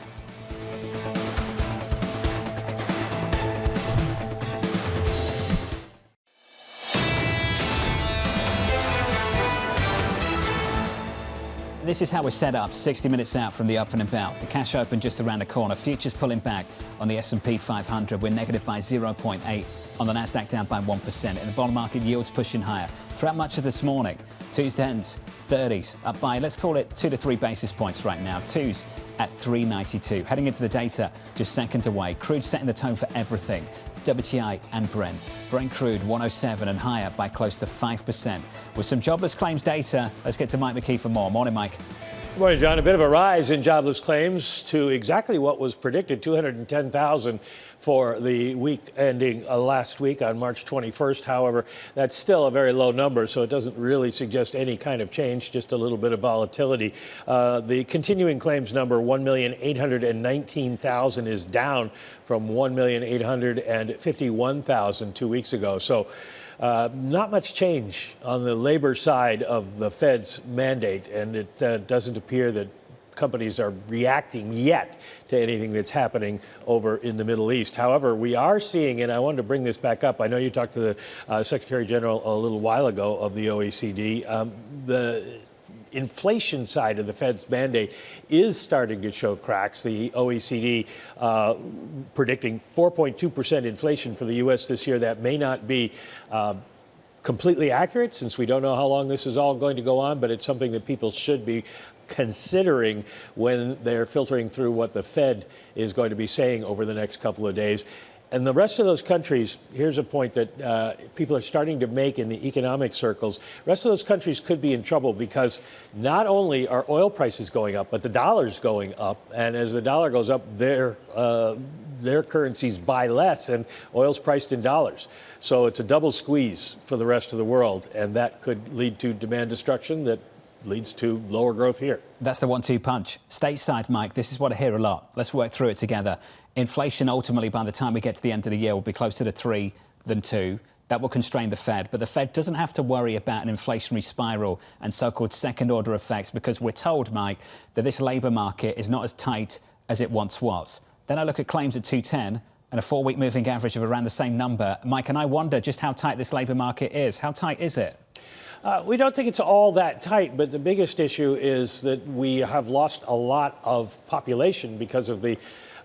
This is how we're set up 60 minutes out from the opening bell. The cash open just around the corner. Futures pulling back on the S&P 500. We're negative by 0.8. On the Nasdaq, down by 1%. In the bond market, yields pushing higher throughout much of this morning. 2s, 10s, 30s up by, let's call it 2 to 3 basis points right now. 2s at 392. Heading into the data just seconds away. Crude setting the tone for everything. WTI and Brent. Brent crude 107 and higher by close to 5%. With some jobless claims data, let's get to Mike McKee for more. Morning, Mike. Good morning, John. A bit of a rise in jobless claims to exactly what was predicted, 210,000 for the week ending last week on March 21st. However, that's still a very low number, so it doesn't really suggest any kind of change, just a little bit of volatility. The continuing claims number, 1,819,000, is down from 1,851,000 2 weeks ago. So not much change on the labor side of the Fed's mandate, and it doesn't appear that companies are reacting yet to anything that's happening over in the Middle East. However, we are seeing, and I wanted to bring this back up, I know you talked to the Secretary General a little while ago of the OECD, the inflation side of the Fed's mandate is starting to show cracks. The OECD predicting 4.2% inflation for the U.S. this year. That may not be completely accurate, since we don't know how long this is all going to go on, but it's something that people should be considering when they're filtering through what the Fed is going to be saying over the next couple of days. And the rest of those countries, here's a point that people are starting to make in the economic circles. The rest of those countries could be in trouble because not only are oil prices going up, but the dollar's going up. And as the dollar goes up, their currencies buy less, and oil's priced in dollars. So it's a double squeeze for the rest of the world, and that could lead to demand destruction that leads to lower growth here. That's the 1-2 punch. Stateside, Mike, this is what I hear a lot. Let's work through it together. Inflation, ultimately, by the time we get to the end of the year, will be closer to 3 than 2. That will constrain the Fed. But the Fed doesn't have to worry about an inflationary spiral and so-called second-order effects because we're told, Mike, that this labour market is not as tight as it once was. Then I look at claims at 210 and a 4-week moving average of around the same number. Mike, and I wonder just how tight this labour market is. How tight is it? We don't think it's all that tight, but the biggest issue is that we have lost a lot of population because of the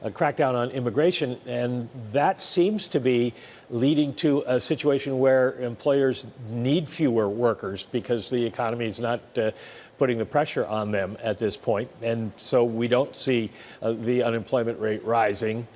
crackdown on immigration, and that seems to be leading to a situation where employers need fewer workers because the economy is not putting the pressure on them at this point. And so we don't see the unemployment rate rising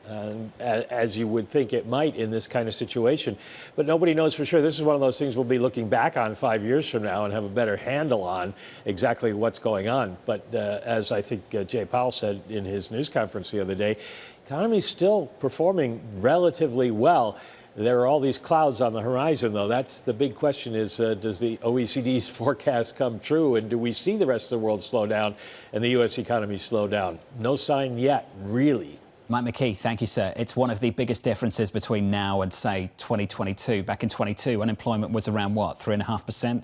as you would think it might in this kind of situation. But nobody knows for sure. This is one of those things we'll be looking back on 5 years from now and have a better handle on exactly what's going on. But as I think Jay Powell said in his news conference the other day, the economy's still performing relatively well. There are all these clouds on the horizon, though. That's the big question is, does the OECD's forecast come true? And do we see the rest of the world slow down and the U.S. economy slow down? No sign yet, really. Mike McKee, thank you, sir. It's one of the biggest differences between now and, say, 2022. Back in 22, unemployment was around, what, 3.5%?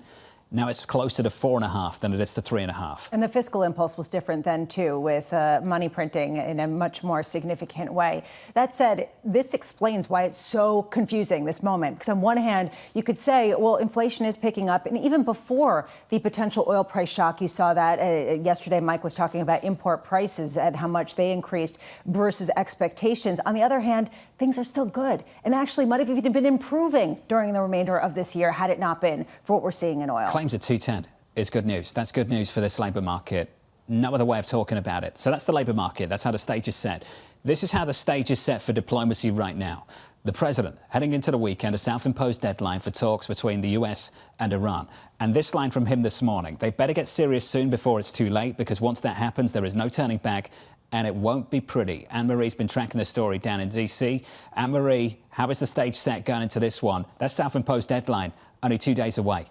Now it's closer to 4.5 than it is to 3.5. And the fiscal impulse was different then, too, with money printing in a much more significant way. That said, this explains why it's so confusing, this moment. Because on one hand, you could say, well, inflation is picking up. And even before the potential oil price shock, you saw that yesterday. Mike was talking about import prices and how much they increased versus expectations. On the other hand, things are still good and actually might have even been improving during the remainder of this year had it not been for what we're seeing in oil. Claims at 210 is good news. That's good news for this labour market. No other way of talking about it. So that's the labour market. That's how the stage is set. This is how the stage is set for diplomacy right now. The president, heading into the weekend, a self-imposed deadline for talks between the US and Iran. And this line from him this morning, they better get serious soon before it's too late, because once that happens, there is no turning back. And it won't be pretty. Anne-Marie's been tracking the story down in D.C. Anne-Marie, how is the stage set going into this one? That self-imposed deadline only 2 days away.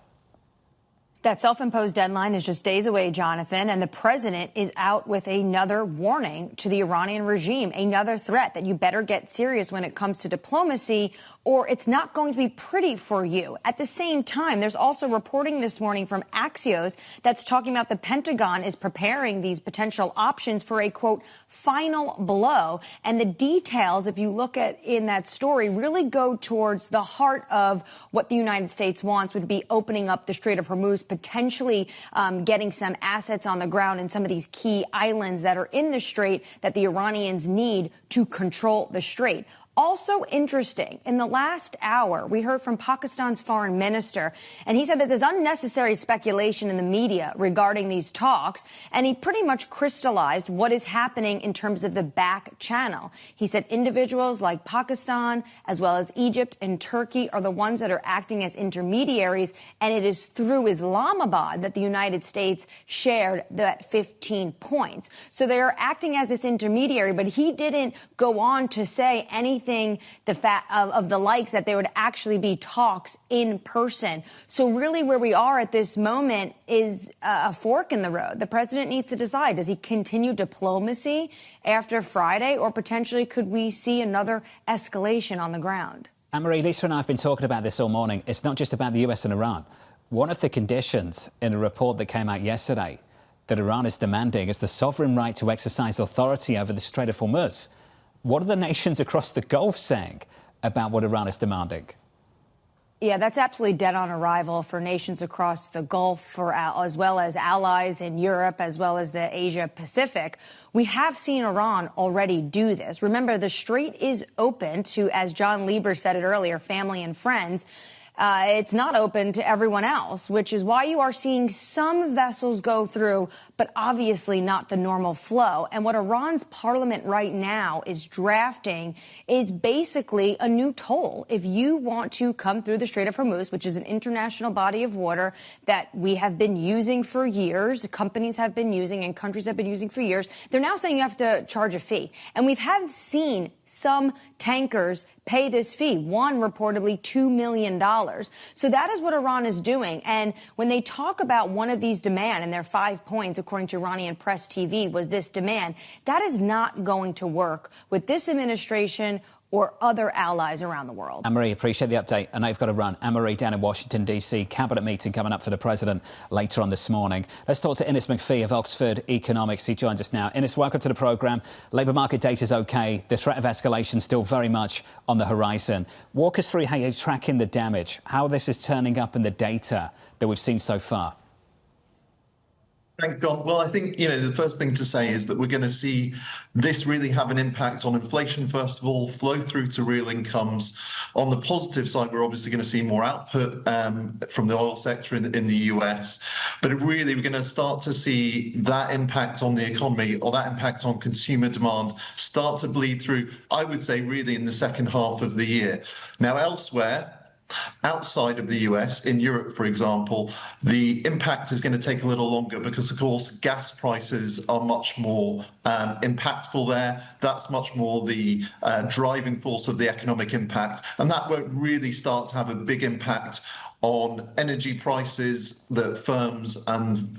That self-imposed deadline is just days away, Jonathan, and the president is out with another warning to the Iranian regime, another threat that you better get serious when it comes to diplomacy, or it's not going to be pretty for you. At the same time, there's also reporting this morning from Axios that's talking about the Pentagon is preparing these potential options for a, quote, final blow. And the details, if you look at in that story, really go towards the heart of what the United States wants, would be opening up the Strait of Hormuz, potentially getting some assets on the ground in some of these key islands that are in the strait that the Iranians need to control the strait. Also interesting, in the last hour, we heard from Pakistan's foreign minister, and he said that there's unnecessary speculation in the media regarding these talks, and he pretty much crystallized what is happening in terms of the back channel. He said individuals like Pakistan, as well as Egypt and Turkey, are the ones that are acting as intermediaries, and it is through Islamabad that the United States shared that 15 points. So they are acting as this intermediary, but he didn't go on to say anything of the likes that there would actually be talks in person. So really where we are at this moment is a fork in the road. The president needs to decide, does he continue diplomacy after Friday, or potentially could we see another escalation on the ground? Anne-Marie, Lisa and I have been talking about this all morning. It's not just about the US and Iran. One of the conditions in a report that came out yesterday that Iran is demanding is the sovereign right to exercise authority over the Strait of Hormuz. What are the nations across the Gulf saying about what Iran is demanding? Yeah, that's absolutely dead on arrival for nations across the Gulf, as well as allies in Europe, as well as the Asia Pacific. We have seen Iran already do this. Remember, the strait is open to, as John Lieber said it earlier, family and friends. it's not open to everyone else, which is why you are seeing some vessels go through, but obviously not the normal flow. And what Iran's parliament right now is drafting is basically a new toll. If you want to come through the Strait of Hormuz, which is an international body of water that we have been using for years, companies have been using and countries have been using for years, they're now saying you have to charge a fee. And we have seen some tankers pay this fee, one reportedly $2 million. So that is what Iran is doing. And when they talk about one of these demand, and their 5 points, according to Iranian press TV, was this demand, that is not going to work with this administration or other allies around the world. Annmarie, appreciate the update. I know you've got to run. Annmarie down in Washington, D.C., cabinet meeting coming up for the president later on this morning. Let's talk to McFee of Oxford Economics. He joins us now. Innes, welcome to the programme. Labour market data's OK. The threat of escalation still very much on the horizon. Walk us through how you're tracking the damage, how this is turning up in the data that we've seen so far. Thanks, John. Well, I think, the first thing to say is that we're going to see this really have an impact on inflation, first of all, flow through to real incomes. On the positive side, we're obviously going to see more output from the oil sector in the US. But really, we're going to start to see that impact on the economy or that impact on consumer demand start to bleed through, I would say, really in the second half of the year. Now, elsewhere, outside of the US, in Europe, for example, the impact is going to take a little longer because, of course, gas prices are much more impactful there. That's much more the driving force of the economic impact. And that won't really start to have a big impact on energy prices that firms and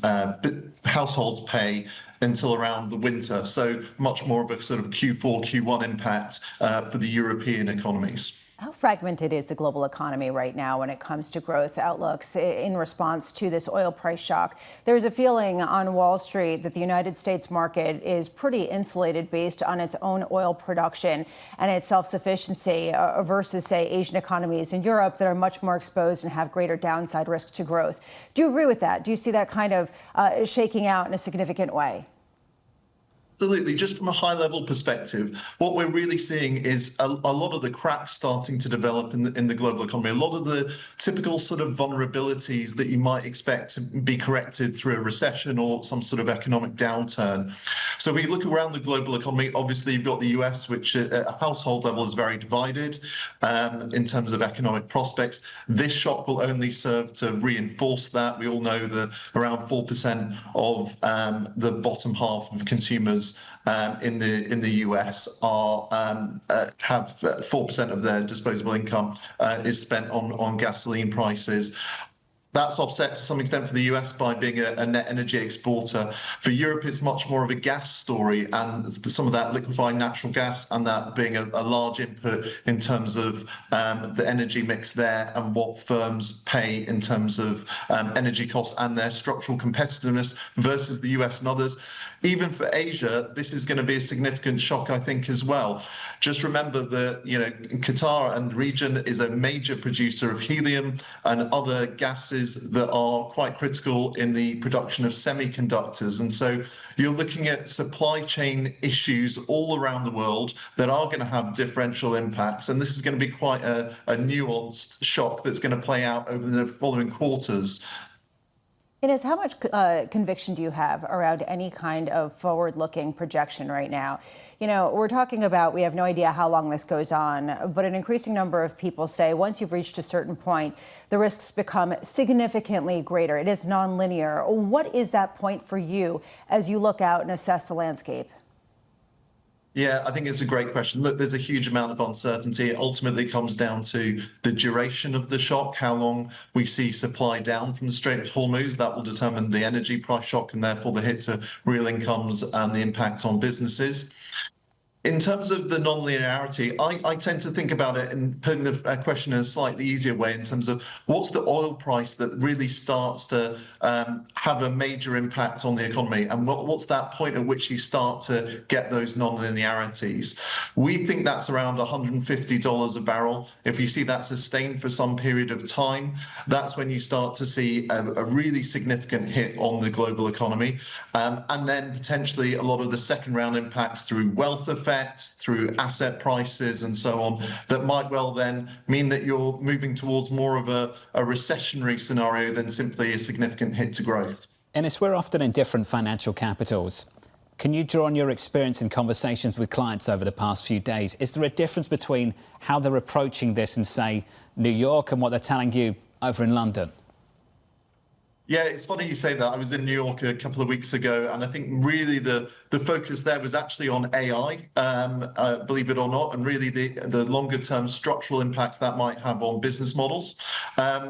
households pay until around the winter. So much more of a sort of Q4, Q1 impact for the European economies. How fragmented is the global economy right now when it comes to growth outlooks in response to this oil price shock? There's a feeling on Wall Street that the United States market is pretty insulated based on its own oil production and its self-sufficiency versus, say, Asian economies in Europe that are much more exposed and have greater downside risk to growth. Do you agree with that? Do you see that kind of shaking out in a significant way? Absolutely. Just from a high-level perspective, what we're really seeing is a lot of the cracks starting to develop in the global economy. A lot of the typical sort of vulnerabilities that you might expect to be corrected through a recession or some sort of economic downturn. So we look around the global economy. Obviously, you've got the US, which at a household level is very divided in terms of economic prospects. This shock will only serve to reinforce that. We all know that around 4% of the bottom half of consumers in the US have 4% of their disposable income is spent on gasoline prices. That's offset to some extent for the US by being a net energy exporter. For Europe, it's much more of a gas story, and some of that liquefied natural gas and that being a large input in terms of the energy mix there and what firms pay in terms of energy costs and their structural competitiveness versus the US and others. Even for Asia, this is going to be a significant shock, I think, as well. Just remember that, Qatar and the region is a major producer of helium and other gases that are quite critical in the production of semiconductors. And so you're looking at supply chain issues all around the world that are going to have differential impacts. And this is going to be quite a nuanced shock that's going to play out over the following quarters. Innes, how much conviction do you have around any kind of forward-looking projection right now? We're talking about we have no idea how long this goes on, but an increasing number of people say once you've reached a certain point, the risks become significantly greater. It is nonlinear. What is that point for you as you look out and assess the landscape? Yeah, I think it's a great question. Look, there's a huge amount of uncertainty. It ultimately comes down to the duration of the shock, how long we see supply down from the Strait of Hormuz. That will determine the energy price shock and therefore the hit to real incomes and the impact on businesses. In terms of the nonlinearity, I tend to think about it and putting the question in a slightly easier way in terms of what's the oil price that really starts to have a major impact on the economy, and what's that point at which you start to get those nonlinearities. We think that's around $150 a barrel. If you see that sustained for some period of time, that's when you start to see a really significant hit on the global economy, and then potentially a lot of the second round impacts through wealth effect effects through asset prices and so on that might well then mean that you're moving towards more of a recessionary scenario than simply a significant hit to growth. Ennis, we're often in different financial capitals. Can you draw on your experience in conversations with clients over the past few days? Is there a difference between how they're approaching this in, say, New York and what they're telling you over in London? Yeah, it's funny you say that. I was in New York a couple of weeks ago, and I think really the focus there was actually on AI, believe it or not, and really the longer term structural impacts that might have on business models.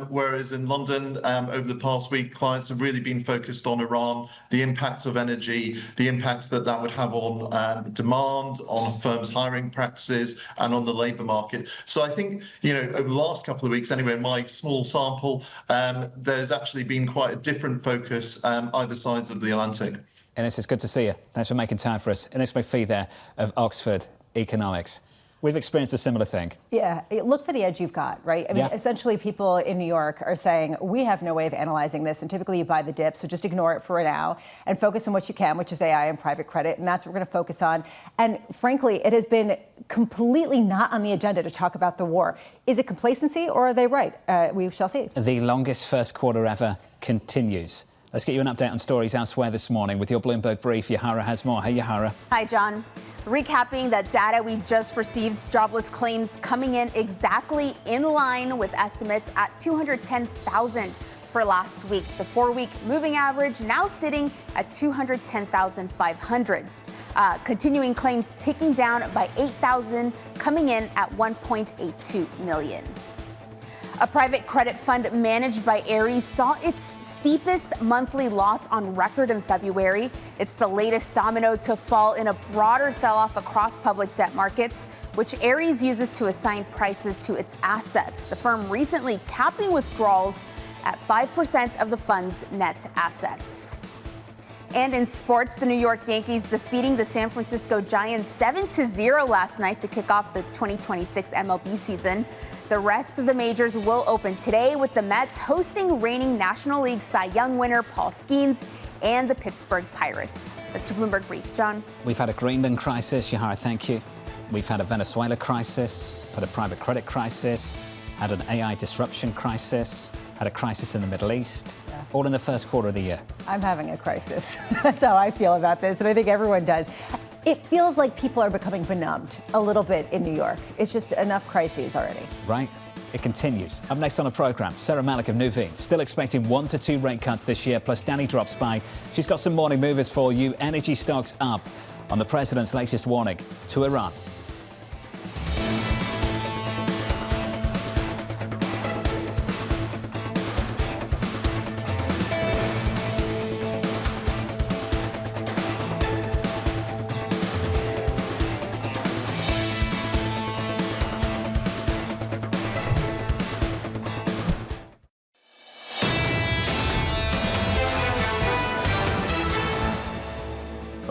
Whereas in London, over the past week, clients have really been focused on Iran, the impacts of energy, the impacts that would have on demand, on firms' hiring practices, and on the labour market. So I think, over the last couple of weeks, anyway, in my small sample, there's actually been quite a different focus either sides of the Atlantic. Ennis, it's good to see you. Thanks for making time for us. Ennis McFee there of Oxford Economics. We've experienced a similar thing. Yeah, look for the edge you've got, right? I mean, essentially people in New York are saying, we have no way of analyzing this, and typically you buy the dip, so just ignore it for now and focus on what you can, which is AI and private credit, and that's what we're going to focus on. And frankly, it has been completely not on the agenda to talk about the war. Is it complacency, or are they right? We shall see. The longest first quarter ever continues. Let's get you an update on stories elsewhere this morning with your Bloomberg Brief. Yahara has more. Hey, Yahara. Hi, John. Recapping the data we just received, jobless claims coming in exactly in line with estimates at 210,000 for last week. The 4-week moving average now sitting at 210,500. Continuing claims ticking down by 8,000, coming in at 1.82 million. A private credit fund managed by Ares saw its steepest monthly loss on record in February. It's the latest domino to fall in a broader sell-off across public debt markets, which Ares uses to assign prices to its assets. The firm recently capping withdrawals at 5% of the fund's net assets. And in sports, the New York Yankees defeating the San Francisco Giants 7-0 last night to kick off the 2026 MLB season. The rest of the majors will open today with the Mets hosting reigning National League Cy Young winner Paul Skeens and the Pittsburgh Pirates. That's your Bloomberg Brief, John. We've had a Greenland crisis. Yahara, thank you. We've had a Venezuela crisis, had a private credit crisis, had an AI disruption crisis, had a crisis in the Middle East, all in the first quarter of the year. I'm having a crisis. That's how I feel about this, and I think everyone does. It feels like people are becoming benumbed a little bit in New York. It's just enough crises already. Right. It continues. Up next on the programme, Saira Malik of Nuveen. Still expecting 1 to 2 rate cuts this year, plus Danny drops by. She's got some morning movers for you. Energy stocks up on the president's latest warning to Iran.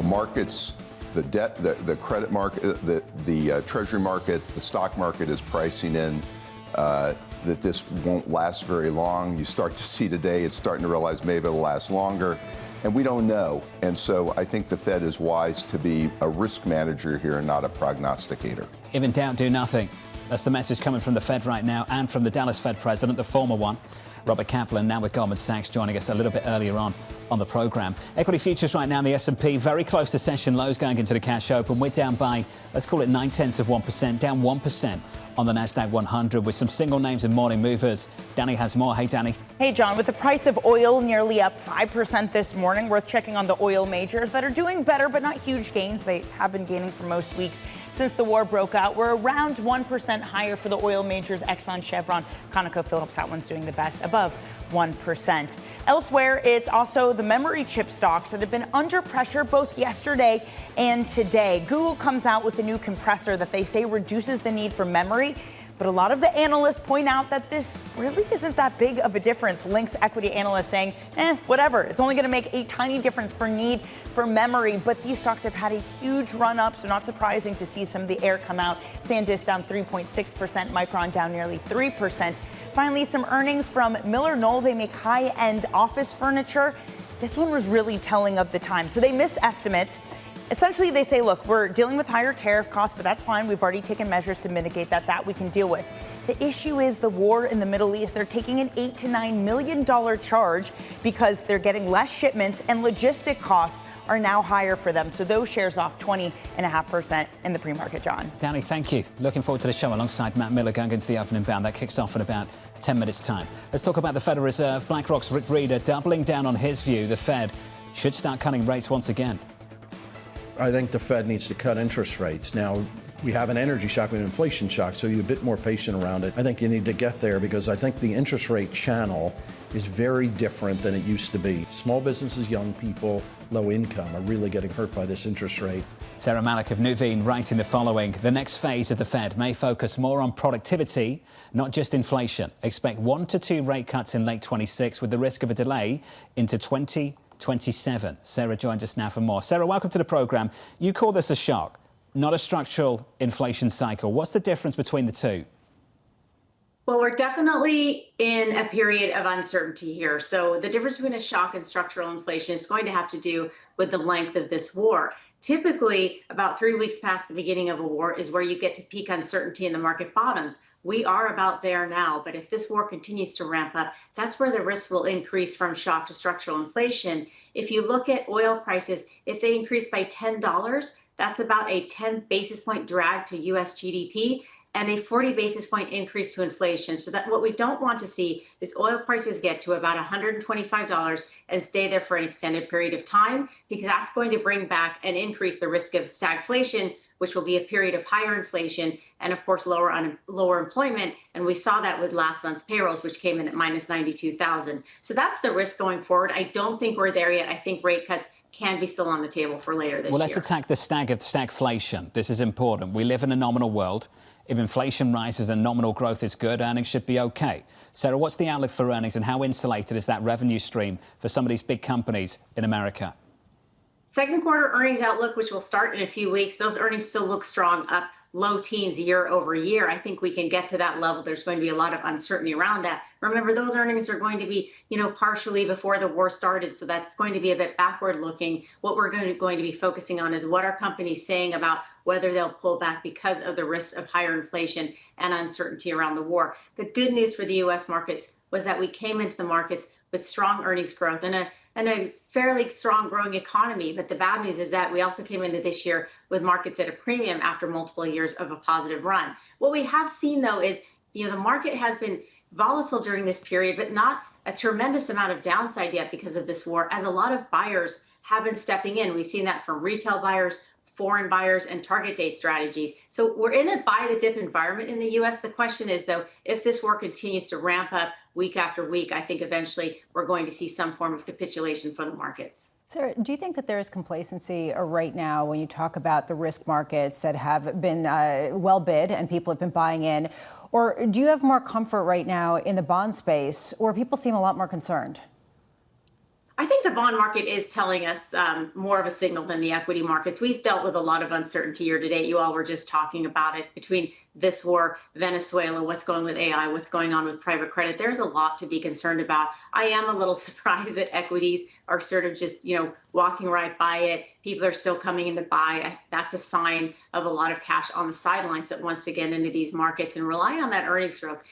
Markets, the debt, the credit market, the treasury market, the stock market is pricing in that this won't last very long. You start to see today, it's starting to realize maybe it'll last longer, and we don't know. And so I think the Fed is wise to be a risk manager here and not a prognosticator. If in doubt, do nothing. That's the message coming from the Fed right now and from the Dallas Fed president, the former one, Robert Kaplan, now with Goldman Sachs, joining us a little bit earlier on the programme. Equity futures right now in the S&P very close to session lows going into the cash open. We're down by, let's call it 0.9%, down 1% on the Nasdaq 100 with some single names and morning movers. Danny has more. Hey, Danny. Hey, John. With the price of oil nearly up 5% this morning, worth checking on the oil majors that are doing better, but not huge gains. They have been gaining for most weeks since the war broke out. We're around 1% higher for the oil majors. Exxon, Chevron, ConocoPhillips, that one's doing the best, above 1%. Elsewhere, it's also the memory chip stocks that have been under pressure both yesterday and today. Google comes out with a new compressor that they say reduces the need for memory. But a lot of the analysts point out that this really isn't that big of a difference. Link's equity analyst saying, whatever. It's only going to make a tiny difference for need for memory. But these stocks have had a huge run up, so not surprising to see some of the air come out. SanDisk down 3.6%, Micron down nearly 3%. Finally, some earnings from Miller Knoll. They make high-end office furniture. This one was really telling of the time. So they missed estimates. Essentially, they say, look, we're dealing with higher tariff costs, but that's fine. We've already taken measures to mitigate that. That we can deal with. The issue is the war in the Middle East. They're taking an $8 to $9 million charge because they're getting less shipments and logistic costs are now higher for them. So those shares off 20.5% in the pre-market, John. Danny, thank you. Looking forward to the show alongside Matt Miller going into the opening bound. That kicks off in about 10 minutes' time. Let's talk about the Federal Reserve. BlackRock's Rick Reeder doubling down on his view. The Fed should start cutting rates once again. I think the Fed needs to cut interest rates. Now, we have an energy shock, we have an inflation shock, so you're a bit more patient around it. I think you need to get there because I think the interest rate channel is very different than it used to be. Small businesses, young people, low income are really getting hurt by this interest rate. Sarah Malik of Nuveen writing the following. The next phase of the Fed may focus more on productivity, not just inflation. Expect 1 to 2 rate cuts in late 26 with the risk of a delay into 2027. Sarah joins us now for more. Sarah, welcome to the programme. You call this a shock, not a structural inflation cycle. What's the difference between the two? Well, we're definitely in a period of uncertainty here. So the difference between a shock and structural inflation is going to have to do with the length of this war. Typically, about 3 weeks past the beginning of a war is where you get to peak uncertainty and the market bottoms. We are about there now, but if this war continues to ramp up, that's where the risk will increase from shock to structural inflation. If you look at oil prices, if they increase by $10, that's about a 10 basis point drag to US GDP and a 40 basis point increase to inflation. So that what we don't want to see is oil prices get to about $125 and stay there for an extended period of time, because that's going to bring back and increase the risk of stagflation, which will be a period of higher inflation and, of course, lower employment. And we saw that with last month's payrolls, which came in at minus 92,000. So that's the risk going forward. I don't think we're there yet. I think rate cuts can be still on the table for later this year. Well, let's attack the stagflation. This is important. We live in a nominal world. If inflation rises and nominal growth is good, earnings should be OK. Sarah, what's the outlook for earnings and how insulated is that revenue stream for some of these big companies in America? Second quarter earnings outlook, which will start in a few weeks, those earnings still look strong, up low teens year over year. I think we can get to that level. There's going to be a lot of uncertainty around that. Remember, those earnings are going to be, partially before the war started. So that's going to be a bit backward looking. What we're going to be focusing on is what are companies saying about whether they'll pull back because of the risks of higher inflation and uncertainty around the war. The good news for the U.S. markets was that we came into the markets with strong earnings growth and a fairly strong growing economy. But the bad news is that we also came into this year with markets at a premium after multiple years of a positive run. What we have seen, though, is the market has been volatile during this period, but not a tremendous amount of downside yet because of this war, as a lot of buyers have been stepping in. We've seen that from retail buyers, foreign buyers, and target date strategies. So we're in a buy the dip environment in the U.S. The question is, though, if this war continues to ramp up week after week, I think eventually we're going to see some form of capitulation for the markets. Sarah, do you think that there is complacency right now when you talk about the risk markets that have been well bid and people have been buying in? Or do you have more comfort right now in the bond space, or people seem a lot more concerned? I think the bond market is telling us more of a signal than the equity markets. We've dealt with a lot of uncertainty year to date. You all were just talking about it between this war, Venezuela, what's going with AI, what's going on with private credit. There's a lot to be concerned about. I am a little surprised that equities are sort of just, walking right by it. People are still coming in to buy. That's a sign of a lot of cash on the sidelines that wants to get into these markets and rely on that earnings growth.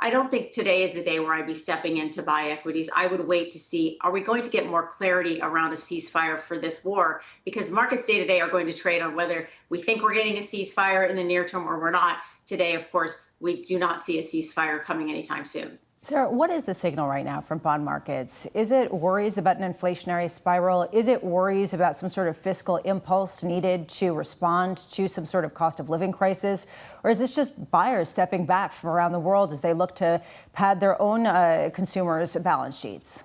I don't think today is the day where I'd be stepping in to buy equities. I would wait to see, are we going to get more clarity around a ceasefire for this war? Because markets day to day are going to trade on whether we think we're getting a ceasefire in the near term or we're not. Today, of course, we do not see a ceasefire coming anytime soon. Sarah, what is the signal right now from bond markets? Is it worries about an inflationary spiral? Is it worries about some sort of fiscal impulse needed to respond to some sort of cost of living crisis? Or is this just buyers stepping back from around the world as they look to pad their own consumers' balance sheets?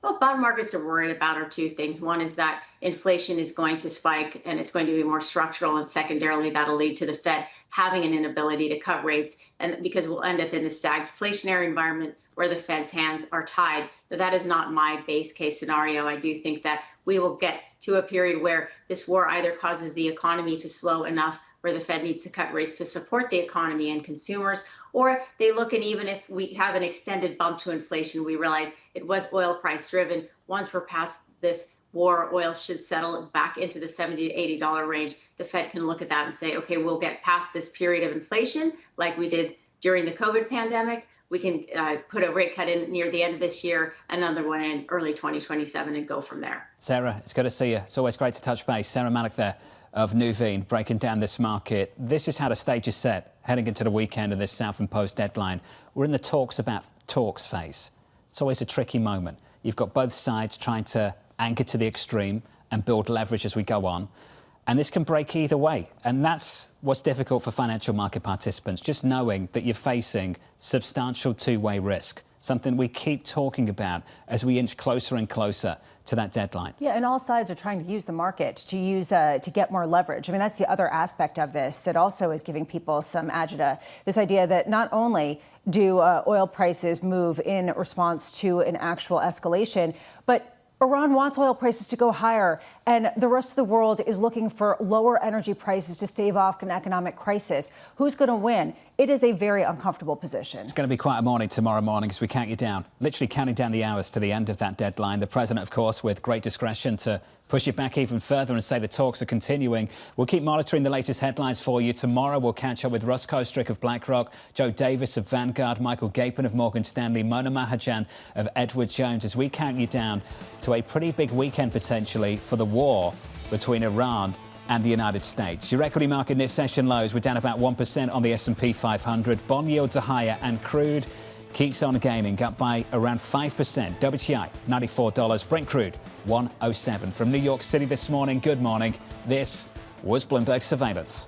Well, bond markets are worried about are two things. One is that inflation is going to spike and it's going to be more structural. And secondarily, that'll lead to the Fed having an inability to cut rates, and because we'll end up in the stagflationary environment where the Fed's hands are tied. But that is not my base case scenario. I do think that we will get to a period where this war either causes the economy to slow enough where the Fed needs to cut rates to support the economy and consumers, or they look, and even if we have an extended bump to inflation, we realize it was oil price driven. Once we're past this war, oil should settle back into the $70 to $80 range. The Fed can look at that and say, okay, we'll get past this period of inflation like we did during the COVID pandemic. We can put a rate cut in near the end of this year, another one in early 2027, and go from there. Saira, it's good to see you. It's always great to touch base. Saira Malik there of Nuveen, breaking down this market. This is how the stage is set heading into the weekend of this Southern Post deadline. We're in the talks phase. It's always a tricky moment. You've got both sides trying to anchor to the extreme and build leverage as we go on. And this can break either way. And that's what's difficult for financial market participants, just knowing that you're facing substantial two-way risk, something we keep talking about as we inch closer and closer to that deadline. Yeah, and all sides are trying to use the market to get more leverage. I mean, that's the other aspect of this that also is giving people some agita. This idea that not only do oil prices move in response to an actual escalation, but Iran wants oil prices to go higher, and the rest of the world is looking for lower energy prices to stave off an economic crisis. Who's going to win? It is a very uncomfortable position. It's going to be quite a morning tomorrow morning as we count you down, literally counting down the hours to the end of that deadline. The president, of course, with great discretion to push it back even further and say the talks are continuing. We'll keep monitoring the latest headlines for you. Tomorrow we'll catch up with Russ Kostrick of BlackRock, Joe Davis of Vanguard, Michael Gapin of Morgan Stanley, Mona Mahajan of Edward Jones, as we count you down to a pretty big weekend potentially for the war between Iran and the United States. Your equity market near session lows. We're down about 1% on the S&P 500. Bond yields are higher and crude keeps on gaining, up by around 5%. WTI, $94. Brent crude, $107. From New York City this morning, good morning. This was Bloomberg Surveillance.